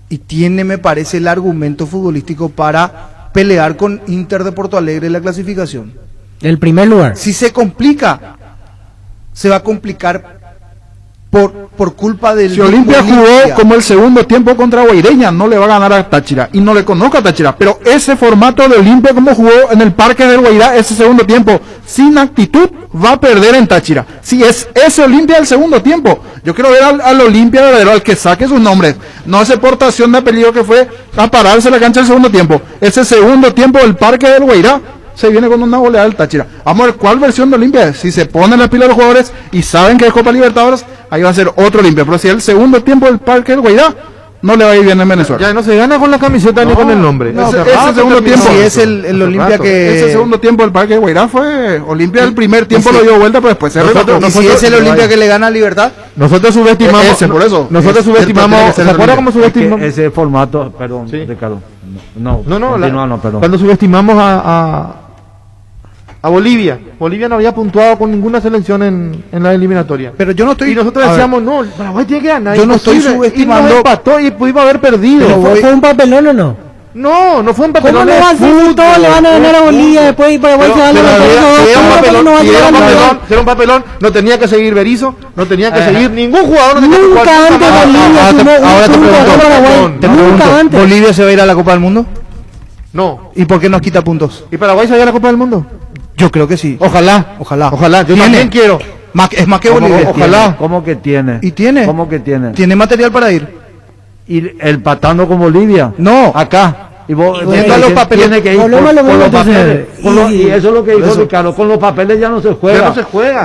y tiene, me parece, el argumento futbolístico para pelear con Inter de Porto Alegre en la clasificación. El primer lugar. Si se complica, se va a complicar por culpa del Si Olimpia mismo jugó Olimpia. como el segundo tiempo contra Guaireña, no le va a ganar a Táchira. Y no le conozco a Táchira. Pero ese formato de Olimpia como jugó en el Parque del Guairá, ese segundo tiempo, sin actitud, va a perder en Táchira. Si es ese Olimpia del segundo tiempo. Yo quiero ver al Olimpia verdadero, al que saque sus nombres. No esa portación de apellido que fue a pararse en la cancha del segundo tiempo. Ese segundo tiempo del Parque del Guairá se viene con una goleada del Táchira. Vamos a ver cuál versión de Olimpia es. Si se ponen las pilas los jugadores y saben que es Copa Libertadores, ahí va a ser otro Olimpia. Pero si es el segundo tiempo del Parque del Guairá, no le va a ir bien en Venezuela. Ya no se gana con la camiseta ni con el nombre. Ese segundo tiempo. Sí, es el Olimpia que... Ese segundo tiempo del Parque Guairá fue... Olimpia el primer tiempo lo dio vuelta, pero después se remató. ¿Y si es el Olimpia que le gana a Libertad? Nosotros subestimamos... por eso. Nosotros subestimamos... ¿Se acuerdan cómo subestimamos? Ese formato, perdón, Ricardo. No, perdón. Cuando subestimamos a Bolivia. Bolivia no había puntuado con ninguna selección en la eliminatoria. Pero yo no estoy... Y nosotros decíamos, no, Paraguay tiene que ganar. Yo no estoy subestimando... Y nos empató y pudimos haber perdido. ¿Fue un papelón o no? No fue un papelón. ¿Cómo no va a ser si todos le van a ganar a Bolivia después y Paraguay se va a levantar? Si era un papelón, no tenía que seguir Berizzo, no tenía que seguir ningún jugador. Nunca antes Bolivia sumó Nunca antes. ¿Bolivia se va a ir a la Copa del Mundo? No. ¿Y por qué nos quita puntos? ¿Y Paraguay se va a ir a la Copa del Mundo? Yo creo que sí. Ojalá. Yo también quiero. Es más que Bolivia. Ojalá. ¿Cómo que tiene? ¿Y tiene? ¿Cómo que tiene? ¿Tiene material para ir? ¿Y el patando con Bolivia? No. Acá. Y vos viendo los papeles, tiene que ir con los papeles. Y eso es lo que dijo Ricardo, con los papeles ya no se juega.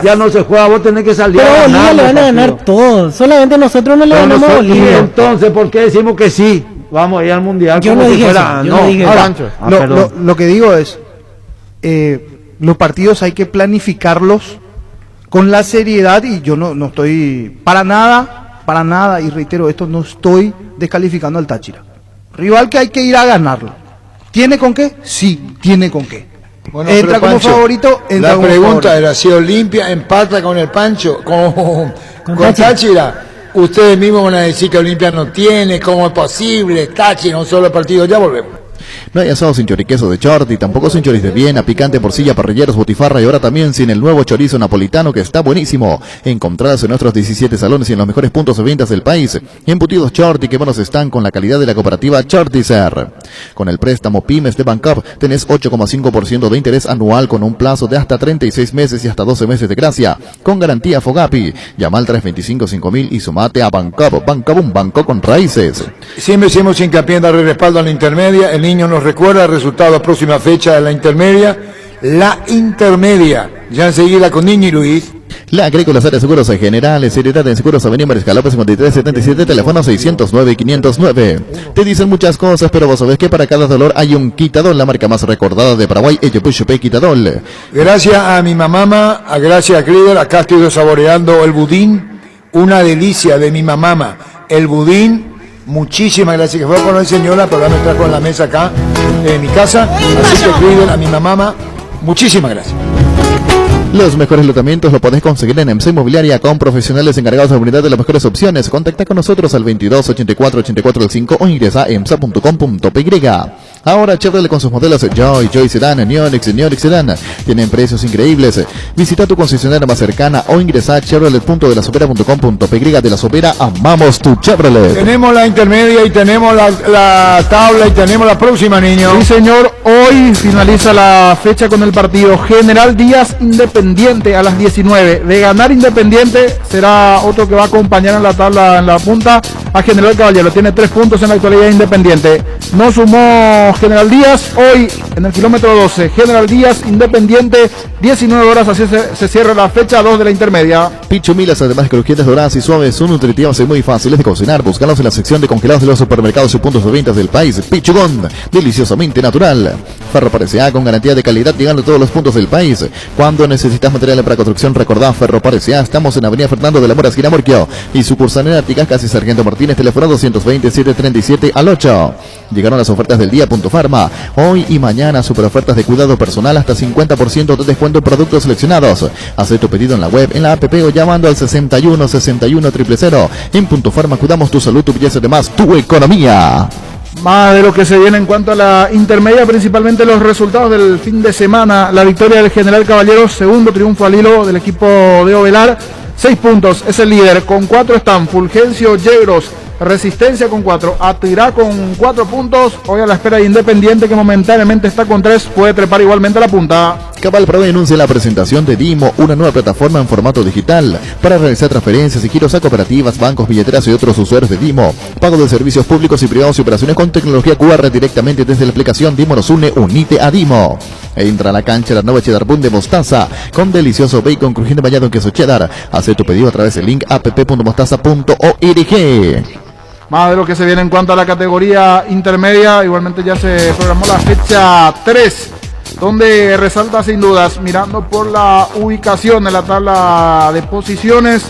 Ya no se juega, vos tenés que salir. Pero a Bolivia le van a ganar todos, solamente nosotros no le ganamos a Bolivia. Entonces, ¿por qué decimos que sí? Vamos a ir al Mundial. Yo no dije eso, yo no dije eso. Lo que digo es, los partidos hay que planificarlos con la seriedad y yo no estoy para nada, y reitero esto, no estoy descalificando al Táchira. Rival que hay que ir a ganarlo. ¿Tiene con qué? Sí, tiene con qué. Bueno, entra como Pancho, favorito, entra la como pregunta favorito. era si Olimpia empata con el Pancho, con Táchira. Ustedes mismos van a decir que Olimpia no tiene, ¿cómo es posible? Táchira, un solo partido, ya volvemos. No hay asado sin choriqueso de Chorti, tampoco sin choriz de Viena, picante, porcilla, parrilleros, botifarra y ahora también sin el nuevo chorizo napolitano que está buenísimo. Encontradas en nuestros 17 salones y en los mejores puntos de ventas del país. Embutidos Chorti que buenos están con la calidad de la cooperativa Chortizer. Con el préstamo Pymes de Bancap tenés 8,5% de interés anual con un plazo de hasta 36 meses y hasta 12 meses de gracia. Con garantía Fogapi. Llama al 325-5000 y sumate a Bancap. Bancap, un banco con raíces. Siempre hicimos hincapié en darle respaldo a la intermedia. El niño nos recuerda el resultado a próxima fecha de la intermedia. La intermedia. Ya enseguida con Niño y Luis. La Agrícola Áreas Seguros Generales, Seriedad en Seguros Avenida Mariscal López 5377, teléfono 609-509. Te dicen muchas cosas, pero vos sabés que para cada dolor hay un Quitadol, la marca más recordada de Paraguay, Eyopuchupe Quitadol. Gracias a mi mamá, gracias a Krieger, acá estoy saboreando el budín, una delicia de mi mamá, el budín. Muchísimas gracias, que fue con la señora, pero ahora me trajo en la mesa acá, en mi casa. Así que Krieger, a mi mamá, muchísimas gracias. Los mejores lotamientos lo podés conseguir en EMSA Inmobiliaria con profesionales encargados de brindar de las mejores opciones. Contacta con nosotros al 22 84 84 5 o ingresa a emsa.com.py. Ahora Chevrolet con sus modelos Joy Sedan, Neonix Sedan tienen precios increíbles. Visita tu concesionaria más cercana o ingresa a chevrolet.delasopera.com.py. De La Sopera, amamos tu Chevrolet. Tenemos la intermedia y tenemos la tabla y tenemos la próxima, niño. Sí, señor, hoy finaliza la fecha con el partido General Díaz Independiente a las 19. De ganar Independiente será otro que va a acompañar en la tabla en la punta a General Caballero. Tiene 3 puntos en la actualidad Independiente. No sumó General Díaz hoy en el kilómetro 12. General Díaz Independiente, 19 horas, así se cierra la fecha 2 de la intermedia. Pichumilas, además crujientes, doradas y suaves, son nutritivas y muy fáciles de cocinar. Búscalos en la sección de congelados de los supermercados y puntos de ventas del país. Pichugón, deliciosamente natural. Ferro Parecea con garantía de calidad, llegando a todos los puntos del país. Cuando necesitas materiales para construcción, recordá Ferro Parecea. Estamos en Avenida Fernando de la Mora, esquina Morquio, y sucursal en Artigas, casi Sargento Martínez, teléfono 227 al 8. Llegaron las ofertas del día. Farma. Hoy y mañana super ofertas de cuidado personal, hasta 50% de descuento en productos seleccionados. Haz tu pedido en la web, en la app o llamando al 61 61 000. En Punto Farma cuidamos tu salud, tu belleza, además tu economía. Más de lo que se viene en cuanto a la intermedia, principalmente los resultados del fin de semana. La victoria del General Caballero, segundo triunfo al hilo del equipo de Ovelar. 6 puntos, es el líder. Con 4 están Fulgencio Yegros, Resistencia con 4, Atirá con 4 puntos. Hoy a la espera de Independiente, que momentáneamente está con 3, puede trepar igualmente a la punta. Cabal Pro anuncia la presentación de Dimo, una nueva plataforma en formato digital para realizar transferencias y giros a cooperativas, bancos, billeteras y otros usuarios de Dimo. Pago de servicios públicos y privados y operaciones con tecnología QR directamente desde la aplicación Dimo nos une, unite a Dimo. Entra a la cancha la nueva Cheddar Bun de mostaza con delicioso bacon crujiente bañado en queso cheddar. Haz tu pedido a través del link app.mostaza.org. Más de lo que se viene en cuanto a la categoría intermedia. Igualmente ya se programó la fecha 3, donde resalta sin dudas, mirando por la ubicación en la tabla de posiciones,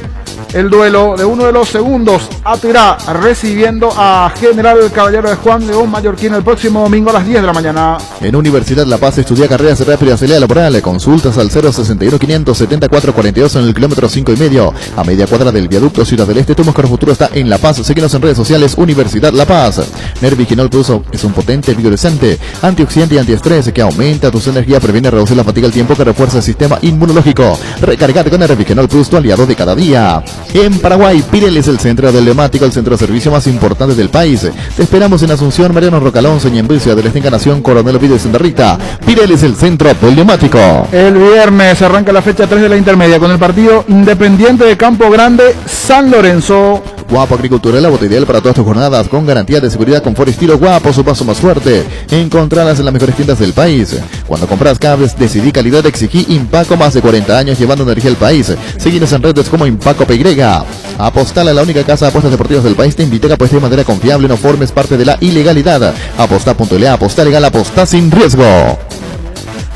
el duelo de uno de los segundos, Atirá recibiendo a General Caballero de Juan León Mallorquín el próximo domingo a las 10 de la mañana. En Universidad La Paz estudia carreras rápidas y laboral. Consultas al 061 574 42 en el kilómetro 5,5. A media cuadra del viaducto Ciudad del Este. Tu mejor futuro está en La Paz. Síguenos en redes sociales. Universidad La Paz. Nerviginol Plus es un potente biorescente, antioxidante y antiestrés que aumenta tu energía, previene reducir la fatiga al tiempo, que refuerza el sistema inmunológico. Recargate con Nerviginol Plus, tu aliado de cada día. En Paraguay, Pirelli es el centro del neumático, el centro de servicio más importante del país. Te esperamos en Asunción, Mariano Roca Alonso, y en Ciudad del Este, Encarnación, Coronel Ovidio y Santa Rita. Pirelli es el centro del neumático. El viernes arranca la fecha 3 de la intermedia con el partido Independiente de Campo Grande San Lorenzo. Guapo Agricultura, la bota ideal para todas tus jornadas, con garantía de seguridad, confort y estilo. Guapo, su paso más fuerte. Encontrarlas en las mejores tiendas del país. Cuando compras cables, decidí calidad, exigí Impaco, más de 40 años llevando energía al país. Seguinos en redes como Impaco PY. Apostala, la única casa de apuestas deportivas del país, te invita a que apuestes de manera confiable, no formes parte de la ilegalidad. Apostá.la, apostar legal, apostá sin riesgo.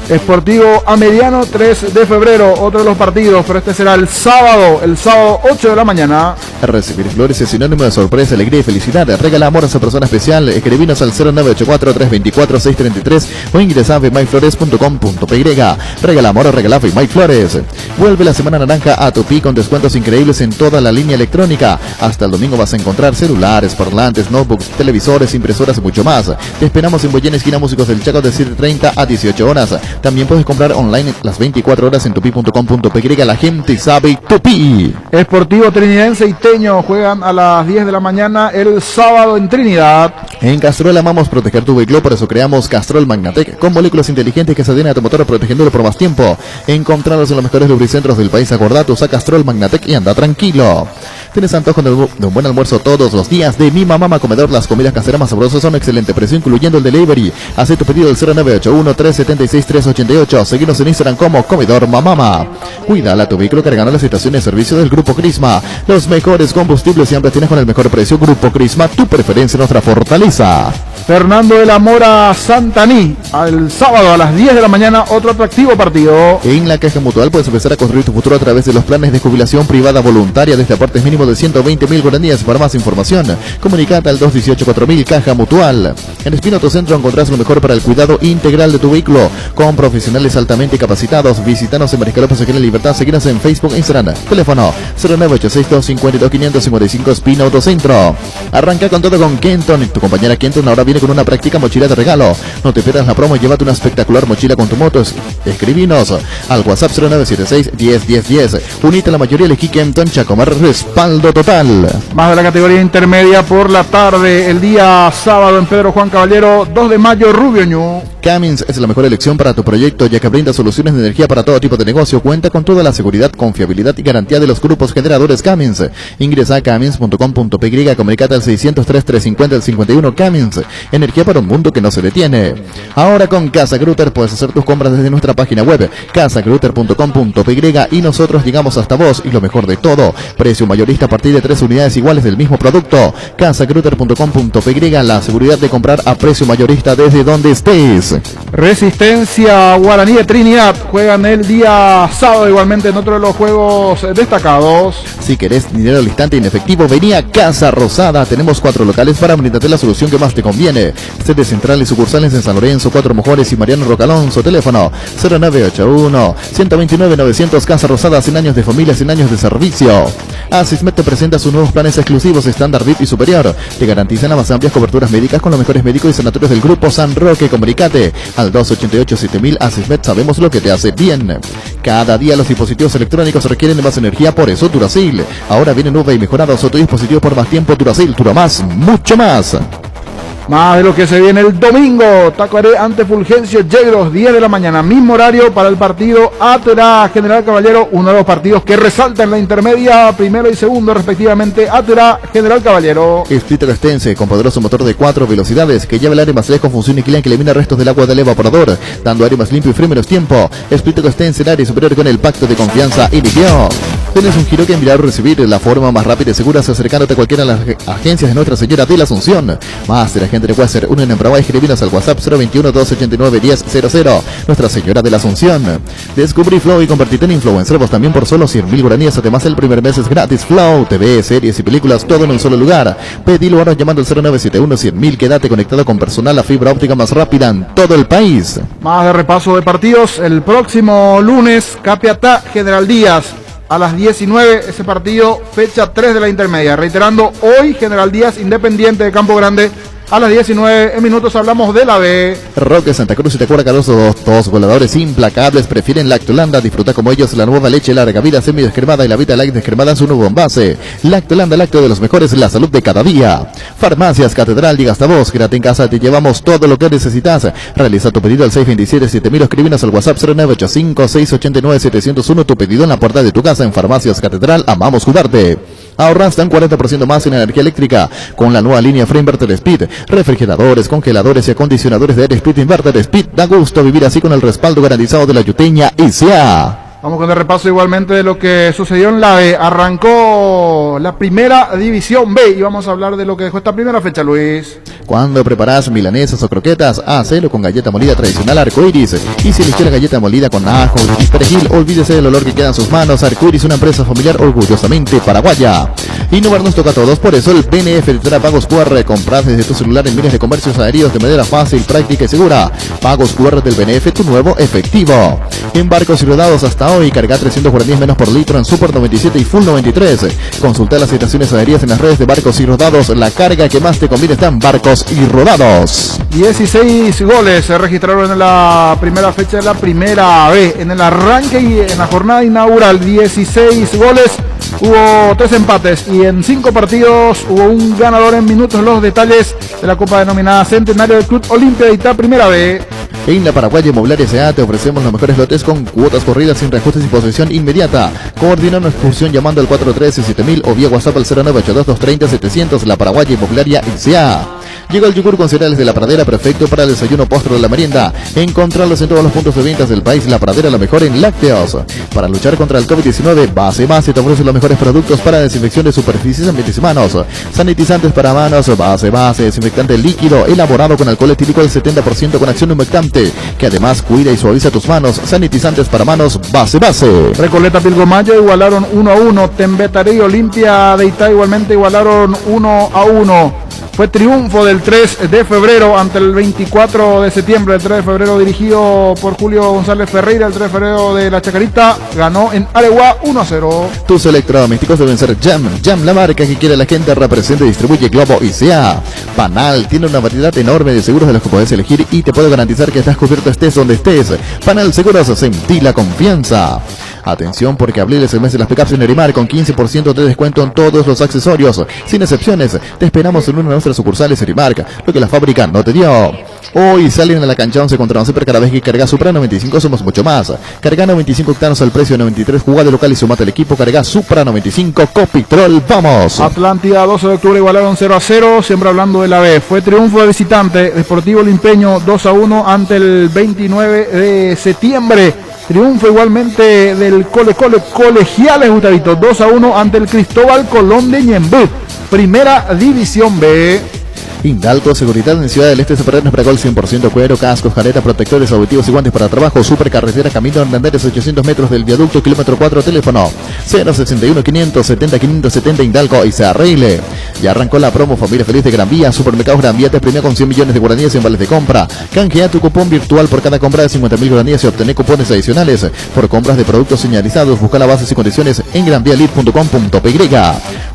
Esportivo Ameriano, 3 de febrero, otro de los partidos, pero este será el sábado 8 de la mañana. Recibir flores es sinónimo de sorpresa, alegría y felicidad. Regala amor a esa persona especial. Escribinos al 0984-324-633 o ingresa a myflores.com.py. Regala amor o regala Flores. Vuelve la Semana Naranja a Tupi con descuentos increíbles en toda la línea electrónica. Hasta el domingo vas a encontrar celulares, parlantes, notebooks, televisores, impresoras y mucho más. Te esperamos en Boyén, esquina Músicos del Chaco, de 7:30 a 18 horas. También puedes comprar online las 24 horas en tupi.com.py. La gente sabe Tupi. Esportivo Trinidense y Teño juegan a las 10 de la mañana el sábado en Trinidad. En Castrol amamos proteger tu vehículo, por eso creamos Castrol Magnatec, con moléculas inteligentes que se adhieren a tu motor, protegiéndolo por más tiempo. Encontrarlos en los mejores lubricentros del país. Acordate, usa Castrol Magnatec y anda tranquilo. ¿Tienes antojo de un buen almuerzo todos los días? De Mi Mamá Comedor, las comidas caseras más sabrosas son excelente precio, incluyendo el delivery. Haz tu pedido del 0981-376-388. Seguinos en Instagram como Comedor Mamama. Cuídala tu vehículo cargando las estaciones de servicio del Grupo Crisma. Los mejores combustibles siempre tienes con el mejor precio. Grupo Crisma, tu preferencia, nuestra fortaleza. Fernando de la Mora Santaní, al sábado a las 10 de la mañana, otro atractivo partido. En la Caja Mutual puedes empezar a construir tu futuro a través de los planes de jubilación privada voluntaria desde aportes mínimos de 120.000 guaraníes. Para más información, comunicate al 218-4000 Caja Mutual. En Espinoto Centro encontrás lo mejor para el cuidado integral de tu vehículo, con profesionales altamente capacitados. Visítanos en Mariscal López, aquí en Libertad. Seguinos en Facebook e Instagram. Teléfono 0986-252-555 Espinoto Centro. Arranca con todo con Kenton. Tu compañera Kenton ahora viene con una práctica mochila de regalo. No te pierdas la promo y llévate una espectacular mochila con tu moto. Escribinos al WhatsApp 0976-101010. Unite a la mayoría de Kenton Chacomar, respaldo total. Más de la categoría intermedia por la tarde, el día sábado en Pedro Juan Caballero, 2 de mayo, Rubio Ñu. Cummins es la mejor elección para tu proyecto, ya que brinda soluciones de energía para todo tipo de negocio. Cuenta con toda la seguridad, confiabilidad y garantía de los grupos generadores Cummins. Ingresa a cummins.com.py, comunicate al 603-350-51 Cummins. Energía para un mundo que no se detiene. Ahora con Casa Grutter puedes hacer tus compras desde nuestra página web, casagrutter.com.py, y nosotros llegamos hasta vos. Y lo mejor de todo, precio mayorista a partir de 3 unidades iguales del mismo producto. Casagrutter.com.py, la seguridad de comprar a precio mayorista desde donde estés. Resistencia Guaraní de Trinidad juegan el día sábado igualmente en otro de los juegos destacados. Si querés dinero al instante en efectivo, vení a Casa Rosada. Tenemos 4 locales para brindarte la solución que más te conviene. Sede central y sucursales en San Lorenzo, 4 Mojores y Mariano Roca Alonso. Teléfono 0981-129-900. Casa Rosada, 100 años de familia, 100 años de servicio. Asismed te presenta sus nuevos planes exclusivos estándar VIP y superior. Te garantizan las más amplias coberturas médicas con los mejores médicos y sanatorios del Grupo San Roque. Comunicate al 288-7000. Asismed, sabemos lo que te hace bien. Cada día los dispositivos electrónicos requieren de más energía, por eso Duracell. Ahora viene nueva y mejorada tu dispositivo por más tiempo. Duracell, dura más, mucho más. Más de lo que se viene el domingo, Tacuaré ante Fulgencio Yegros, 10 de la mañana, mismo horario para el partido Aterá General Caballero, uno de los partidos que resalta en la intermedia, primero y segundo respectivamente, Aterá General Caballero. Splitter Castense, con poderoso motor de 4 velocidades, que lleva el aire más lejos, función equilibrada que elimina restos del agua del evaporador, dando aire más limpio y frío menos tiempo. Splitter Castense, el aire superior con el pacto de confianza inició. Tenés un giro que enviar o recibir la forma más rápida y segura acercándote a cualquiera de las agencias de Nuestra Señora de la Asunción. Más de la gente de Weser, uno en Paraguay, escribinos al WhatsApp 021-289-1000. Nuestra Señora de la Asunción. Descubrí Flow y convertite en influencer vos también por solo 100.000 guaraníes. Además, el primer mes es gratis. Flow, TV, series y películas, todo en un solo lugar. Pedilo ahora llamando al 0971-100.000. Quédate conectado con personal, la fibra óptica más rápida en todo el país. Más de repaso de partidos. El próximo lunes, Capiatá, General Díaz. A las 19, ese partido, fecha 3 de la intermedia. Reiterando, hoy General Díaz, Independiente de Campo Grande. A las 19 minutos hablamos de la B. Roque Santa Cruz y Tecuara Caroso, dos goleadores implacables, prefieren Lactolanda. Disfruta como ellos la nueva leche larga vida semidescremada y la Vita Light descremada en su nuevo envase. Lactolanda, lácteo de los mejores, la salud de cada día. Farmacias Catedral, diga hasta vos, quédate en casa, te llevamos todo lo que necesitas. Realiza tu pedido al 627-7000, escríbenos al WhatsApp 0985-689-701, tu pedido en la puerta de tu casa. En Farmacias Catedral, amamos cuidarte. Ahorras hasta un 40% más en energía eléctrica con la nueva línea Free Inverter Speed. Refrigeradores, congeladores y acondicionadores de aire Speed Inverter Speed. Da gusto vivir así con el respaldo garantizado de la Yuteña ICA. Vamos con el repaso igualmente de lo que sucedió en la B. Arrancó la primera división B y vamos a hablar de lo que dejó esta primera fecha, Luis. Cuando preparas milanesas o croquetas, hacelo con galleta molida tradicional Arcoiris. Y si eligió la galleta molida con ajo y perejil, olvídese del olor que queda en sus manos. Arcoiris, una empresa familiar orgullosamente paraguaya. Innovar nos toca a todos, por eso el BNF te trae pagos QR. Compras desde tu celular en miles de comercios aéreos de manera fácil, práctica y segura. Pagos QR del BNF, tu nuevo efectivo. En barcos y rodados hasta hoy, carga 300 guaraníes menos por litro en Super 97 y Full 93. Consulta las estaciones aéreas en las redes de Barcos y Rodados. La carga que más te conviene está en Barcos y Rodados. 16 goles se registraron en la primera fecha de la primera B. En el arranque y en la jornada inaugural, 16 goles. Hubo 3 empates y en 5 partidos hubo un ganador en minutos. Los detalles de la Copa denominada Centenario del Club Olimpia de Itá, primera B. En la Paraguaya Inmobiliaria S.A. te ofrecemos los mejores lotes con cuotas corridas sin reajustes y posesión inmediata. Coordina una excursión llamando al 413-7000 o vía WhatsApp al 0982-230-700. La Paraguaya Inmobiliaria S.A. Llega el yogur con cereales de La Pradera, perfecto para el desayuno, postre de la merienda. Encontrarlos en todos los puntos de ventas del país. La Pradera, la mejor en lácteos. Para luchar contra el COVID-19, Base te ofrece los mejores productos para desinfección de superficies, ambientes y manos. Sanitizantes para manos, Base, desinfectante líquido, elaborado con alcohol etílico del 70% con acción humectante, que además cuida y suaviza tus manos. Sanitizantes para manos, Base. Recoleta, Pilcomayo igualaron 1-1. Tembetaré y Olimpia de Itá igualmente igualaron 1-1. Fue triunfo del 3 de febrero ante el 24 de septiembre. El 3 de febrero dirigido por Julio González Ferreira. El 3 de febrero de la Chacarita ganó en Areguá 1-0. Tus electrodomésticos deben ser Jam, la marca que quiere la gente, representa y distribuye Globo ICA. Panal tiene una variedad enorme de seguros de los que puedes elegir y te puedo garantizar que estás cubierto estés donde estés. Panal Seguros, sentí la confianza. Atención, porque abril es el mes de las pickups en Nerimar con 15% de descuento en todos los accesorios, sin excepciones. Te esperamos en una de nuestras sucursales Nerimar, lo que la fábrica no te dio. Hoy salen a la cancha 11 contra 11, pero cada vez que cargas Supra 95 somos mucho más. Carga 95 octanos al precio de 93, jugá de local y sumate al equipo. Carga Supra 95, Copitrol, vamos. Atlántida 12 de octubre igualaron 0-0, siempre hablando de la B. Fue triunfo de visitante, Deportivo Limpeño 2-1 ante el 29 de septiembre. Triunfo igualmente del Colegiales, Gustavito, 2-1 ante el Cristóbal Colón de Ñembú, primera división B. Indalco Seguridad en Ciudad del Este, Superrenos Pragol 100% cuero, cascos, jareta, protectores auditivos y guantes para trabajo. Supercarretera, camino Hernández, 800 metros del viaducto, kilómetro 4, teléfono 061-570-570, Indalco y se arregle. Ya arrancó la promo Familia Feliz de Gran Vía. Supermercados Gran Vía te premia con 100 millones de guaraníes en vales de compra. Canjea tu cupón virtual por cada compra de 50.000 guaraníes y obtener cupones adicionales por compras de productos señalizados. Busca las bases y condiciones en granvialit.com.py.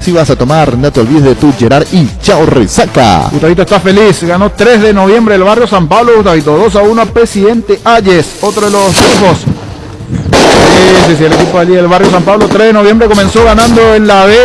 Si vas a tomar, no te olvides de tu Gerard y chao resaca. Gustavito está feliz, ganó 3 de noviembre el barrio San Pablo, Gustavito, 2-1 a Presidente Ayes, otro de los triunfos. Sí, el equipo allí del barrio San Pablo, 3 de noviembre comenzó ganando en la B.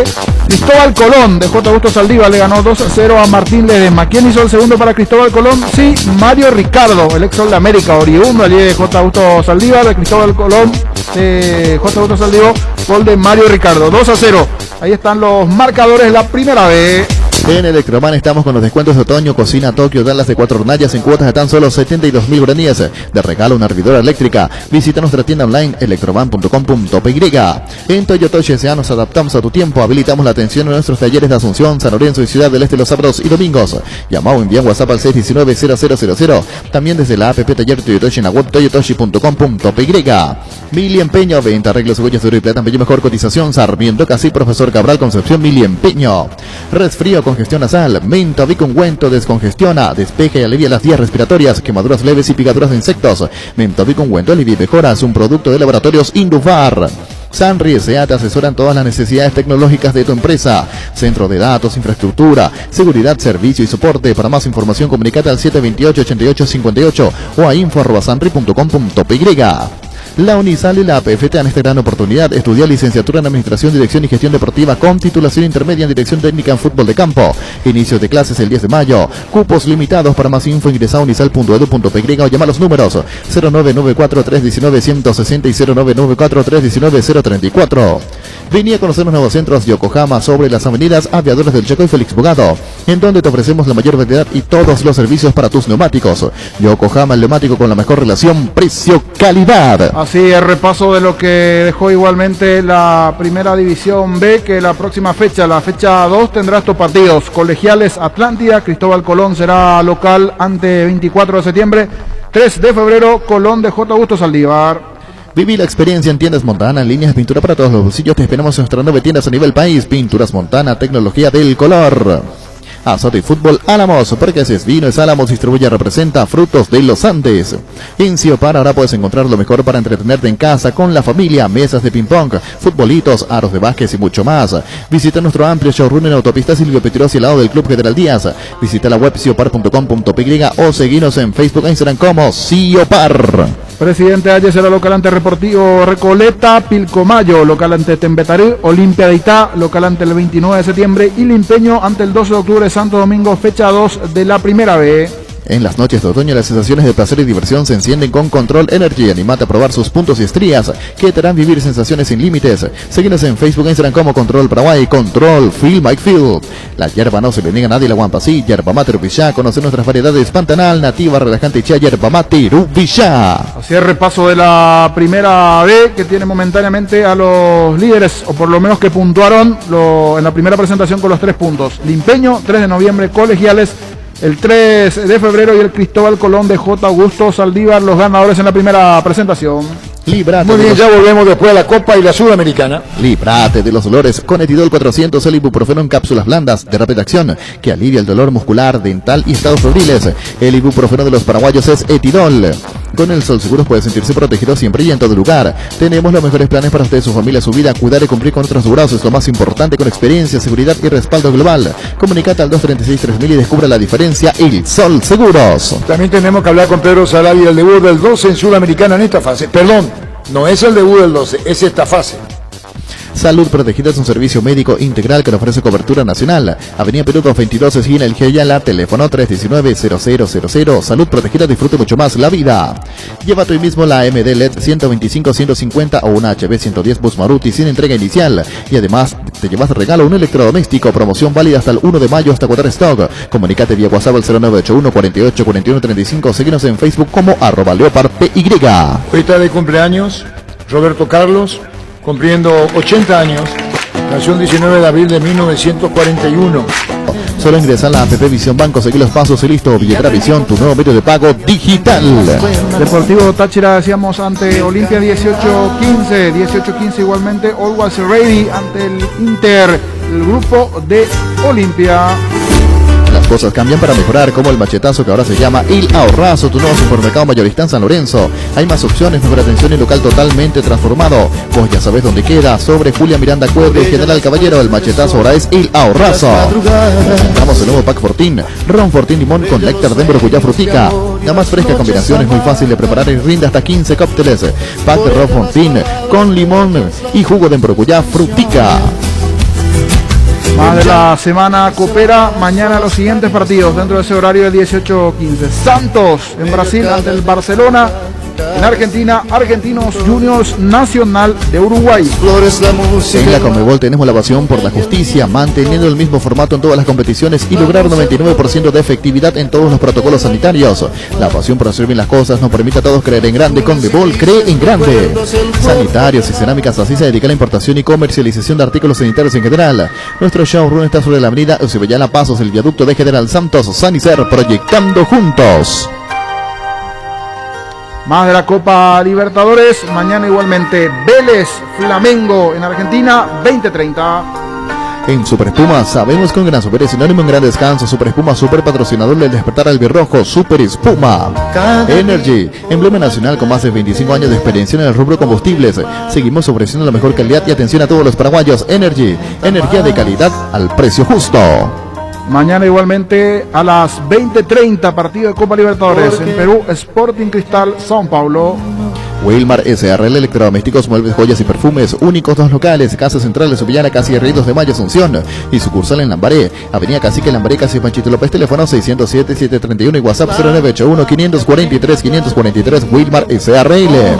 Cristóbal Colón de J. Augusto Saldívar le ganó 2-0 a Martín Ledesma. ¿Quién hizo el segundo para Cristóbal Colón? Sí, Mario Ricardo, el ex Sol de América, oriundo allí de J. Augusto Saldívar, de Cristóbal Colón, de J. Augusto Saldívar, gol de Mario Ricardo, 2-0. Ahí están los marcadores de la primera B. En Electroman estamos con los descuentos de otoño, cocina Tokio, Dallas de 4 hornallas en cuotas de tan solo 72.000 guaraníes. De regalo una hervidora eléctrica. Visita nuestra tienda online electroman.com.py. En Toyota S.A. nos adaptamos a tu tiempo. Habilitamos la atención en nuestros talleres de Asunción, San Lorenzo y Ciudad del Este los sábados y domingos. Llama o envía WhatsApp al 619-0000. También desde la app Taller Toyotoshi en la web toyotoshi.com.py. Mili Empeño, venta, arreglos, huellas de oro y plata, Empeño, mejor cotización, Sarmiento Casi, Profesor Cabral, Concepción, Mili Empeño. Resfrío, congestión nasal, menta, ungüento, descongestiona, despeja y alivia las vías respiratorias, quemaduras leves y picaduras de insectos. Menta, ungüento, alivia y mejora, es un producto de laboratorios Indufar. Sanri S.A. te asesoran todas las necesidades tecnológicas de tu empresa. Centro de datos, infraestructura, seguridad, servicio y soporte. Para más información comunicate al 728-8858 o a info@sanri.com.py. La Unisal y la APF te dan esta gran oportunidad. Estudiar licenciatura en Administración, Dirección y Gestión Deportiva con titulación intermedia en Dirección Técnica en Fútbol de Campo. Inicio de clases el 10 de mayo. Cupos limitados. Para más info ingresa a unisal.edu.py o llama a los números 0994-319-160 y 0994-319-034. Vení a conocer los nuevos centros Yokohama sobre las avenidas Aviadores del Chaco y Félix Bogado, en donde te ofrecemos la mayor variedad y todos los servicios para tus neumáticos. Yokohama, el neumático con la mejor relación precio-calidad. Así, el repaso de lo que dejó igualmente la Primera División B, que la próxima fecha, la fecha 2, tendrá estos partidos. Colegiales Atlántida, Cristóbal Colón será local ante 24 de septiembre. 3 de febrero, Colón de J. Augusto Saldívar. Viví la experiencia en Tiendas Montana, en líneas de pintura para todos los bolsillos. Te esperamos en nuestras 9 tiendas a nivel país. Pinturas Montana, tecnología del color. Asado y Fútbol Álamos, porque si es vino es Álamos, distribuye, representa Frutos de los Andes. En Ciopar ahora puedes encontrar lo mejor para entretenerte en casa con la familia, mesas de ping pong, futbolitos, aros de básquet y mucho más. Visita nuestro amplio showroom en autopista Silvio Pettirossi al lado del Club General Díaz. Visita la web ciopar.com.py o seguinos en Facebook e Instagram como Ciopar. Presidente Ayes será local ante Reportivo Recoleta, Pilcomayo, local ante Tembetarí, Olimpia de Itá, local ante el 29 de septiembre y Limpeño ante el 12 de octubre, Santo Domingo, fecha 2 de la Primera B. En las noches de otoño las sensaciones de placer y diversión se encienden con Control Energy. Animate a probar sus puntos y estrías que te harán vivir sensaciones sin límites. Síguenos en Facebook e Instagram como Control Paraguay. Control Feel My Feel. La hierba no se le niega a nadie, la Guampasí. Yerba Mate Rubillá. Conocer nuestras variedades Pantanal, Nativa, Relajante y Chía. Yerba Mate Rubillá. Así es, repaso de la Primera B, que tiene momentáneamente a los líderes, o por lo menos que puntuaron en la primera presentación con los 3 puntos. Limpeño, 3 de noviembre, Colegiales el 3 de febrero y el Cristóbal Colón de J. Augusto Saldívar, los ganadores en la primera presentación. Líbrate. Muy bien, ya volvemos después de la Copa y la Sudamericana. Líbrate de los dolores con Etidol 400, el ibuprofeno en cápsulas blandas de rápida acción que alivia el dolor muscular, dental y estados febriles. El ibuprofeno de los paraguayos es Etidol. Con el Sol Seguros puede sentirse protegido siempre y en todo lugar. Tenemos los mejores planes para usted, su familia, su vida. Cuidar y cumplir con nuestros asegurados es lo más importante, con experiencia, seguridad y respaldo global. Comunicate al 236-3000 y descubra la diferencia. El Sol Seguros. También tenemos que hablar con Pedro Sarabia, el debut del 12 en Sudamericana en esta fase. Perdón, no es el debut del 12, es esta fase. Salud Protegida es un servicio médico integral que le ofrece cobertura nacional. Avenida Perú 222, esquina El Geyala, teléfono 319-0000. Salud Protegida, disfrute mucho más la vida. Llévate hoy mismo la MD LED 125-150 o una HB 110 Bus Maruti sin entrega inicial. Y además te llevas de regalo un electrodoméstico. Promoción válida hasta el 1 de mayo hasta agotar stock. Comunicate vía WhatsApp al 0981 48 41 35. Síguenos en Facebook como @leopardpy. Hoy está de cumpleaños Roberto Carlos, cumpliendo 80 años. Nació el 19 de abril de 1941. Solo ingresa a la app Visión Banco, seguir los pasos y listo. Billetera Visión, tu nuevo medio de pago digital. Deportivo Táchira, decíamos, ante Olimpia 18-15. 18-15 igualmente. Always Ready ante el Inter, el grupo de Olimpia. Las cosas cambian para mejorar, como el Machetazo, que ahora se llama El Ahorrazo, tu nuevo supermercado mayorista en San Lorenzo. Hay más opciones, mejor atención y local totalmente transformado. Vos ya sabés dónde queda, sobre Julia Miranda Cuevro y General Caballero. El Machetazo ahora es El Ahorrazo. Damos el nuevo Pack Fortín, Ron Fortín Limón con néctar de maracuyá frutica. La más fresca combinación, es muy fácil de preparar y rinde hasta 15 cócteles. Pack de Ron Fortín con limón y jugo de maracuyá frutica. Más de la semana coopera. Mañana los siguientes partidos dentro de ese horario de 18-15. Santos en Brasil ante el Barcelona. En Argentina, Argentinos Juniors Nacional de Uruguay. En la Conmebol tenemos la pasión por la justicia, manteniendo el mismo formato en todas las competiciones y lograr 99% de efectividad en todos los protocolos sanitarios. La pasión por hacer bien las cosas nos permite a todos creer en grande. Conmebol cree en grande. Sanitarios y cerámicas, así se dedica a la importación y comercialización de artículos sanitarios en general. Nuestro showroom está sobre la avenida Eusebio Pasos, el viaducto de General Santos, Sanicer, proyectando juntos. Más de la Copa Libertadores, mañana igualmente Vélez, Flamengo en Argentina, 20:30. En Super Espuma sabemos que un gran super es sinónimo en gran descanso. Super Espuma, super patrocinador del despertar albirrojo. Super Espuma Energy, emblema nacional con más de 25 años de experiencia en el rubro combustibles. Seguimos ofreciendo la mejor calidad y atención a todos los paraguayos. Energy, energía de calidad al precio justo. Mañana igualmente a las 20:30, partido de Copa Libertadores. En Perú, Sporting Cristal, São Paulo. Wilmar SRL, electrodomésticos, muebles, joyas y perfumes, únicos 2 locales, Casa Central de Subillana, casi Ríos de Mayo, Asunción, y sucursal en Lambaré, Avenida Cacique Lambaré, casi Panchito López, teléfono 607-731 y WhatsApp 0981-543-543, Wilmar SRL.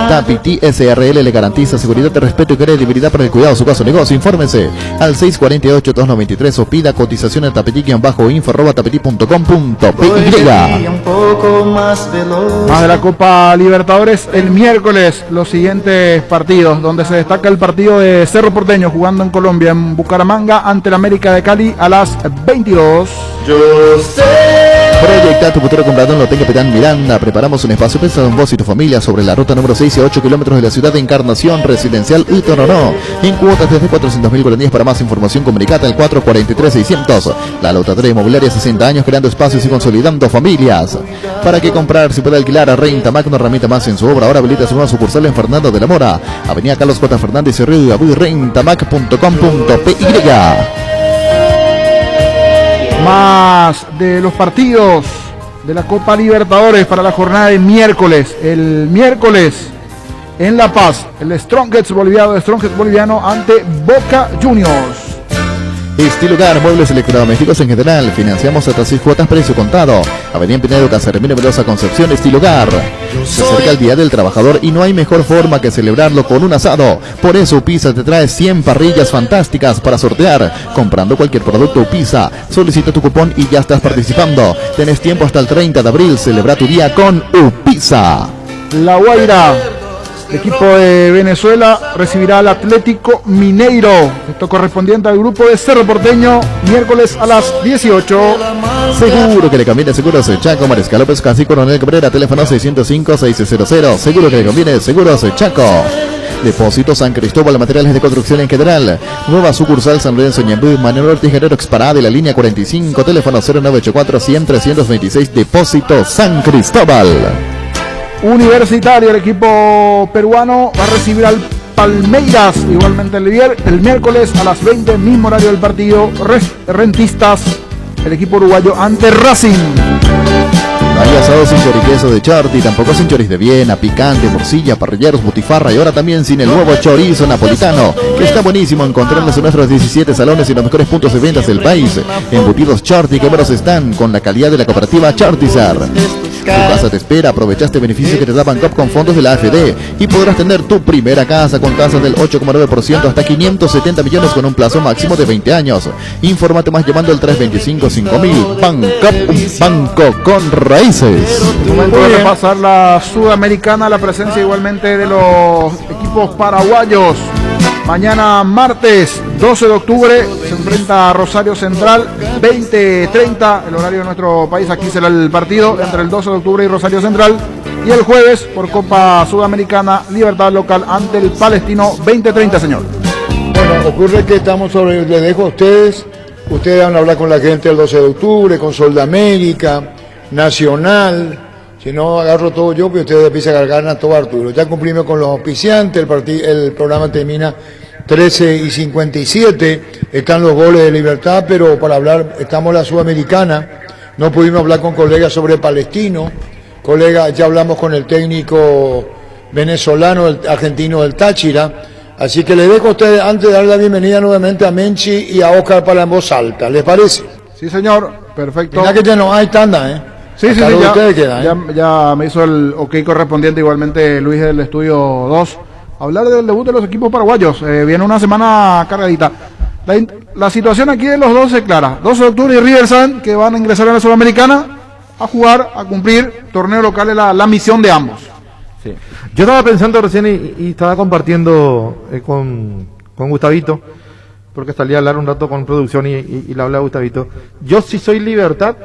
Tapiti SRL le garantiza seguridad, respeto y credibilidad para el cuidado de su caso negocio. Infórmese al 648-293 o pida cotización en tapeti-info@tapeti.com.py. Más de la Copa Libertadores, el miércoles los siguientes partidos, donde se destaca el partido de Cerro Porteño jugando en Colombia, en Bucaramanga, ante el América de Cali a las 22. Proyecta tu futuro comprado en Loteca Capitán Miranda. Preparamos un espacio pensado en vos y tu familia sobre la ruta número 6 y 8 kilómetros de la ciudad de Encarnación, residencial Utoronó. En cuotas desde 400.000 guaraníes. Para más información comunicate al 443-600. La lotería inmobiliaria, 60 años creando espacios y consolidando familias. ¿Para qué comprar si puede alquilar? A Rentamac no remita más en su obra. Ahora habilita su nueva sucursal en Fernando de la Mora, Avenida Carlos J. Fernández y Río de Abuy, rentamac.com.py. Más de los partidos de la Copa Libertadores para la jornada de miércoles. El miércoles en La Paz, el Strongest boliviano ante Boca Juniors. Estilugar, muebles electrodomésticos en general. Financiamos hasta 6 cuotas, precio contado. Avenida Pinedo, Cacerremino, Mendoza, Concepción. Estilugar. Se acerca el Día del Trabajador y no hay mejor forma que celebrarlo con un asado. Por eso Upisa te trae 100 parrillas fantásticas para sortear. Comprando cualquier producto Upisa, solicita tu cupón y ya estás participando. Tenés tiempo hasta el 30 de abril. Celebra tu día con Upisa. La Guaira, el equipo de Venezuela, recibirá al Atlético Mineiro. Esto correspondiente al grupo de Cerro Porteño, miércoles a las 18. Seguro que le conviene Seguros Chaco, Mariscal López, Casi Coronel Cabrera, teléfono 605-600. Seguro que le conviene Seguros Chaco. Depósito San Cristóbal, materiales de construcción en general. Nueva sucursal San Lorenzo Ñembú, Manuel Ortiz Guerrero Expará de la línea 45, teléfono 0984-100-326. Depósito San Cristóbal. Universitario, el equipo peruano va a recibir al Palmeiras, igualmente el miércoles a las 20, mismo horario del partido. Rentistas, el equipo uruguayo ante Racing. No hay asado sin choriqueso de Charti, tampoco sin choris de Viena, picante, morcilla, parrilleros, butifarra y ahora también sin el nuevo chorizo napolitano, que está buenísimo. Encontrarlos en nuestros 17 salones y los mejores puntos de ventas del país. Embutidos Charti, que menos están con la calidad de la cooperativa Chartizar. Tu casa te espera, aprovecha este beneficio que te da Bancop con fondos de la AFD y podrás tener tu primera casa con tasas del 8,9% hasta 570 millones con un plazo máximo de 20 años. Infórmate más llamando al 325-5000. Bancop, un banco con raíces. Momento de repasar la Sudamericana, la presencia igualmente de los equipos paraguayos. Mañana martes 12 de octubre se enfrenta a Rosario Central, 20:30 el horario de nuestro país. Aquí será el partido entre el 12 de octubre y Rosario Central. Y el jueves por Copa Sudamericana, Libertad Local ante el Palestino, 20:30, señor. Bueno, ocurre que estamos sobre, les dejo a ustedes van a hablar con la gente el 12 de octubre, con Sol de América, Nacional. Si no agarro todo yo, pues ustedes empiezan a cargar a todo Arturo. Ya cumplimos con los auspiciantes, el programa termina 13:57, están los goles de Libertad, pero para hablar, estamos en la Sudamericana, no pudimos hablar con colegas sobre Palestino, ya hablamos con el técnico venezolano, el argentino del Táchira, así que les dejo a ustedes, antes de dar la bienvenida nuevamente a Menchi y a Oscar para en voz alta, ¿les parece? Sí, señor, perfecto. Mira que ya no hay tanda, Sí, sí, A sí, cargo de ya, ustedes queda, ¿eh? ya me hizo el ok correspondiente igualmente Luis del Estudio 2. Hablar del debut de los equipos paraguayos. Viene una semana cargadita. La situación aquí de los dos es clara. 12 de octubre y Riverside, que van a ingresar a la Sudamericana a jugar, a cumplir torneo local, es la misión de ambos. Sí. Yo estaba pensando recién y estaba compartiendo con Gustavito, porque salí a hablar un rato con producción y le hablé a Gustavito. Yo si soy Libertad,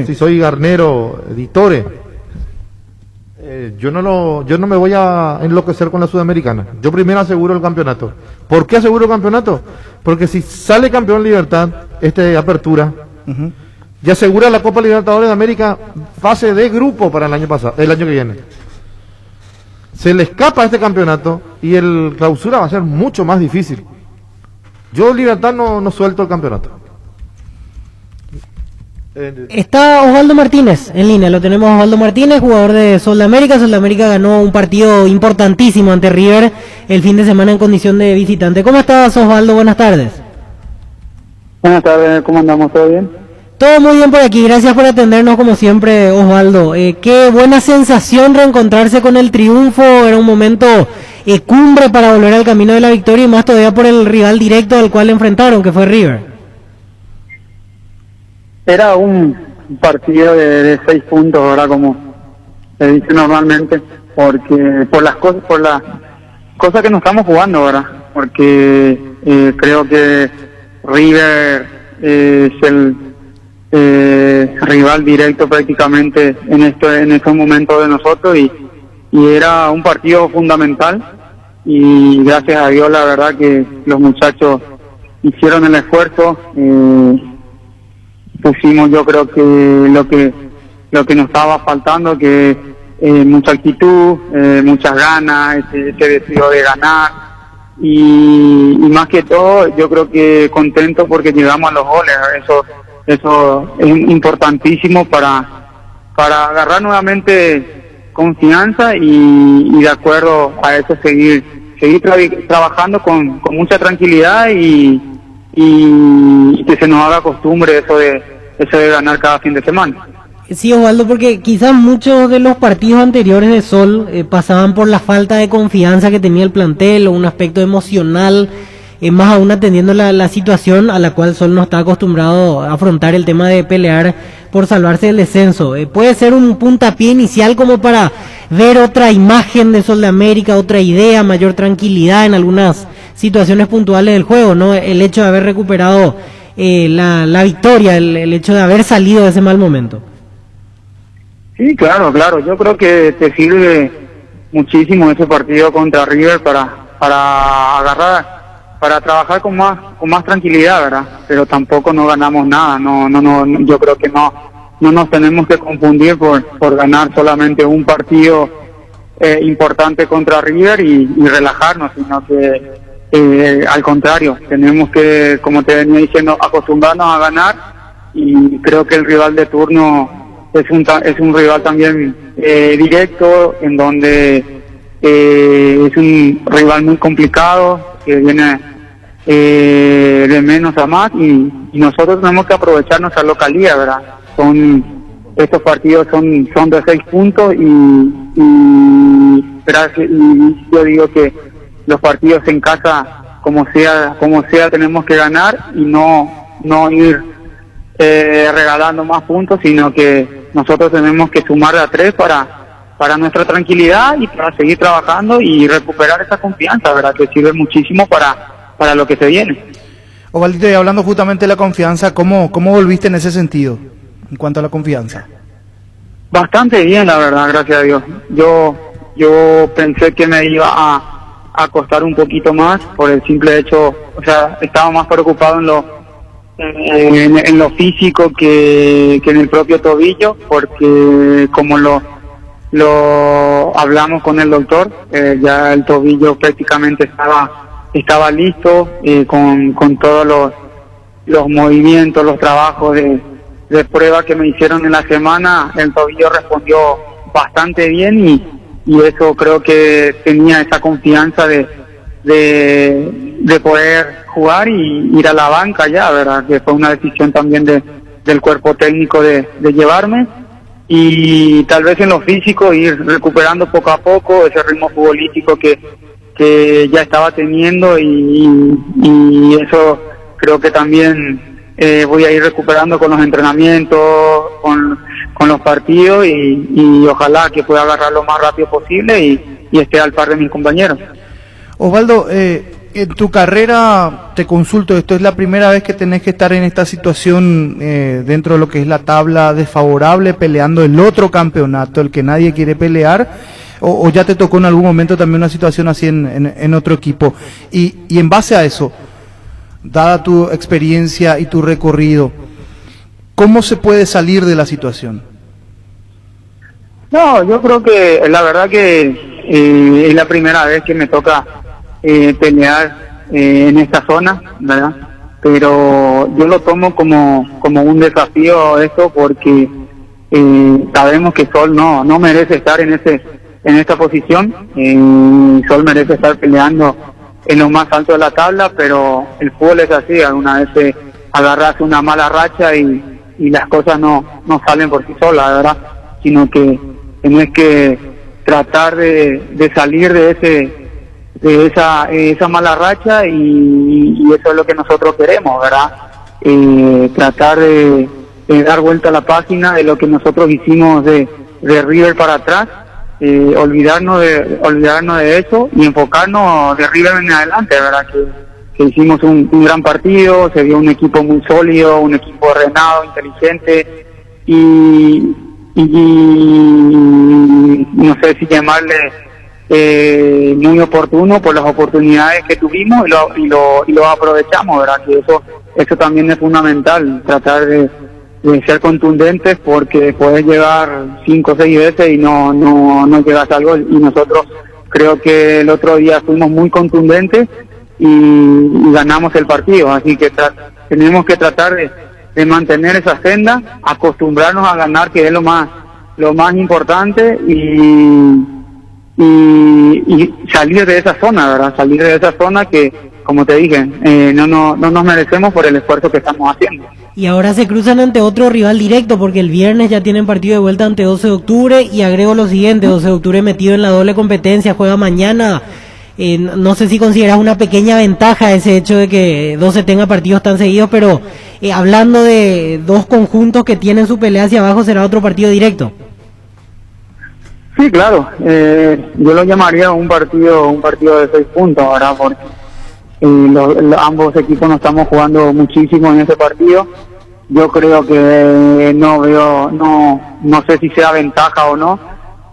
si soy Garnero, Editore, yo no me voy a enloquecer con la Sudamericana. Yo primero aseguro el campeonato. ¿Por qué aseguro el campeonato? Porque si sale campeón Libertad, apertura, ya asegura la Copa Libertadores de América fase de grupo para el año que viene. Se le escapa este campeonato y el clausura va a ser mucho más difícil. Yo Libertad no suelto el campeonato. Está Osvaldo Martínez en línea, lo tenemos Osvaldo Martínez, jugador de Sol de América. Sol de América ganó un partido importantísimo ante River el fin de semana en condición de visitante. ¿Cómo estás, Osvaldo? Buenas tardes. Buenas tardes, ¿cómo andamos? ¿Todo bien? Todo muy bien por aquí, gracias por atendernos como siempre, Osvaldo. Qué buena sensación reencontrarse con el triunfo, era un momento cumbre para volver al camino de la victoria y más todavía por el rival directo al cual enfrentaron, que fue River. Era un partido de 6 puntos, ahora como se dice normalmente, porque por las cosas que nos estamos jugando ahora, porque creo que River es el rival directo prácticamente en estos momentos de nosotros y era un partido fundamental y gracias a Dios la verdad que los muchachos hicieron el esfuerzo. Pusimos yo creo que lo que nos estaba faltando, que mucha actitud, muchas ganas, ese deseo de ganar y más que todo yo creo que contento porque llegamos a los goles. Eso es importantísimo para agarrar nuevamente confianza y de acuerdo a eso seguir trabajando con mucha tranquilidad y que se nos haga costumbre eso de ganar cada fin de semana. Sí, Osvaldo, porque quizás muchos de los partidos anteriores de Sol pasaban por la falta de confianza que tenía el plantel o un aspecto emocional, más aún atendiendo la situación a la cual Sol no está acostumbrado a afrontar el tema de pelear por salvarse del descenso. Puede ser un puntapié inicial como para ver otra imagen de Sol de América, otra idea, mayor tranquilidad en algunas situaciones puntuales del juego, ¿no? El hecho de haber recuperado la victoria, el hecho de haber salido de ese mal momento. Sí, claro, yo creo que te sirve muchísimo ese partido contra River para agarrar, para trabajar con más tranquilidad, ¿verdad? Pero tampoco no ganamos nada, no, yo creo que no nos tenemos que confundir por ganar solamente un partido importante contra River y relajarnos, sino que al contrario, tenemos que, como te venía diciendo, acostumbrarnos a ganar y creo que el rival de turno es un rival también directo, en donde es un rival muy complicado, que viene de menos a más y nosotros tenemos que aprovechar nuestra localidad, ¿verdad? Estos partidos son de 6 puntos y yo digo que los partidos en casa, como sea tenemos que ganar y no ir regalando más puntos, sino que nosotros tenemos que sumar de a 3 para nuestra tranquilidad y para seguir trabajando y recuperar esa confianza, ¿verdad? Que sirve muchísimo para lo que se viene. Osvaldito, y hablando justamente de la confianza, ¿cómo volviste en ese sentido, en cuanto a la confianza? Bastante bien, la verdad, gracias a Dios. Yo pensé que me iba a costar un poquito más por el simple hecho, o sea, estaba más preocupado en lo físico que en el propio tobillo, porque como lo hablamos con el doctor, ya el tobillo prácticamente estaba listo, con todos los movimientos, los trabajos de prueba que me hicieron en la semana, el tobillo respondió bastante bien y eso creo que tenía esa confianza de poder jugar y ir a la banca ya, ¿verdad? Que fue una decisión también del cuerpo técnico de llevarme y tal vez en lo físico ir recuperando poco a poco ese ritmo futbolístico que ya estaba teniendo y eso creo que también voy a ir recuperando con los entrenamientos, con los partidos y ojalá que pueda agarrar lo más rápido posible y esté al par de mis compañeros. Osvaldo, en tu carrera, te consulto, esto es la primera vez que tenés que estar en esta situación dentro de lo que es la tabla desfavorable, peleando el otro campeonato, el que nadie quiere pelear, o ya te tocó en algún momento también una situación así en otro equipo. Y en base a eso, dada tu experiencia y tu recorrido, ¿cómo se puede salir de la situación? No, yo creo que la verdad que es la primera vez que me toca pelear en esta zona, ¿verdad? Pero yo lo tomo como un desafío esto porque sabemos que Sol no merece estar en esta posición. Sol merece estar peleando en lo más alto de la tabla, pero el fútbol es así, alguna vez agarras una mala racha y las cosas no salen por sí solas, ¿verdad? Sino que tenés que tratar de salir de esa mala racha y eso es lo que nosotros queremos, ¿verdad? Tratar de dar vuelta a la página de lo que nosotros hicimos de River para atrás, olvidarnos de eso y enfocarnos de River en adelante, ¿verdad? Que hicimos un gran partido, se vio un equipo muy sólido, un equipo ordenado, inteligente y no sé si llamarle muy oportuno por las oportunidades que tuvimos y lo aprovechamos, ¿verdad? Que eso también es fundamental, tratar de ser contundentes porque puedes llegar 5 o 6 veces y no llegas al gol, y nosotros creo que el otro día fuimos muy contundentes y ganamos el partido, así que tenemos que tratar de mantener esa senda, acostumbrarnos a ganar, que es lo más importante, y salir de esa zona, ¿verdad? Salir de esa zona que, como te dije, no nos merecemos por el esfuerzo que estamos haciendo. Y ahora se cruzan ante otro rival directo, porque el viernes ya tienen partido de vuelta ante 12 de octubre, y agrego lo siguiente, 12 de octubre metido en la doble competencia, juega mañana. No sé si consideras una pequeña ventaja ese hecho de que 12 tenga partidos tan seguidos, pero hablando de dos conjuntos que tienen su pelea hacia abajo, será otro partido directo. Sí, claro, yo lo llamaría un partido de 6 puntos, ¿verdad? Porque ambos equipos no estamos jugando muchísimo en ese partido. Yo creo que no sé si sea ventaja o no,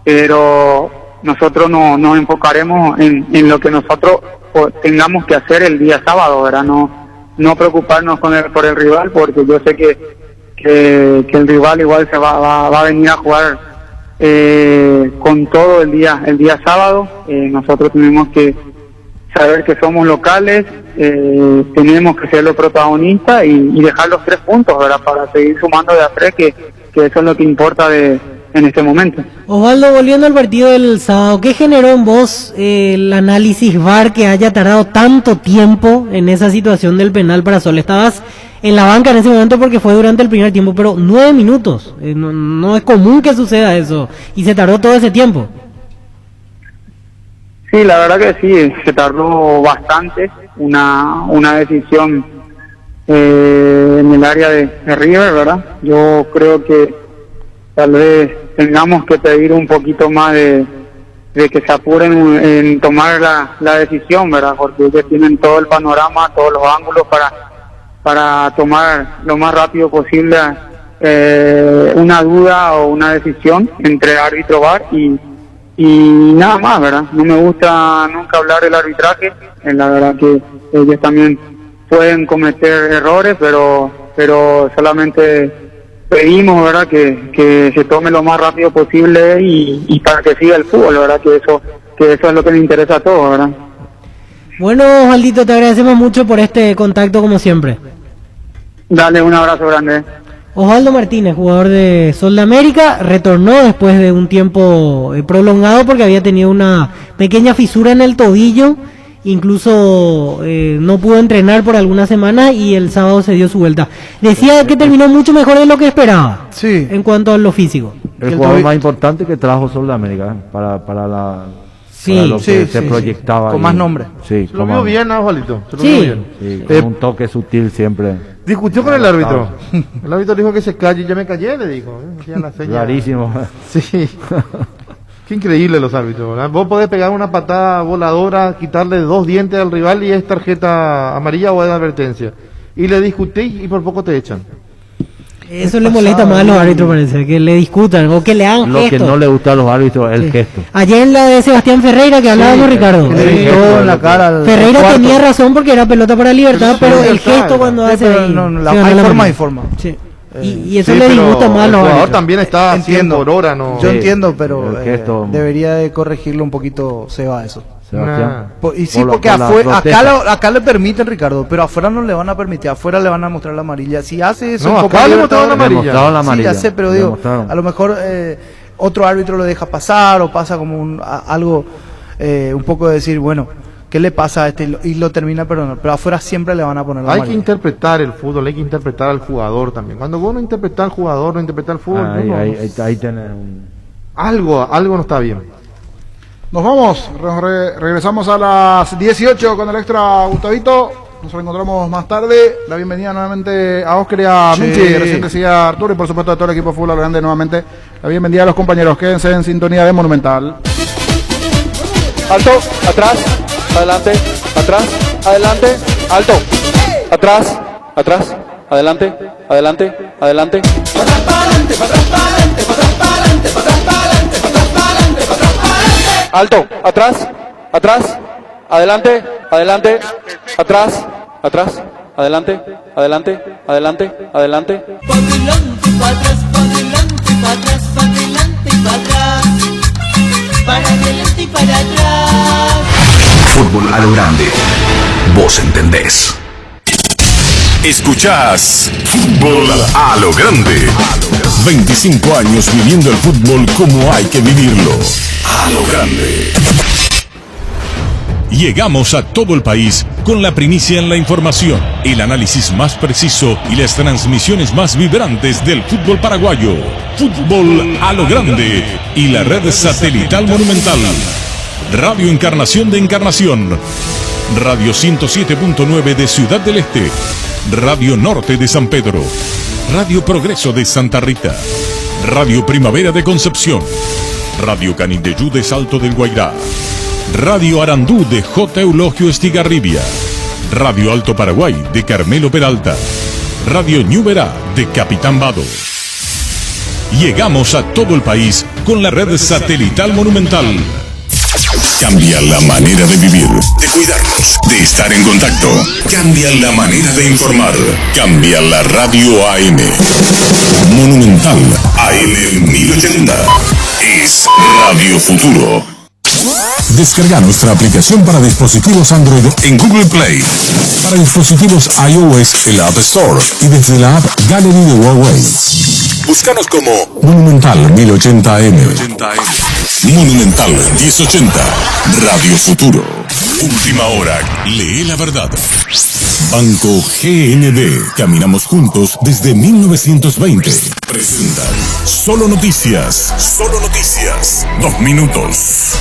pero nosotros nos enfocaremos en lo que nosotros tengamos que hacer el día sábado, ¿verdad? No preocuparnos por el rival, porque yo sé que el rival igual se va a venir a jugar con todo el día sábado. Nosotros tenemos que saber que somos locales, tenemos que ser los protagonistas y dejar los 3 puntos, ¿verdad? Para seguir sumando de a 3, que eso es lo que importa en este momento. Osvaldo, volviendo al partido del sábado, ¿qué generó en vos el análisis VAR que haya tardado tanto tiempo en esa situación del penal para Sol? Estabas en la banca en ese momento porque fue durante el primer tiempo, pero 9 minutos, no es común que suceda eso, y se tardó todo ese tiempo. Sí, la verdad que sí, se tardó bastante, una decisión en el área de River, ¿verdad? Yo creo que tal vez tengamos que pedir un poquito más de que se apuren en tomar la decisión, ¿verdad? Porque ellos tienen todo el panorama, todos los ángulos para tomar lo más rápido posible una duda o una decisión entre árbitro VAR y nada más, ¿verdad? No me gusta nunca hablar del arbitraje, la verdad que ellos también pueden cometer errores, pero solamente pedimos, ¿verdad? Que se tome lo más rápido posible y para que siga el fútbol, ¿verdad? Que eso es lo que nos interesa a todos, ¿verdad? Bueno, Osvaldito, te agradecemos mucho por este contacto como siempre. Dale, un abrazo grande. Osvaldo Martínez, jugador de Sol de América, retornó después de un tiempo prolongado porque había tenido una pequeña fisura en el tobillo, incluso no pudo entrenar por algunas semanas y el sábado se dio su vuelta. Decía que terminó mucho mejor de lo que esperaba, sí, en cuanto a lo físico. El jugador más importante que trajo Sol de América para lo que se proyectaba. Con más nombre. Sí, Se lo vio bien, ¿no, Juanito? Se lo Sí. vio bien. Sí, con un toque sutil siempre. Discutió con el árbitro. El árbitro dijo que se calle, ya me callé, le dijo. Hacía la seña. Rarísimo. Sí. Qué increíble los árbitros, ¿verdad? Vos podés pegar una patada voladora, quitarle 2 dientes al rival y es tarjeta amarilla o es advertencia. Y le discutís y por poco te echan. Eso le molesta más a los árbitros, parece, que le discutan o que le hagan Lo gestos. que no le gusta a los árbitros es el Sí. gesto. Ayer en la de Sebastián Ferreira que hablábamos, Ricardo. Le gritó en la cara al Ferreira cuarto. tenía razón porque era pelota para Libertad, pero el Libertad, gesto cuando Sí, hace pero ahí, no, se hay ganó la forma mano. y forma. Sí. Y eso Sí, le pero disgusta más a el los jugador árbitros. también está a 100 Entiendo. por hora, ¿no? Yo Sí, entiendo, pero el gesto. debería de corregirlo un poquito, Seba, eso. Sebastián. Y sí, Por porque la acá, protesta. acá le permiten, Ricardo, pero afuera no le van a permitir, afuera le van a mostrar la amarilla. Si hace eso, No, en acá Copa le Libertadores- mostraron la amarilla. Le mostraron la Sí, amarilla. ya sé, pero Le digo, mostraron. a lo mejor otro árbitro lo deja pasar o pasa como algo, un poco de decir, bueno, ¿qué le pasa a este? Y lo termina perdonando, pero afuera siempre le van a poner la Hay que amarilla. interpretar el fútbol, hay que interpretar al jugador también. Cuando vos no interpretás al jugador, no interpretás al fútbol, Ahí tenés un... algo no está bien. Nos vamos, regresamos a las 18 con el extra Gustavito. Nos reencontramos más tarde. La bienvenida nuevamente a Oscar y a Sí. Minchi, recién decía Arturo, y por supuesto a todo el equipo de Fútbol Grande nuevamente. La bienvenida a los compañeros. Quédense en sintonía de Monumental. Alto, atrás, adelante, atrás, adelante, alto, atrás, atrás, adelante, adelante, adelante. Alto, atrás, atrás, adelante, adelante, atrás, atrás, adelante, adelante, adelante, adelante. Pa' adelante, pa' atrás, pa' adelante, pa' atrás, pa' adelante y pa' atrás. Para adelante y para atrás. Fútbol a lo grande. Vos entendés. Escuchás Fútbol a lo grande. 25 años viviendo el fútbol como hay que vivirlo. A lo grande. Llegamos a todo el país con la primicia en la información, el análisis más preciso y las transmisiones más vibrantes del fútbol paraguayo. Fútbol a lo grande y la red satelital Monumental. Radio Encarnación de Encarnación. Radio 107.9 de Ciudad del Este. Radio Norte de San Pedro. Radio Progreso de Santa Rita. Radio Primavera de Concepción. Radio Canindeyú de Salto del Guairá. Radio Arandú de J. Eulogio Estigarribia. Radio Alto Paraguay de Carmelo Peralta. Radio Ñuberá de Capitán Vado. Llegamos a todo el país con la red satelital Monumental. Cambia la manera de vivir, de cuidarnos, de estar en contacto. Cambia la manera de informar. Cambia la radio AM. Monumental AM 1080. Es Radio Futuro. Descarga nuestra aplicación para dispositivos Android en Google Play. Para dispositivos iOS en la App Store y desde la App Gallery de Huawei. Búscanos como Monumental 1080 AM. Monumental 1080. Radio Futuro. Última hora. Lee la verdad. Banco GND. Caminamos juntos desde 1920. Presenta Solo Noticias. Solo Noticias. 2 minutos.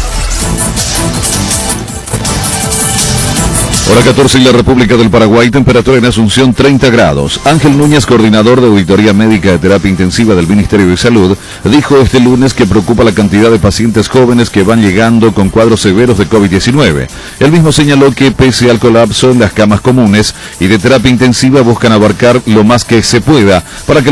Hora 14 en la República del Paraguay, temperatura en Asunción 30 grados. Ángel Núñez, coordinador de Auditoría Médica de Terapia Intensiva del Ministerio de Salud, dijo este lunes que preocupa la cantidad de pacientes jóvenes que van llegando con cuadros severos de COVID-19. Él mismo señaló que pese al colapso en las camas comunes y de terapia intensiva buscan abarcar lo más que se pueda para que